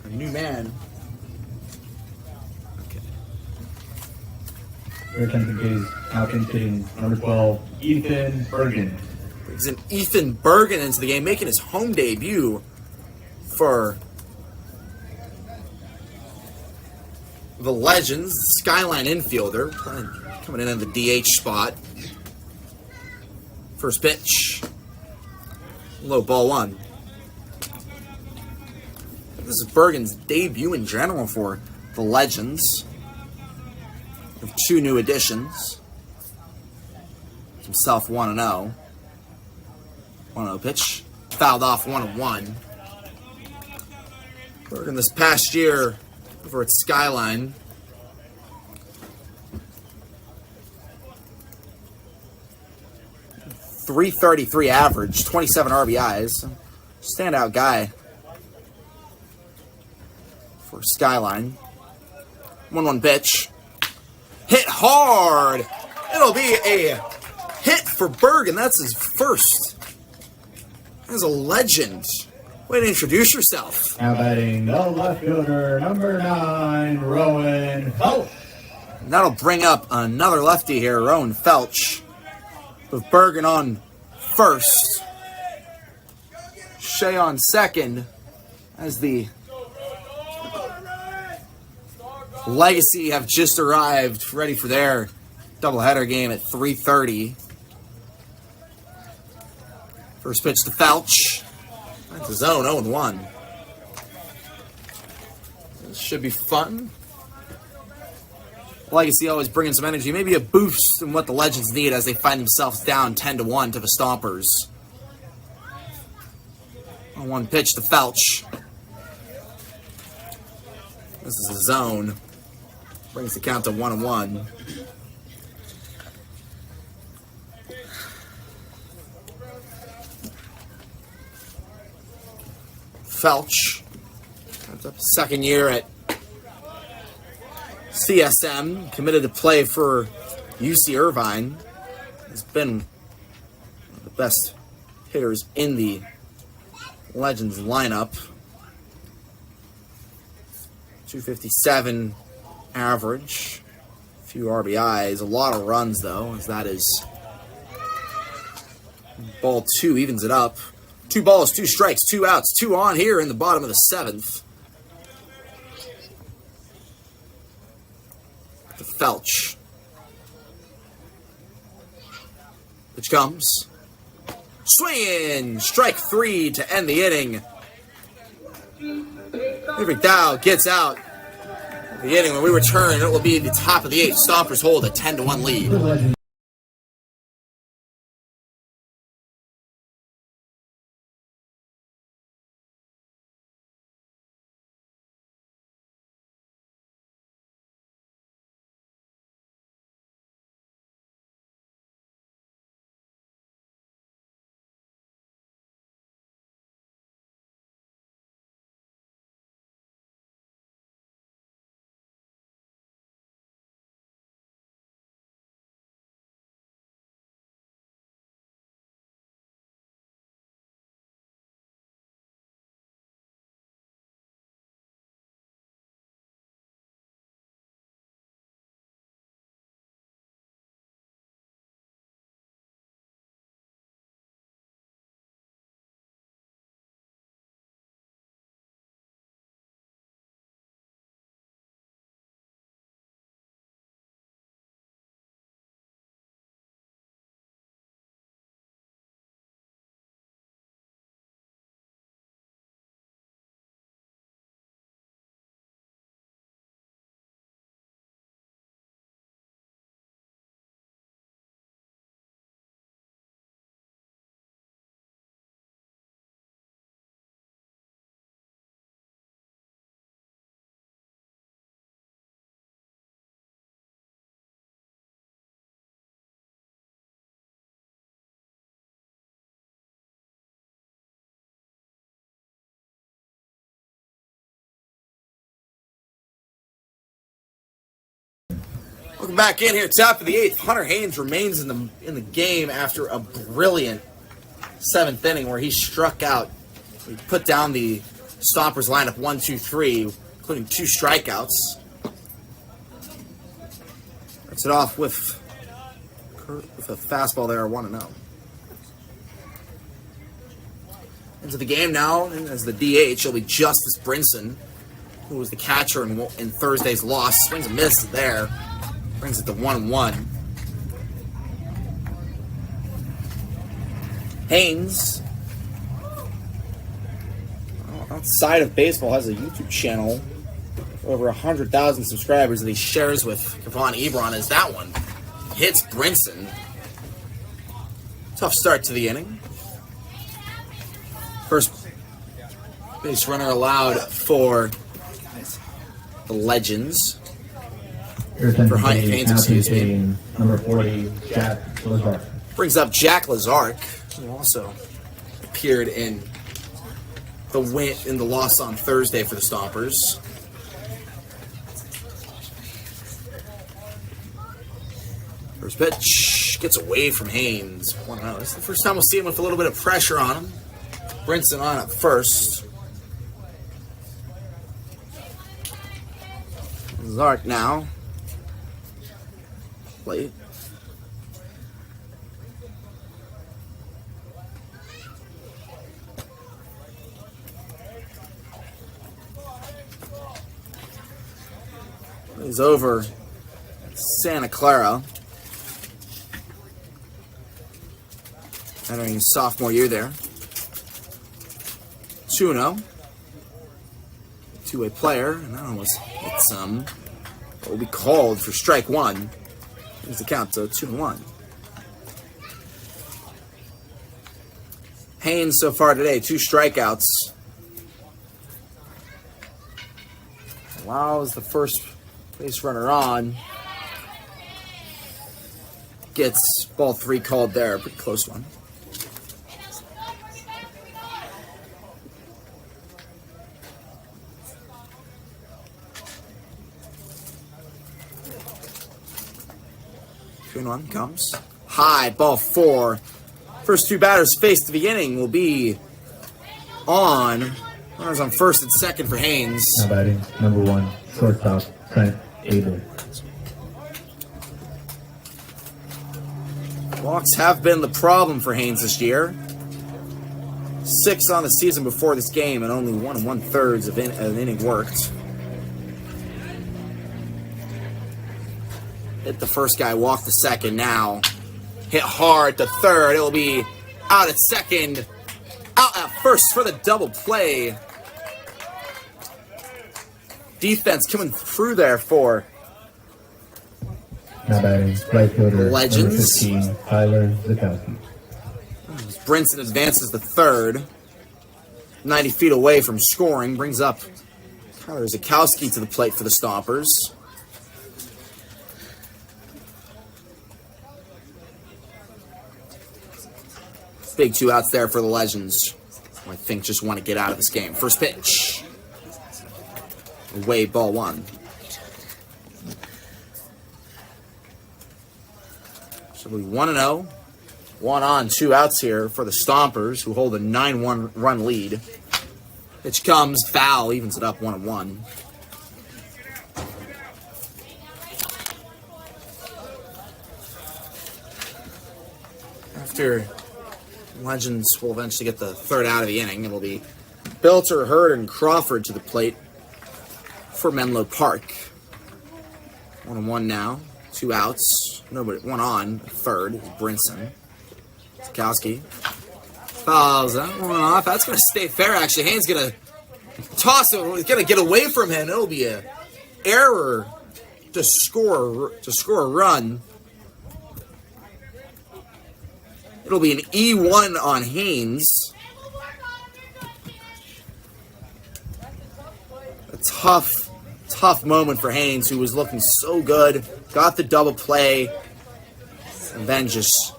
a new man. Okay. Here comes now hitting number 12, Ethan Bergen. Brings in Ethan Bergen into the game, making his home debut for the Legends, Skyline infielder, coming in the DH spot. First pitch. Low ball 1. This is Bergen's debut in general for the Legends. With 2 new additions. Himself 1-0. 1-0 pitch. Fouled off 1-1. Bergen this past year over at Skyline. .333 average, 27 RBIs. Standout guy for Skyline. 1-1 pitch. Hit hard. It'll be a hit for Bergen. That's his first as a Legend. Way to introduce yourself. Now batting the left fielder, number 9, Rowan Felch. And that'll bring up another lefty here, Rowan Felch. With Bergen on first. Shea on second as the Legacy have just arrived, ready for their doubleheader game at 3:30. First pitch to Felch. That's a zone, 0-1. This should be fun. Legacy always bringing some energy, maybe a boost in what the Legends need as they find themselves down 10-1 to the Stompers. 1 pitch to Felch. This is a zone. Brings the count to 1-1. Felch. Second year at CSM, committed to play for UC Irvine. Has been one of the best hitters in the Legends lineup. 257 average. A few RBIs. A lot of runs, though, as that is ball 2, evens it up. 2 balls, 2 strikes, 2 outs, 2 on here in the bottom of the 7th. To Felch. Which comes. Swinging! Strike 3 to end the inning. Avery Dow gets out. The inning, when we return, it will be the top of the 8th. Stompers hold a 10-1 lead. Welcome back in here, top of the 8th. Hunter Haynes remains in the game after a brilliant 7th inning where he struck out. He put down the Stompers lineup 1, 2, 3, including 2 strikeouts. Starts it off with a fastball there, 1-0. Into the game now, and as the DH, it'll be Justice Brinson, who was the catcher in Thursday's loss. Swings a miss there. Brings it to 1-1. Haynes, outside of baseball, has a YouTube channel for over 100,000 subscribers that he shares with Kevon Ebron. As that one hits Brinson. Tough start to the inning. First base runner allowed for the Legends. For Haynes, excuse me. Number 40, Jack Lazark. Brings up Jack Lazark, who also appeared in the loss on Thursday for the Stompers. First pitch gets away from Haynes. 1-0. This is the first time we'll see him with a little bit of pressure on him. Brinson on at first. Lazark now. Plate. He's over Santa Clara. Entering his sophomore year there. 2-0. Two-way player, and that one was hit some. Will be called for strike 1. Here's the count to 2-1. Haynes so far today, 2 strikeouts. Allows the first base runner on. Gets ball 3 called there. Pretty close one. 2-1 comes. High, ball 4. First two batters faced at the beginning will be on. Runners on first and second for Haynes. Now batting, number 1, shortstop, Trent Abel. Walks have been the problem for Haynes this year. 6 on the season before this game, and only 1 1/3 of an inning worked. Hit the first guy, walk the second now. Hit hard to third. It will be out at second. Out at first for the double play. Defense coming through there for Now batting, right fielder, Legends. number 15, Tyler Zakowski. Brinson advances the third. 90 feet away from scoring. Brings up Tyler Zakowski to the plate for the Stompers. Big 2 outs there for the Legends. I think just want to get out of this game. First pitch. Away, ball 1. So we 1-0. 1 on, 2 outs here for the Stompers, who hold a 9-1 run lead. Pitch comes, foul, evens it up 1-1. After Legends will eventually get the third out of the inning, it'll be Belter, Hurd, and Crawford to the plate for Menlo Park. 1-1 now, 2 outs, nobody, 1 on, third is Brinson. Zakowski fouls that one off. That's going to stay fair, actually. Haynes going to toss it. He's going to get away from him. It'll be an error to score a run. It'll be an E1 on Haynes. A tough moment for Haynes, who was looking so good. Got the double play. And then just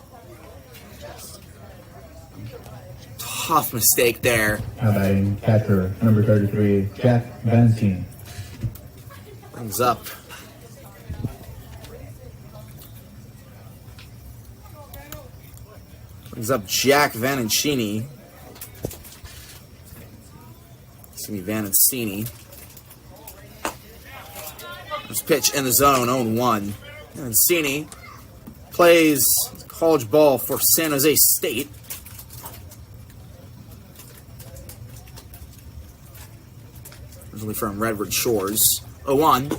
tough mistake there. Now batting, catcher, number 33, Jack Van Steen. Brings up Jack Vanancini. It's going to be Vanancini. First pitch in the zone, 0-1. Vanancini plays college ball for San Jose State. Originally from Redwood Shores. 0-1.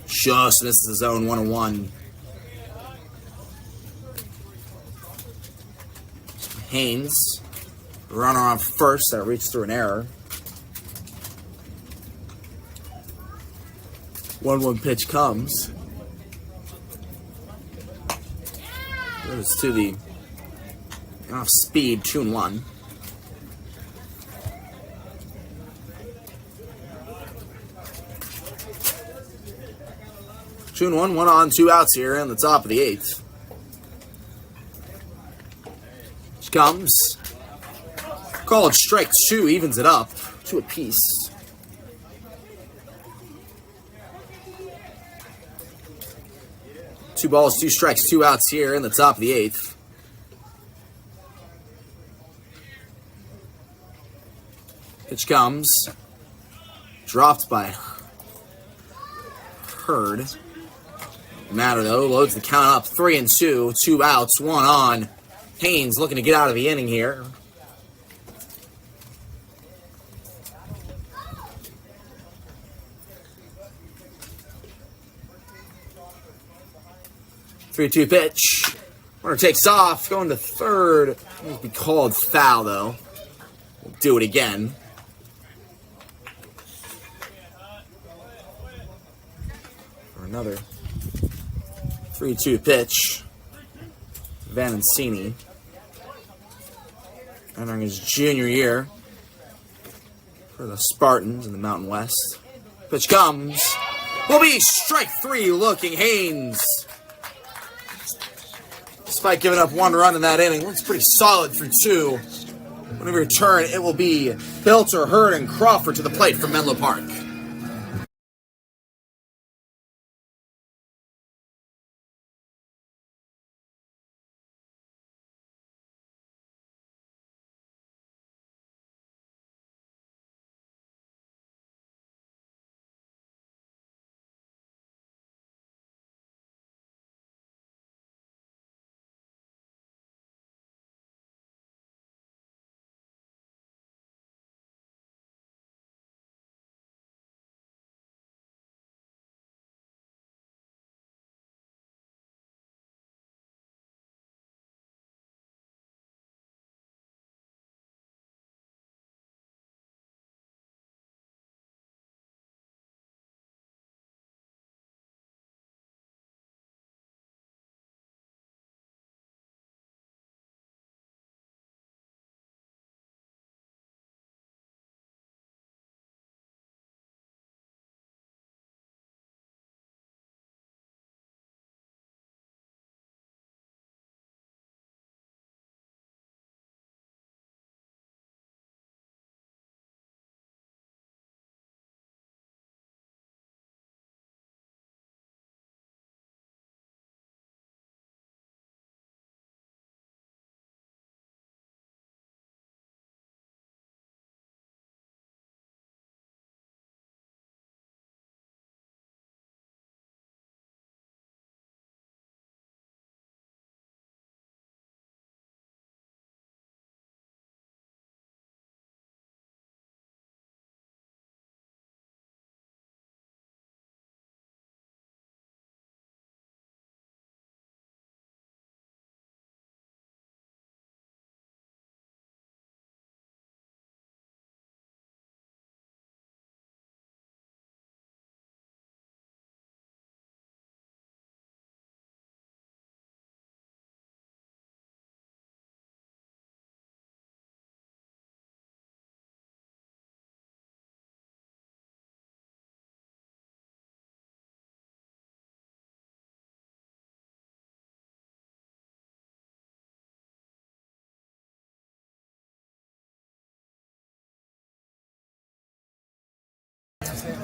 Just misses the zone, 1-1. Haynes, runner on first, that reached through an error. 1-1 pitch comes. Goes to the off speed, 2-1. Two and one on, 2 outs here in the top of the 8th. Which comes. Call it strike 2, evens it up. 2 apiece. Two balls, 2 strikes, 2 outs here in the top of the 8th. Pitch comes. Dropped by Hurd. Matter though, loads the count up 3-2, 2 outs, 1 on. Haynes looking to get out of the inning here. Three-two pitch. Runner takes off, going to third. It'll be called foul though. We'll do it again. For another 3-2 pitch. Vanancini. Entering his junior year for the Spartans in the Mountain West. Pitch comes. Will be strike 3 looking Haynes. Despite giving up 1 run in that inning, looks pretty solid through 2. When we return, it will be Belter, Hurd, and Crawford to the plate for Menlo Park.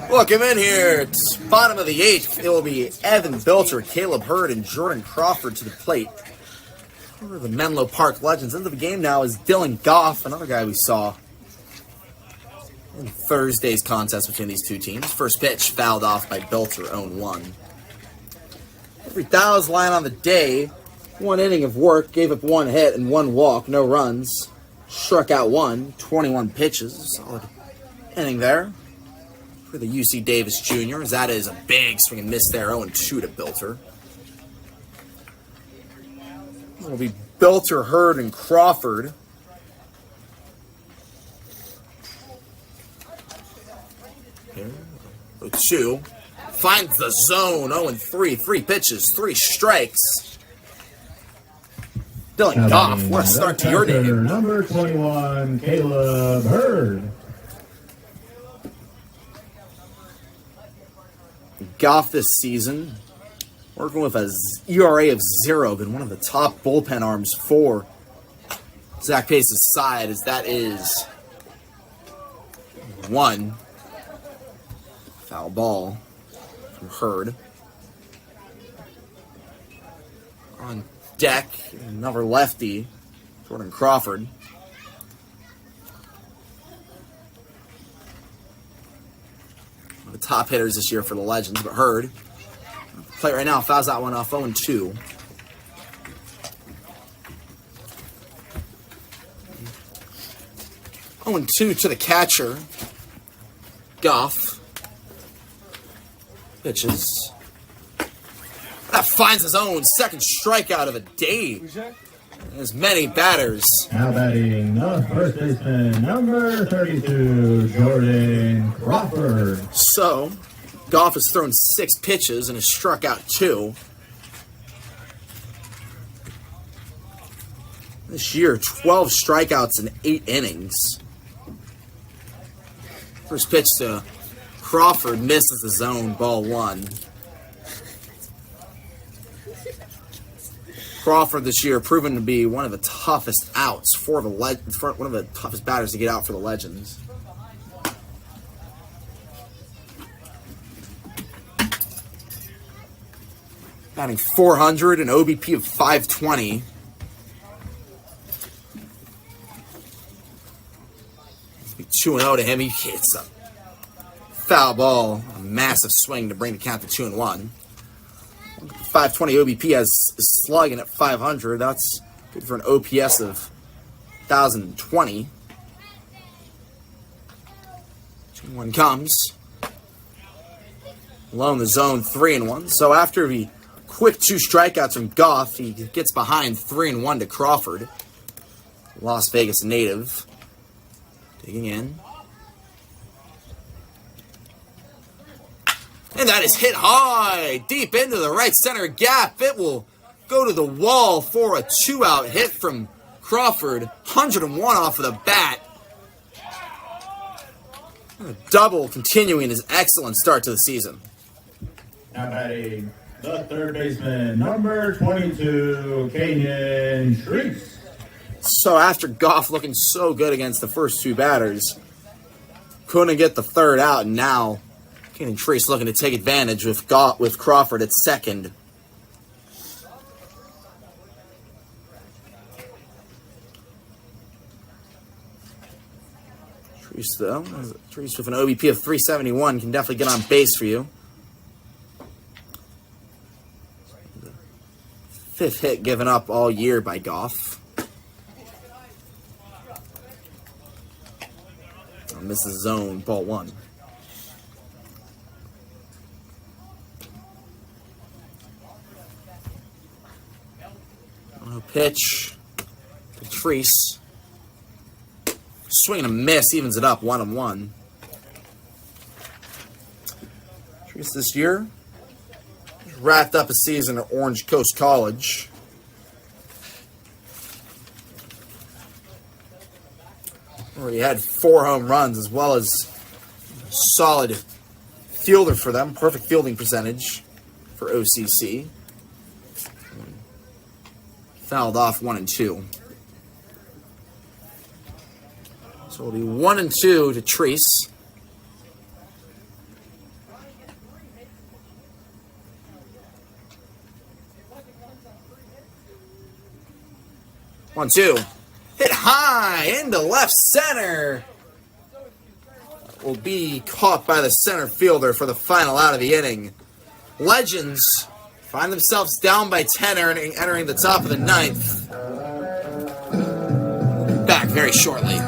Welcome in here. It's bottom of the 8th. It will be Evan Bilter, Caleb Hurd, and Jordan Crawford to the plate. For the Menlo Park Legends. Into the game now is Dylan Goff, another guy we saw in Thursday's contest between these two teams. First pitch fouled off by Bilter, 0-1. Every Dow's line on the day. 1 inning of work, gave up 1 hit and 1 walk, no runs. Struck out 1, 21 pitches. Solid inning there for the UC Davis Jr. That is a big swing and miss there, 0-2 to Bilter. It'll be Bilter, Hurd, and Crawford. Here, 0-2. Finds the zone, 0-3. 3 pitches, 3 strikes. Dylan Goff, what a start to your day. Number 21, Caleb Hurd. Goff this season, working with a ERA of 0, been one of the top bullpen arms for Zach Pace's side, as that is 1 foul ball from Hurd. On deck, another lefty, Jordan Crawford. One of the top hitters this year for the Legends, but Hurd. Play right now, fouls that one off, 0-2. Oh, 2 to the catcher. Goff. Pitches. That finds his own second strikeout of the day. As many batters. Now batting the first baseman, number 32, Jordan Crawford. So, Goff has thrown 6 pitches and has struck out 2. This year, 12 strikeouts in 8 innings. First pitch to Crawford, misses the zone, ball 1. Crawford this year proven to be one of the toughest outs for the one of the toughest batters to get out for the Legends. Batting .400, an OBP of .520. It's be 2-0 to him. He hits a foul ball, a massive swing to bring the count to 2-1. 520 OBP has slugging at 500. That's good for an OPS of 1,020. 2-1 comes. Low in the zone, 3-1. So after the quick 2 strikeouts from Goff, he gets behind 3-1 to Crawford. Las Vegas native. Digging in. And that is hit high, deep into the right center gap. It will go to the wall for a 2-out hit from Crawford. 101 off of the bat. A double continuing his excellent start to the season. Now batting the third baseman, number 22, Kenyon Shreese. So after Goff looking so good against the first 2 batters, couldn't get the 3rd out, and now Kenyon Shreese looking to take advantage with Crawford at second. Shreese, though, Shreese with an OBP of 371 can definitely get on base for you. 5th hit given up all year by Goff. Misses zone, ball 1. Pitch to Treese. Swing and a miss, evens it up, 1-1. Treese this year wrapped up a season at Orange Coast College. Where he had 4 home runs, as well as a solid fielder for them. Perfect fielding percentage for OCC. Fouled off 1-2. So it'll be 1-2 to Treese. 1-2. Hit high into left center. Will be caught by the center fielder for the final out of the inning. Legends find themselves down by 10 entering the top of the 9th. Back very shortly.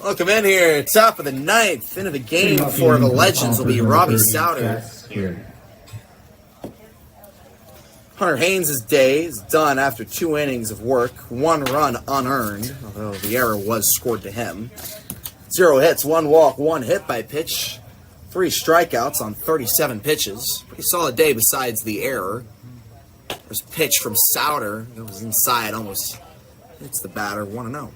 Welcome in here, top of the 9th, into the game for the Legends will be Robbie Souter. Hunter Haynes' day is done after 2 innings of work, 1 run unearned, although the error was scored to him. 0 hits, 1 walk, 1 hit by pitch, 3 strikeouts on 37 pitches. Pretty solid day besides the error. There's pitch from Souter. It was inside, almost hits the batter, 1-0.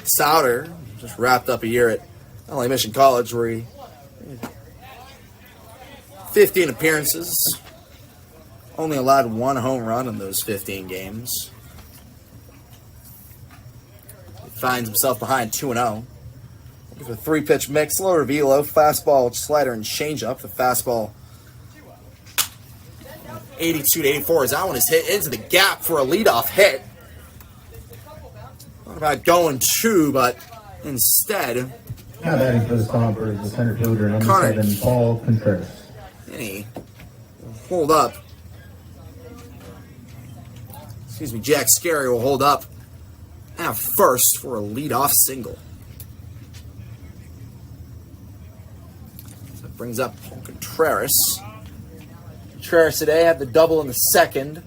Souter just wrapped up a year at LA Mission College where he 15 appearances, only allowed 1 home run in those 15 games. He finds himself behind 2-0. With a 3-pitch mix, lower velo, fastball, slider, and changeup. The fastball 82 to 84 as that one is hit into the gap for a leadoff hit. Thought about going 2, but instead, Now batting for the Stompers, the center fielder, number Connor. 7, Paul Contreras. and he will hold up. Excuse me, Jack Scary will hold up at first for a leadoff single. So that brings up Paul Contreras. Contreras today had the double in the 2nd.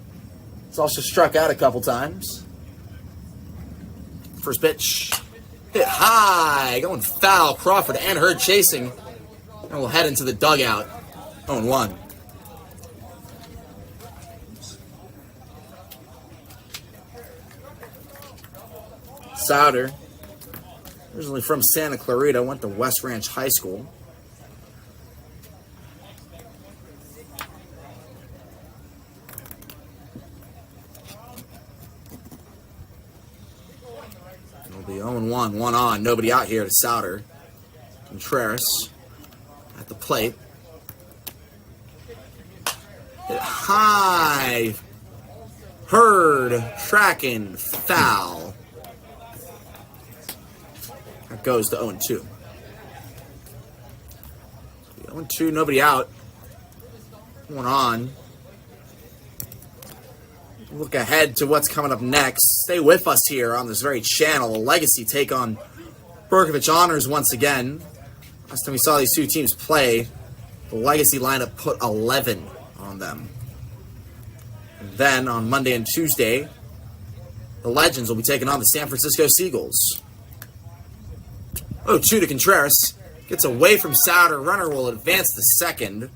He's also struck out a couple times. First pitch, hit high, going foul. Crawford and Hurd chasing. And we'll head into the dugout. 0-1. Souter, originally from Santa Clarita, went to West Ranch High School. Young, one on, nobody out here to Souter. Contreras at the plate. Hit high. Hurd, tracking, foul. That goes to 0-2. 0-2, nobody out. One on. Look ahead to what's coming up next. Stay with us here on this very channel. A Legacy take on Berkovich Honors once again. Last time we saw these two teams play, the Legacy lineup put 11 on them. And then on Monday and Tuesday, the Legends will be taking on the San Francisco Seagulls. 0-2 to Contreras. Gets away from Souter. Runner will advance to second.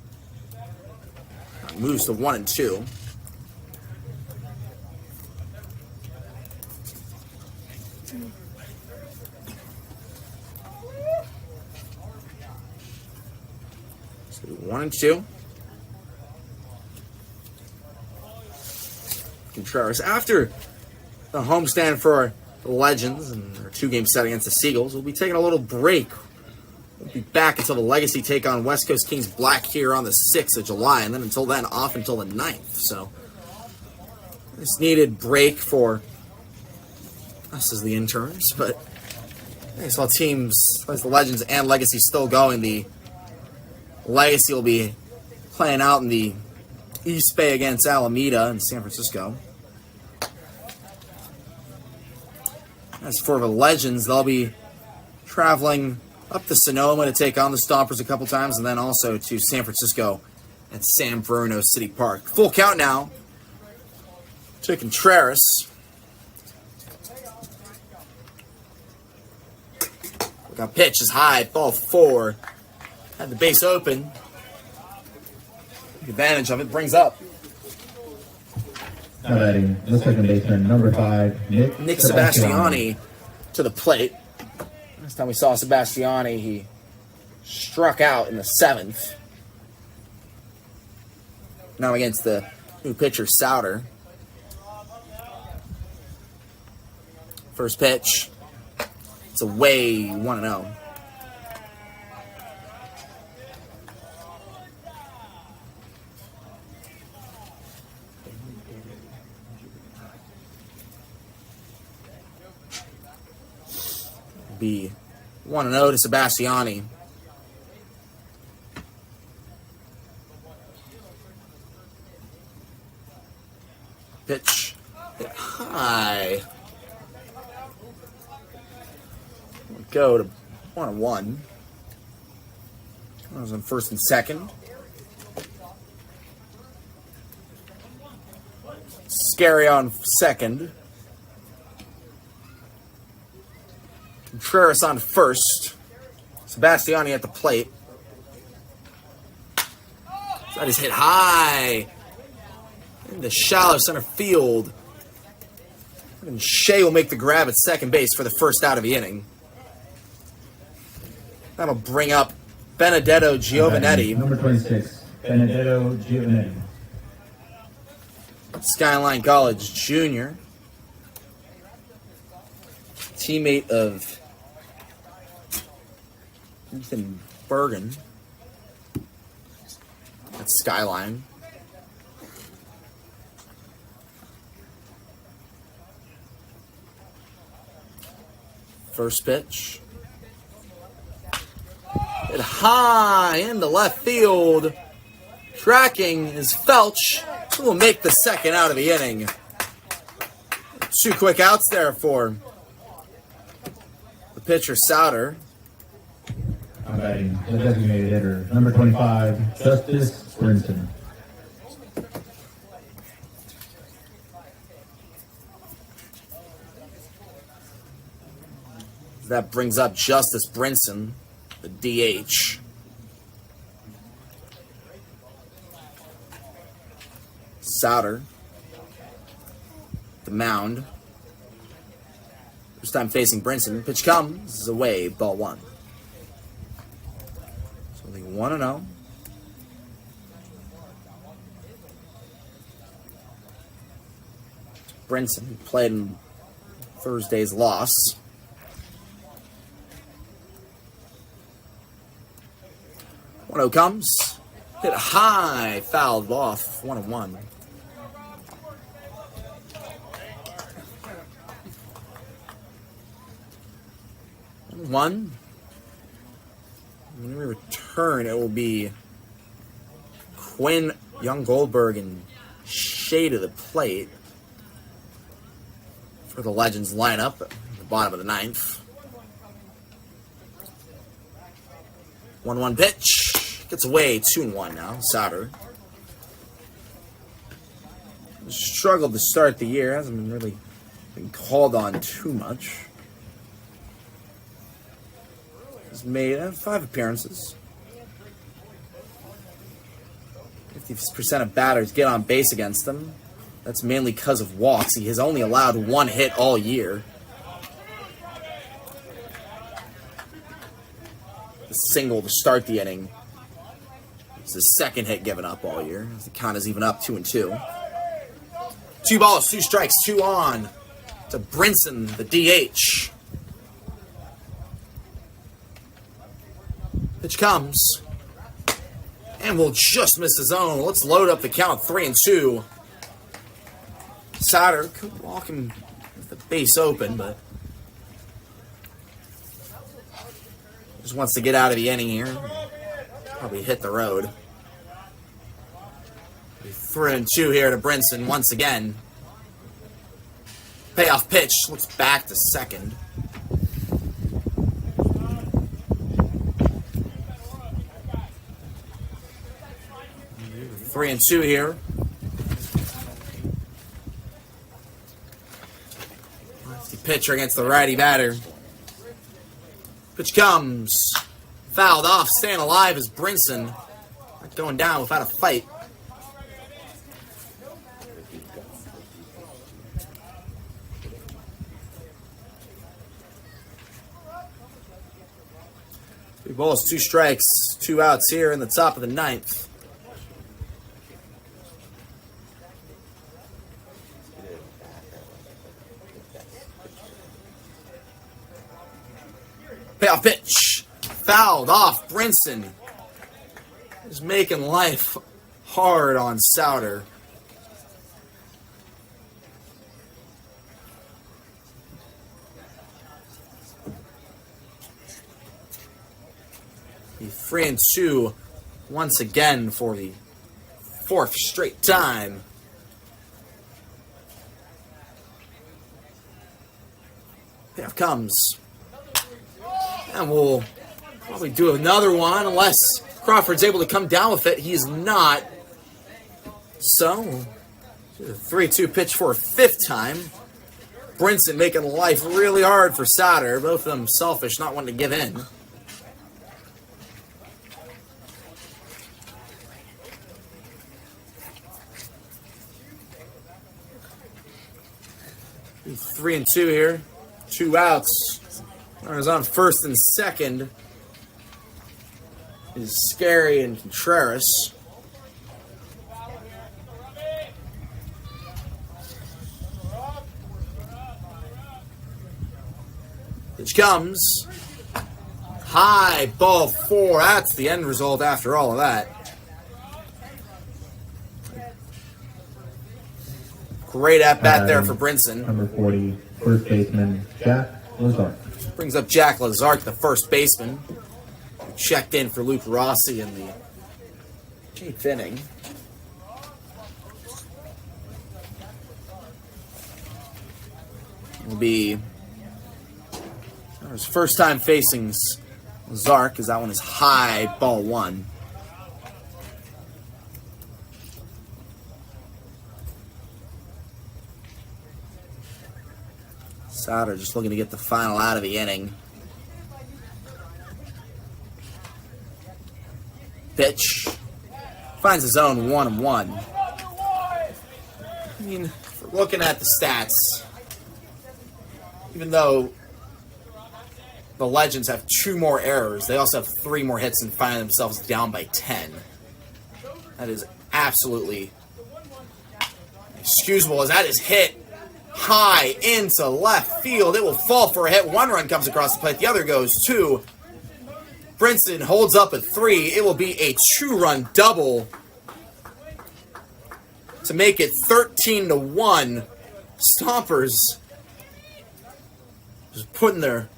Moves to 1-2. So 1-2. Contreras, after the homestand for the Legends and their 2-game set against the Seagulls, we'll be taking a little break. We'll be back until the Legacy take on West Coast Kings Black here on the 6th of July, and then until then, off until the 9th. So, this needed break for us as the interns, but I saw teams, as the Legends and Legacy still going, the Legacy will be playing out in the East Bay against Alameda in San Francisco. As for the Legends, they'll be traveling up to Sonoma to take on the Stompers a couple times, and then also to San Francisco at San Bruno City Park. Full count now to Contreras. Got pitch is high, ball 4. Had the base open. Take advantage of it, brings up. Now batting, the second baseman, number 5, Nick Sebastiani to the plate. Last time we saw Sebastiani, he struck out in the 7th. Now against the new pitcher, Souter. First pitch. It's away, 1-0. Be 1-0 to Sebastiani. Pitch hit high. We'll go to 1-1. I was on first and second. Scary on second. Contreras on first. Sebastiani at the plate. That is hit high in the shallow center field. And Shea will make the grab at second base for the first out of the inning. That'll bring up Benedetto Giovanetti. Number 26, Benedetto Giovanetti. Skyline College junior. Teammate of Ethan Bergen at Skyline. First pitch. Hit high into left field. Tracking is Felch, who will make the second out of the inning. 2 quick outs there for the pitcher, Souter. I'm batting the designated hitter, number 25, Justice Brinson. That brings up Justice Brinson, the DH. Souter, the mound. First time facing Brinson. Pitch comes away, ball 1. So only 1-0. Brinson played in Thursday's loss. 1-0 comes. Hit high, fouled off. 1-1. When we return, it will be Quinn, Young Goldberg, and Shade of the plate for the Legends lineup at the bottom of the ninth. 1-1 pitch. Gets away, 2-1 now. Sauter. Struggled to start the year. Hasn't been really been called on too much. He's made 5 appearances. 50% of batters get on base against him. That's mainly because of walks. He has only allowed 1 hit all year. The single to start the inning. It's his second hit given up all year. The count is even up 2-2. 2 balls, 2 strikes, 2 on to Brinson, the DH. Pitch comes. And we'll just miss the zone. Let's load up the count. 3-2. Sauter could walk him with the base open, but just wants to get out of the inning here. Probably hit the road. 3-2 here to Brinson once again. Payoff pitch. Looks back to second. Three and two here. Lefty pitcher against the righty batter. Pitch comes. Fouled off. Staying alive is Brinson. Not going down without a fight. Three balls, 2 strikes, 2 outs here in the top of the ninth. Payoff pitch. Fouled off. Brinson is making life hard on Sauter. The 3-2 once again for the 4th straight time. Payoff comes. And we'll probably do another one unless Crawford's able to come down with it. He's not. So, 3-2 pitch for a 5th time. Brinson making life really hard for Sauter. Both of them selfish, not wanting to give in. Three and two here. 2 outs. Runners on first and second is Scary and Contreras. Pitch comes. High, ball 4. That's the end result after all of that. Great at-bat there for Brinson. Number 40, first baseman, Jack Lazar. Brings up Jack Lazar, the first baseman. Checked in for Luke Rossi in the 8th inning. It'll be his first time facing Lazar, because that one is high, ball 1. Sauter just looking to get the final out of the inning. Pitch. Finds his own 1-1. I mean, if we're looking at the stats, even though the Legends have 2 more errors, they also have 3 more hits and find themselves down by 10. That is absolutely inexcusable, as that is hit high into left field. It will fall for a hit. 1 run comes across the plate. The other goes to Brinson holds up at 3. It will be a 2-run double to make it 13-1. Stompers just putting their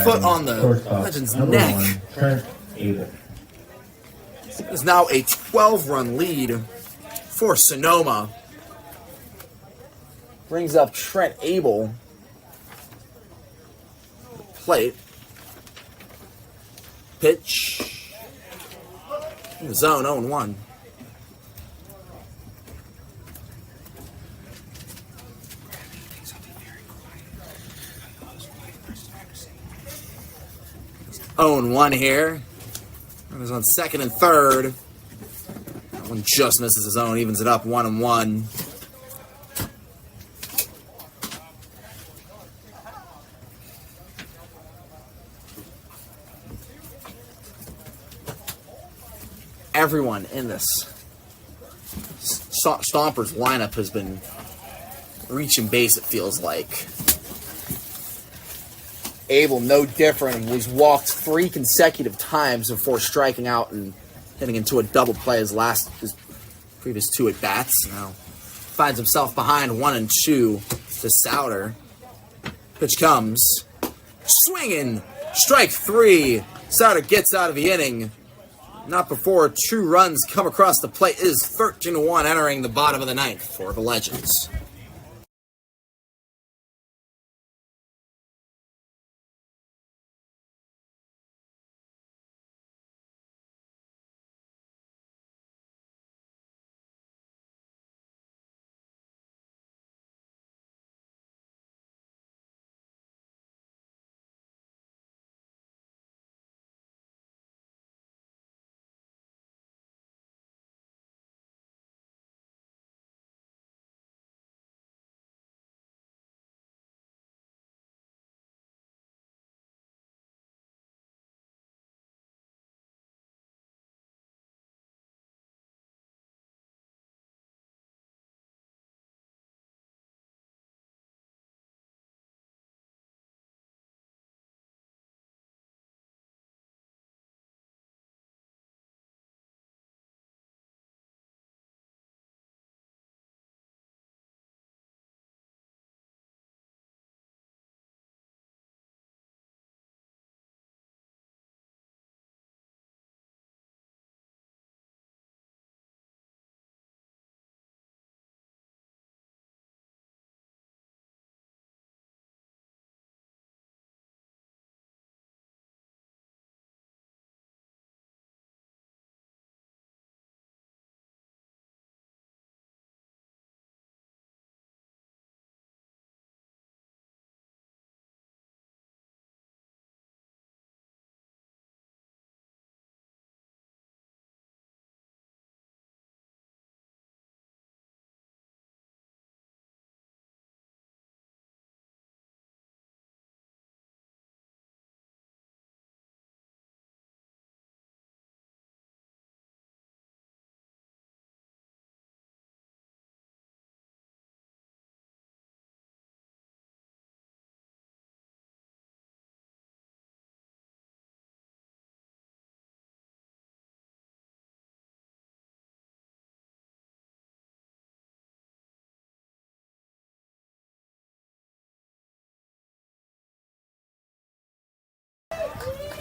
foot on the Legends' neck. It's now a 12-run lead for Sonoma. Brings up Trent Abel. Plate. Pitch. In the zone, 0-1. Owen 1 here. Runners on second and third. That one just misses his own, evens it up 1-1. Everyone in this Stompers lineup has been reaching base, it feels like. Abel, no different, was walked 3 consecutive times before striking out and hitting into a double play his previous 2 at bats. Now finds himself behind 1-2 to Souter. Pitch comes. Swinging. Strike 3. Souter gets out of the inning. Not before 2 runs come across the plate. It is 13-1 entering the bottom of the 9th for the Legends.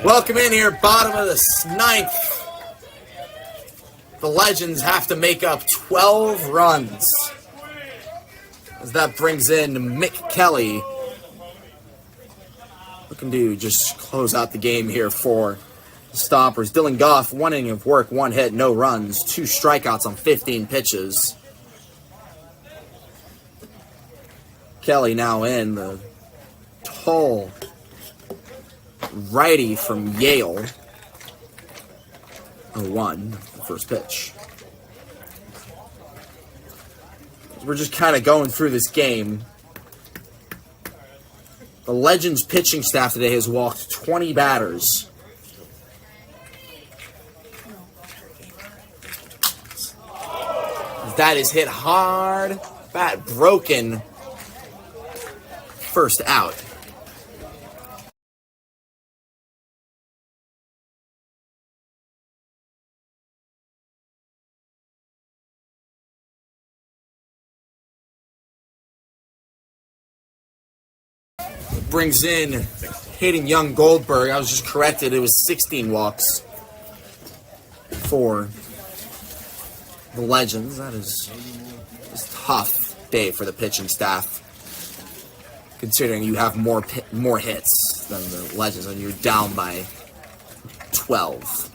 Welcome in here, bottom of the 9th. The Legends have to make up 12 runs. As that brings in Mick Kelly. Looking to just close out the game here for the Stompers. Dylan Goff, 1 inning of work, 1 hit, no runs, 2 strikeouts on 15 pitches. Kelly now in, the tall righty from Yale. 0-1, the first pitch. We're just kind of going through this game. The Legends pitching staff today has walked 20 batters. That is hit hard. Bat broken. First out. brings in Hayden Young Goldberg. I was just corrected. It was 16 walks for the Legends. That is a tough day for the pitching staff, considering you have more hits than the Legends and you're down by 12.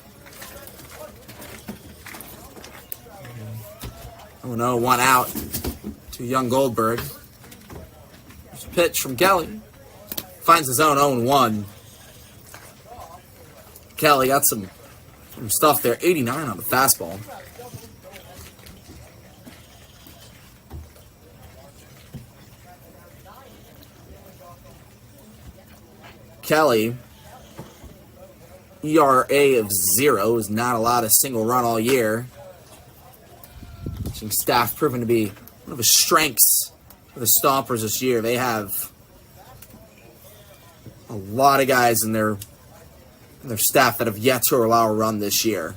Oh no, 1 out to Young Goldberg. There's a pitch from Kelly. Finds his own 0-1. Kelly got some stuff there. 89 on the fastball. Kelly, ERA of 0, has not allowed a single run all year. Pitching staff proven to be one of the strengths for the Stompers this year. They have a lot of guys in their staff that have yet to allow a run this year.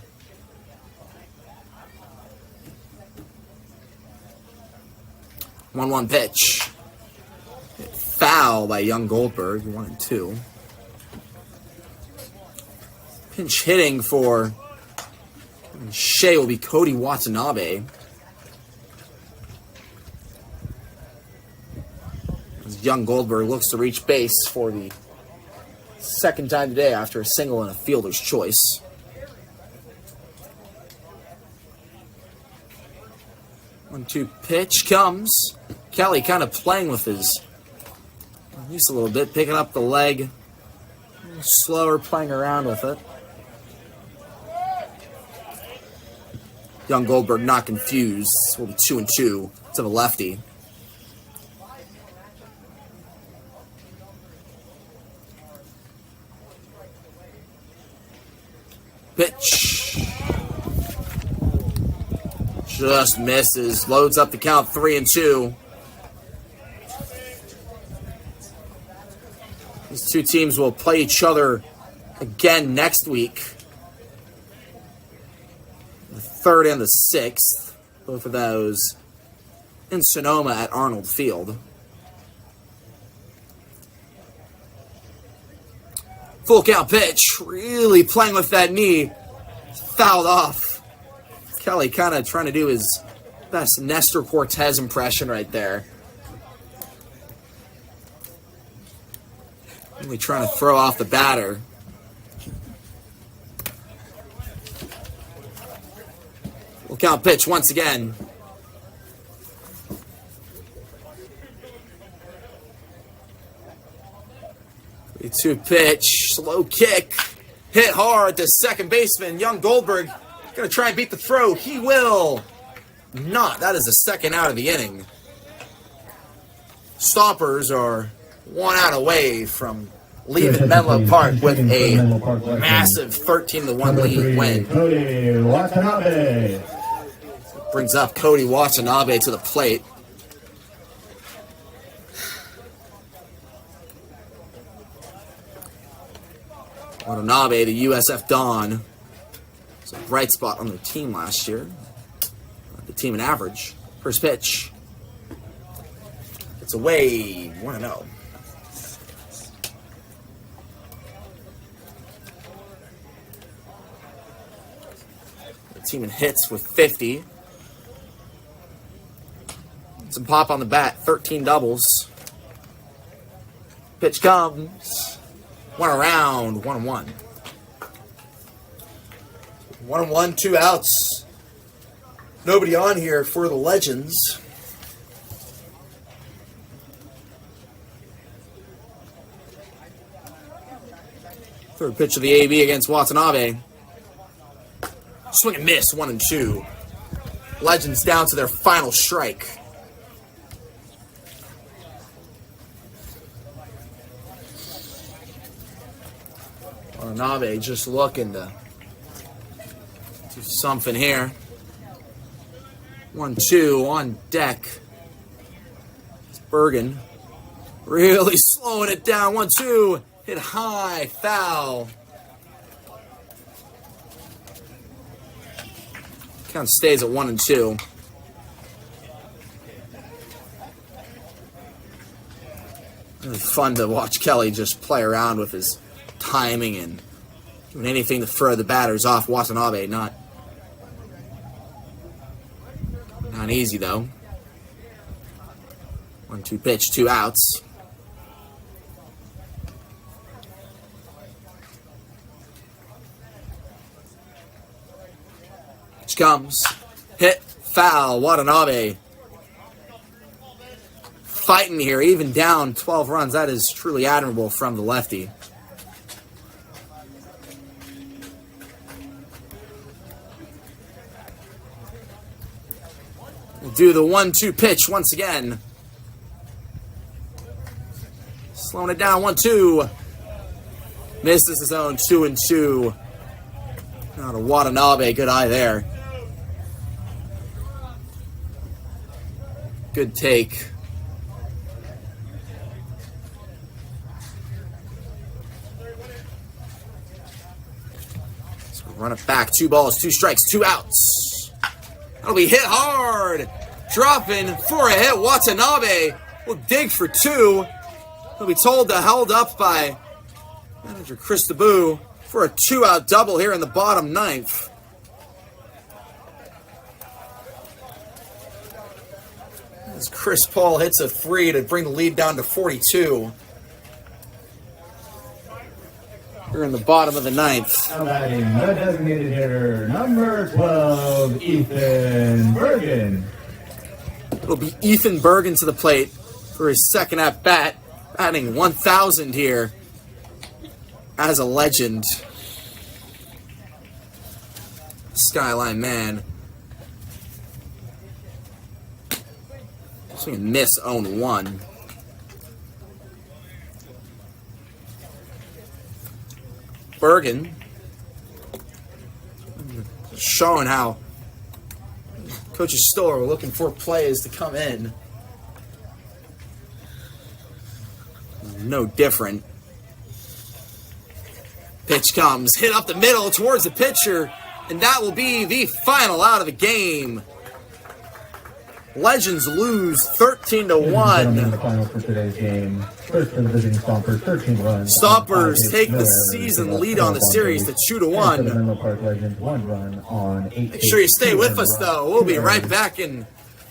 One pitch. Foul by Young Goldberg, 1-2. Pinch hitting for Shea will be Cody Watanabe. As Young Goldberg looks to reach base for the second time today after a single and a fielder's choice. 1-2 pitch comes. Kelly kind of playing with his just a little bit, picking up the leg. A little slower, playing around with it. Young Goldberg not confused. Will be 2-2 to the lefty. Pitch. Just misses. Loads up the count, 3-2. These two teams will play each other again next week. The 3rd and the 6th. Both of those in Sonoma at Arnold Field. Full count pitch. Really playing with that knee. Fouled off. Kelly kind of trying to do his best Nestor Cortez impression right there. Really trying to throw off the batter. Full count pitch once again. Two pitch, slow kick, hit hard to second baseman. Young Goldberg going to try and beat the throw. He will not. That is the second out of the inning. Stompers are 1 out away from leaving Menlo Park with a massive 13-1 lead win. Cody Watanabe. Brings up Cody Watanabe to the plate. Watanabe, the USF Dawn, was a bright spot on their team last year. The team in average. First pitch. It's away. 1-0. The team in hits with 50. Some pop on the bat. 13 doubles. Pitch comes. 1 around, 1-1. 1-1, 2 outs. Nobody on here for the Legends. Third pitch of the AB against Watanabe. Swing and miss, 1-2. Legends down to their final strike. Watanabe just looking to do something here. 1-2 on deck. It's Bergen really slowing it down. 1-2. Hit high. Foul. Count stays at 1-2. Really fun to watch Kelly just play around with his timing and doing anything to throw the batters off. Watanabe, not easy though. 1-2 pitch, 2 outs. Pitch comes, hit, foul. Watanabe fighting here, even down 12 runs. That is truly admirable from the lefty. We'll do the 1-2 pitch once again. Slowing it down, 1-2. Misses his own 2-2. Now to Watanabe, good eye there. Good take. So run it back, 2 balls, 2 strikes, 2 outs. That'll be hit hard. Dropping for a hit. Watanabe will dig for 2. He'll be told to held up by manager Chris DeBoo for a 2-out double here in the bottom 9th. As Chris Paul hits a 3 to bring the lead down to 42. We're in the bottom of the 9th. Batting the designated hitter, number 12, Ethan Bergen. It'll be Ethan Bergen to the plate for his second at bat, batting 1,000 here as a legend. Skyline man. Swing and miss, 0-1. Bergen showing how coaches still are looking for plays to come in. No different. Pitch comes, hit up the middle towards the pitcher, and that will be the final out of the game. Legends lose 13-1. The final for today's game. First for the visiting Stompers, 13 runs. Stompers take the season lead on the series to 2-1. The Menlo Park Legends, 1 run on 8. Make sure you stay with us, though. We'll be right back in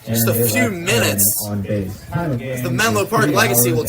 just a few minutes. On base. The Menlo Park Legacy will